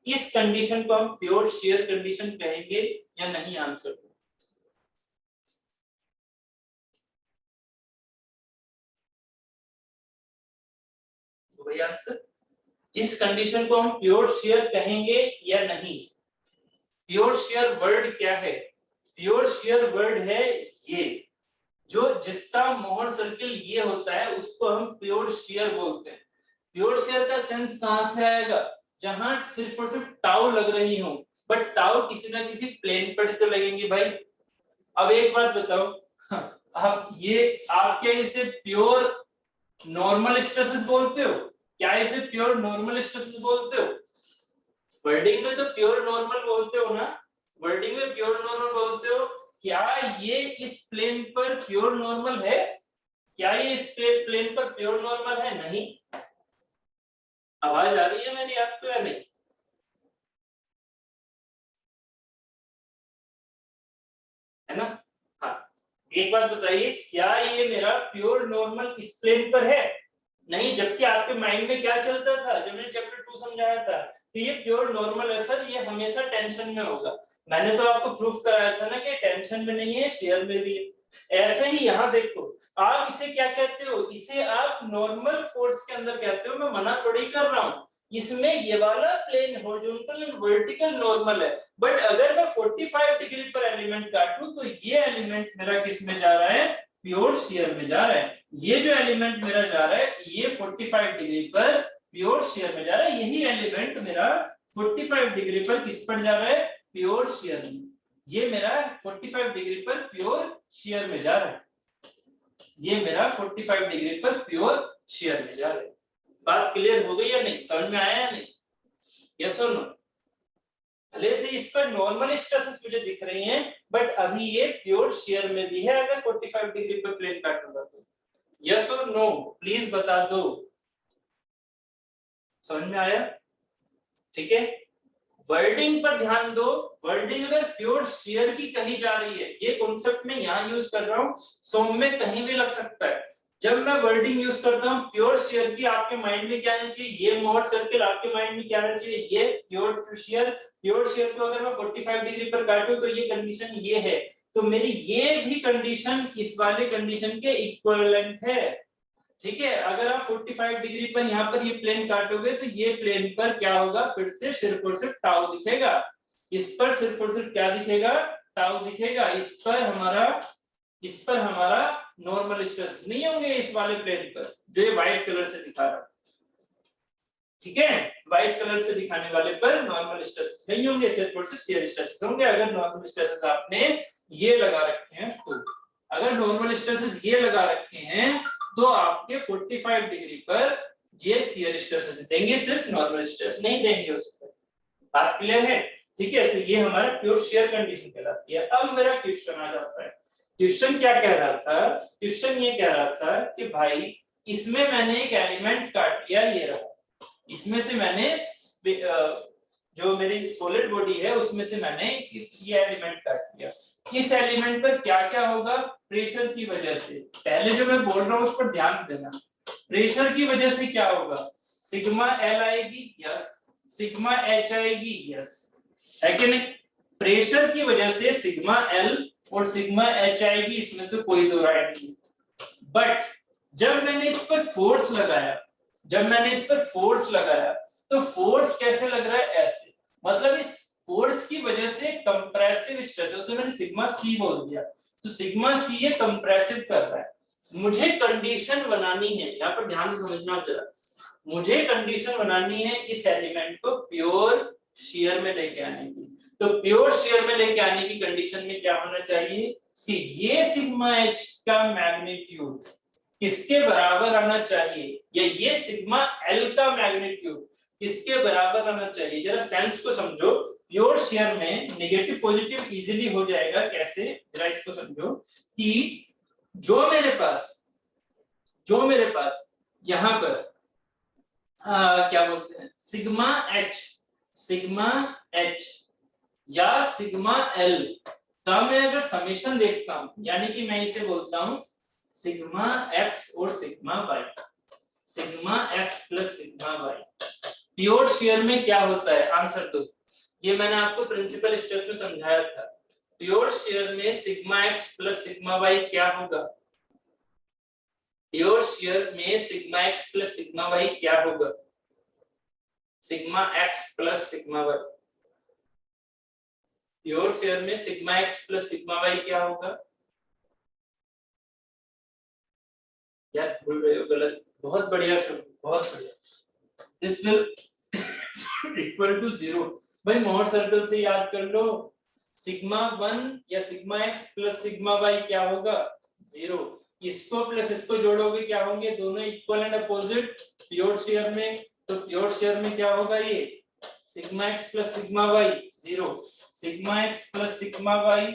इस कंडीशन को हम प्योर शियर कंडीशन कहेंगे या नहीं, आंसर। वही आंसर, इस कंडीशन को हम प्योर शियर कहेंगे या नहीं। प्योर शियर वर्ड क्या है, प्योर शियर वर्ड है ये, जो जिसका मोहर सर्किल ये होता है उसको हम प्योर शियर बोलते हैं। प्योर शियर का सेंस कहां से आएगा, जहां सिर्फ और सिर्फ टाउ लग रही हो, बट टाउ किसी ना किसी प्लेन पर तो लगेंगे भाई। अब एक बात बताओ, अब ये आप क्या इसे प्योर नॉर्मल स्ट्रेसेस बोलते हो, क्या इसे प्योर नॉर्मल स्ट्रेसेस बोलते हो, वर्डिंग में तो प्योर नॉर्मल बोलते हो ना, वर्डिंग में प्योर नॉर्मल बोलते हो, क्या ये इस प्लेन पर प्योर नॉर्मल है, क्या ये इस प्लेन पर प्योर नॉर्मल है, नहीं। आवाज आ रही है मेरी आपको या नहीं, है ना। हाँ, एक बात बताइए, क्या ये मेरा प्योर नॉर्मल इस प्लेन पर है, नहीं, जबकि आपके माइंड में क्या चलता था जब मैंने चैप्टर 2 समझाया था कि ये प्योर नॉर्मल है सर, ये हमेशा टेंशन में होगा। मैंने तो आपको प्रूफ कराया था ना कि टेंशन में नहीं है, शेयर में भी है। ऐसे ही यहाँ देखो, आप इसे क्या कहते हो, इसे आप नॉर्मल फोर्स के अंदर कहते हो, मैं मना थोड़ी कर रहा हूँ, इसमें ये वाला plane horizontal and vertical normal है, बट अगर मैं 45 डिग्री पर एलिमेंट काटूं तो ये एलिमेंट मेरा किस में जा रहा है, प्योर शियर में जा रहा है। ये जो एलिमेंट मेरा जा रहा है ये 45 डिग्री पर प्योर शियर में जा रहा है, यही एलिमेंट मेरा 45 डिग्री पर किस पर जा रहा है, प्योर शियर में। ये मेरा 45 डिग्री पर प्योर शियर में जा रहा है, ये मेरा 45 डिग्री पर प्योर शियर में जा रहा है। बात क्लियर हो गई या नहीं, समझ में आया या नहीं, यस और नो। भले से इस पर नॉर्मल स्ट्रेसेस मुझे दिख रही हैं, बट अभी ये प्योर शियर में भी है अगर 45 डिग्री पर प्लेन काटूंगा तो। यस और नो प्लीज बता दो, समझ में आया, ठीक है। वर्डिंग पर ध्यान दो, वर्डिंग अगर प्योर शियर की कही जा रही है, ये कॉन्सेप्ट में यहाँ यूज कर रहा हूँ, सो में कहीं भी लग सकता है। जब मैं वर्डिंग यूज करता हूँ प्योर शियर की, आपके माइंड में क्या आना चाहिए, ये मोहर सर्किल, आपके माइंड में क्या आना चाहिए, ये प्योर शियर। प्योर शियर को अगर मैं 45 डिग्री पर काटूं तो ये कंडीशन ये है, तो मेरी ये भी कंडीशन इस वाले कंडीशन के इक्विवेलेंट है, ठीक है। अगर आप 45 डिग्री पर यहाँ पर ये प्लेन काटोगे तो ये प्लेन पर क्या होगा, फिर से सिर्फ और सिर्फ टाउ दिखेगा, इस पर सिर्फ और सिर्फ क्या दिखेगा, टाउ दिखेगा, इस पर हमारा नॉर्मल स्ट्रेस नहीं होंगे इस वाले प्लेन पर जो ये व्हाइट कलर से दिखा रहा है, ठीक है। व्हाइट कलर से दिखाने वाले पर नॉर्मल स्ट्रेस नहीं होंगे, सिर्फ और सिर्फ शियर स्ट्रेस होंगे। अगर नॉर्मल स्ट्रेसेस आपने ये लगा रखे हैं तो, अगर नॉर्मल स्ट्रेसेस ये लगा रखे हैं तो आपके 45 डिग्री पर ये शियर स्ट्रेसेस देंगे, सिर्फ नॉर्मल स्ट्रेस नहीं देंगे उस पर। बात क्लियर है, ठीक है। तो ये हमारा प्योर शियर कंडीशन कहलाती है। अब मेरा क्वेश्चन आ जाता है, क्वेश्चन क्या कह रहा था? क्वेश्चन ये कह रहा था कि भाई इसमें मैंने एक एलिमेंट काट लिया, ये रहा, इसमें से मैंने जो मेरी सॉलिड बॉडी है उसमें से मैंने ये एलिमेंट काट लिया। इस एलिमेंट पर क्या क्या होगा? प्रेशर की वजह से, पहले जो मैं बोल रहा हूं उस पर ध्यान देना, प्रेशर की वजह से क्या होगा? सिग्मा एल आएगी, यस, सिग्मा एच आएगी, यस, है कि नहीं? प्रेशर की वजह से सिग्मा एल और सिग्मा एच आएगी, इसमें तो कोई दो राय नहीं। बट जब मैंने इस पर फोर्स लगाया, तो फोर्स कैसे लग रहा है? ऐसे, मतलब इस फोर्स की वजह से कंप्रेसिव स्ट्रेस है, उसे मैंने सिग्मा सी बोल दिया, तो सिग्मा सी ये कंप्रेसिव कर रहा है। मुझे कंडीशन बनानी है, यहाँ पर ध्यान से समझना जरा, मुझे कंडीशन बनानी है इस एलिमेंट को प्योर शियर में लेके आने की। तो प्योर शियर में लेके आने की कंडीशन में क्या होना चाहिए कि ये सिग्मा एच का मैग्नीट्यूड किसके बराबर आना चाहिए, या ये सिग्मा एल का मैग्नीट्यूड किसके बराबर आना चाहिए? जरा सेंस को समझो। प्योर शेयर में नेगेटिव पॉजिटिव इजीली हो जाएगा, कैसे? जरा इसको समझो कि जो मेरे पास यहाँ पर क्या बोलते हैं, सिग्मा एच या सिग्मा एल का मैं अगर समेशन देखता हूं, यानी कि मैं इसे बोलता हूं सिग्मा एक्स और sigma Y, sigma X plus sigma Y. Pure shear में क्या होता है? आंसर दो। ये मैंने आपको प्रिंसिपल स्टेज में समझाया था। प्योर शेयर में sigma X plus sigma Y क्या होगा? प्योर शेयर में sigma X plus sigma Y क्या होगा? Sigma X plus sigma Y. Pure shear में sigma X plus sigma Y क्या होगा? यार भूल रहे हो, गलत, बहुत बढ़िया शुरू, बहुत बढ़िया। This will equal to 0। भाई मोर सर्कल से याद कर लो, सिग्मा 1 या sigma X plus sigma Y क्या होगा? 0। इसको प्लस इसको जोड़ोगे क्या होंगे? दोनों equal and opposite pure shear में। तो प्योर शेयर में क्या होगा? ये sigma X plus sigma Y 0, sigma X plus sigma Y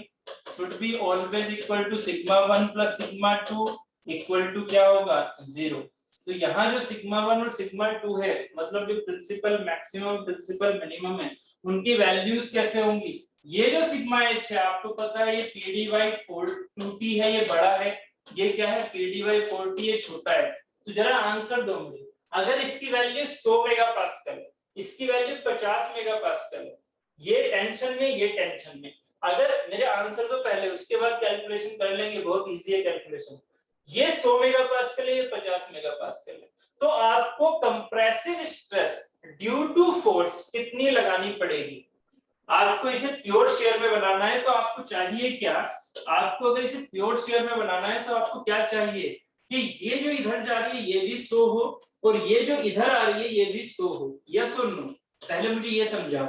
should be always equal to sigma 1 plus sigma 2 equal to क्या होगा? 0। तो यहाँ जो सिग्मा 1 और सिग्मा 2 है, मतलब जो प्रिंसिपल मैक्सिमम प्रिंसिपल मिनिमम है, उनकी वैल्यूज कैसे होंगी? ये जो सिग्मा एच है आपको पता है, ये पीडी बाई 2t है, ये बड़ा है, ये क्या है? पीडी बाई 4t, ये छोटा है। तो जरा आंसर दो मुझे, अगर इसकी वैल्यू 100 मेगापास्कल है, इसकी वैल्यू 50 मेगापास्कल है, ये टेंशन में, ये टेंशन में, अगर मेरे आंसर तो पहले, उसके बाद कैलकुलेशन कर लेंगे, बहुत इजी है कैलकुलेशन। ये 100 मेगापास्कल है, ये 50 मेगापास्कल है, तो आपको compressive stress due to force कितनी लगानी पड़ेगी? आपको इसे प्योर शेयर में बनाना है तो आपको चाहिए क्या? आपको अगर इसे प्योर शेयर में बनाना है तो आपको क्या चाहिए कि ये जो इधर जा रही है ये भी 100 हो, और ये जो इधर आ रही है ये भी 100 हो। यस और नो? पहले मुझे ये समझाओ,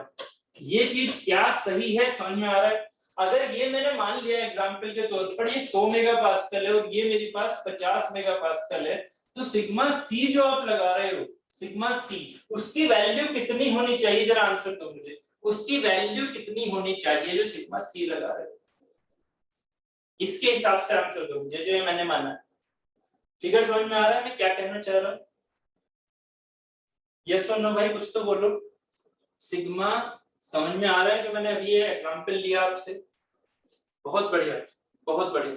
ये चीज क्या सही है? समझ में आ रहा है? अगर ये मैंने मान लिया एग्जांपल के तौर पर ये 100 मेगापास्कल है और ये मेरे पास 50 मेगापास्कल है, तो सिग्मा सी जो आप लगा रहे हो, सिग्मा सी, उसकी वैल्यू कितनी होनी चाहिए? जरा आंसर दो मुझे, उसकी वैल्यू कितनी होनी चाहिए जो सिग्मा सी लगा रहे हो? इसके हिसाब से आंसर दो मुझे, जो मैंने माना है। फिगर समझ में आ रहा है मैं क्या कहना चाह रहा हूं? यस और नो भाई, कुछ तो बोलो। सिग्मा समझ में आ रहा है जो मैंने अभी ये एग्जांपल लिया आपसे? बहुत बढ़िया, बहुत बढ़िया।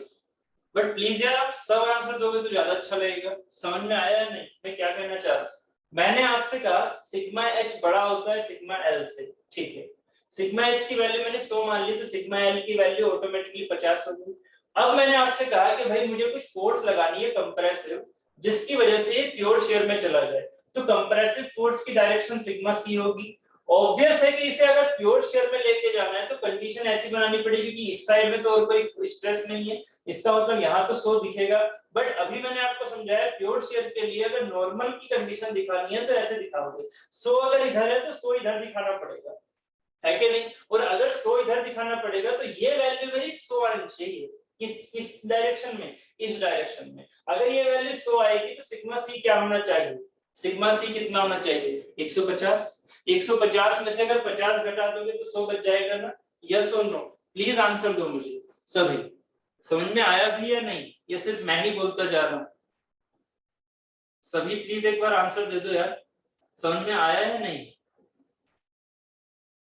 बट प्लीज यार आप सब आंसर दोगे तो ज्यादा अच्छा लगेगा। समझ में आया या नहीं मैं क्या कहना चाह रहा हूँ? मैंने आपसे कहा सिग्मा एच बड़ा होता है सिग्मा एल से, ठीक है। सिग्मा एच की वैल्यू मैंने 100 मान ली, तो सिग्मा एल की वैल्यू ऑटोमेटिकली 50 होगी। अब मैंने आपसे कहा कि भाई मुझे कुछ फोर्स लगानी है कंप्रेसिव, जिसकी वजह से ये प्योर शेयर में चला जाए, तो कंप्रेसिव फोर्स की डायरेक्शन सिग्मा सी होगी। ऑब्वियस है कि इसे अगर प्योर शेयर में लेके जाना है तो कंडीशन ऐसी बनानी पड़ेगी कि इस साइड में तो और कोई स्ट्रेस नहीं है, इसका मतलब यहाँ तो 100 दिखेगा। बट अभी मैंने आपको समझाया प्योर शेयर के लिए अगर नॉर्मल की कंडीशन दिखानी है तो ऐसे दिखाओगे, 100 अगर इधर है तो 100 इधर दिखाना पड़ेगा, है कि नहीं? और अगर 100 इधर दिखाना पड़ेगा तो ये वैल्यू मेरी 100 आनी चाहिए। किस डायरेक्शन में? इस डायरेक्शन में। अगर ये वैल्यू 100 आएगी तो सिग्मा सी क्या होना चाहिए? सिग्मा सी कितना होना चाहिए? 150। 150 में से अगर 50 घटा दोगे तो 100 बच जाएगा ना? यस और नो? प्लीज आंसर दो मुझे सभी। समझ में आया भी या नहीं? ये सिर्फ मैं ही बोलता जा रहा हूं। सभी प्लीज एक बार आंसर दे दो यार, समझ में आया है नहीं?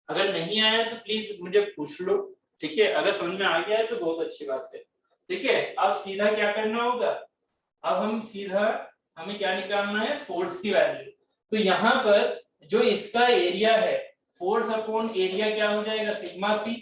अगर नहीं आया तो प्लीज मुझे पूछ लो, ठीक है? अगर समझ में आ गया है तो बहुत अच्छी बात है, ठीक है? अब सीधा क्या करना होगा? अब हम सीधा हमें क्या निकालना है? फोर्स की वैल्यू। तो यहाँ पर जो इसका एरिया है, फोर्स अपॉन एरिया क्या हो जाएगा? Sigma C.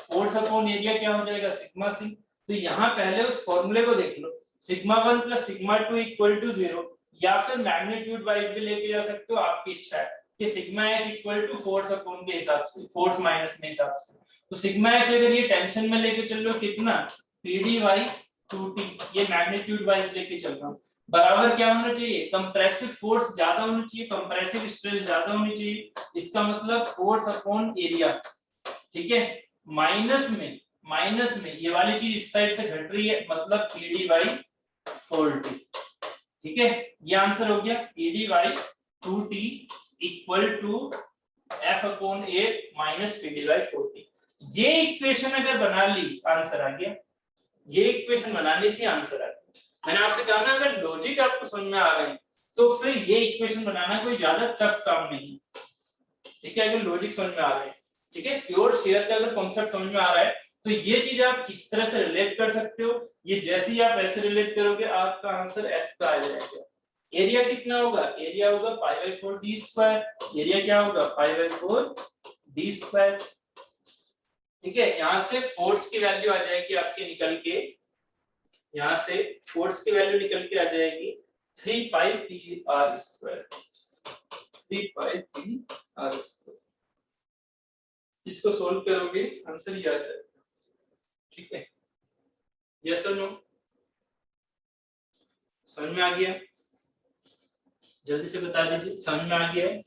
Force upon area क्या हो जाएगा? Sigma C. तो यहाँ पहले उस फॉर्मूले को देख लो, sigma 1 plus sigma 2 equal to 0, या फिर मैग्नीट्यूड वाइज भी लेके जा सकते हो, आपकी इच्छा है कि sigma H equal to force upon के हिसाब से, फोर्स माइनस में हिसाब से। तो सिग्मा एच अगर ये टेंशन में लेके चल लो कितना? pdy 2t, ये मैग्नीट्यूड वाइज लेके चल रहा हूं। बराबर क्या होना चाहिए? कंप्रेसिव फोर्स ज्यादा होना चाहिए, कंप्रेसिव स्ट्रेस ज्यादा होनी चाहिए, इसका मतलब फोर्स अपॉन एरिया, ठीक है? माइनस में ये वाली चीज इस साइड से घट रही है, मतलब pdy 4t, ठीक है? ये आंसर हो गया। pdy 2t equal to f upon a minus pdy 4t। ये इक्वेशन अगर बना ली, आंसर आ गया। ये इक्वेशन बनानी थी, आंसर आ गया। मैंने आपसे कहा ना अगर लॉजिक आपको समझ में आ रहा है तो फिर ये इक्वेशन बनाना कोई ज्यादा टफ काम नहीं, ठीक है? अगर लॉजिक समझ में आ रहा है, ठीक है? प्योर शेयर का अगर कॉन्सेप्ट समझ में आ रहा है तो ये चीज आप इस तरह से रिलेट कर सकते हो। ये जैसे ही आप ऐसे रिलेट करोगे आपका आंसर f का आ जाएगा। एरिया कितना होगा? एरिया होगा π/4 d स्क्वायर। एरिया क्या होगा? π/4 d स्क्वायर, ठीक है? यहां से फोर्स की वैल्यू आ जाएगी आपकी निकल के, यहां से फोर्स की वैल्यू निकल के आ जाएगी 3 पाई p r स्क्वायर, 3 पाई p r स्क्वायर। इसको सोल्व करोगे आंसर ये आ जाएगा, ठीक है? यस और नो? समझ में आ गया? जल्दी से बता दीजिए, समझ में आ गया है?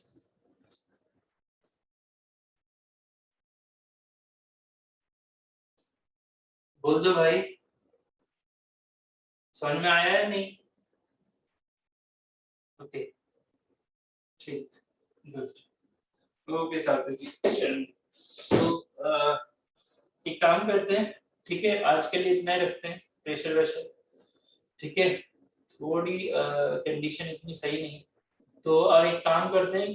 बोल दो भाई, समझ में आया है नहीं? ओके, ठीक, गुड, ओके साथी जी। तो एक काम करते हैं, ठीक है? आज के लिए इतना ही रखते हैं, प्रेशर वेशर, ठीक है? थोड़ी कंडीशन इतनी सही नहीं, तो और एक काम करते हैं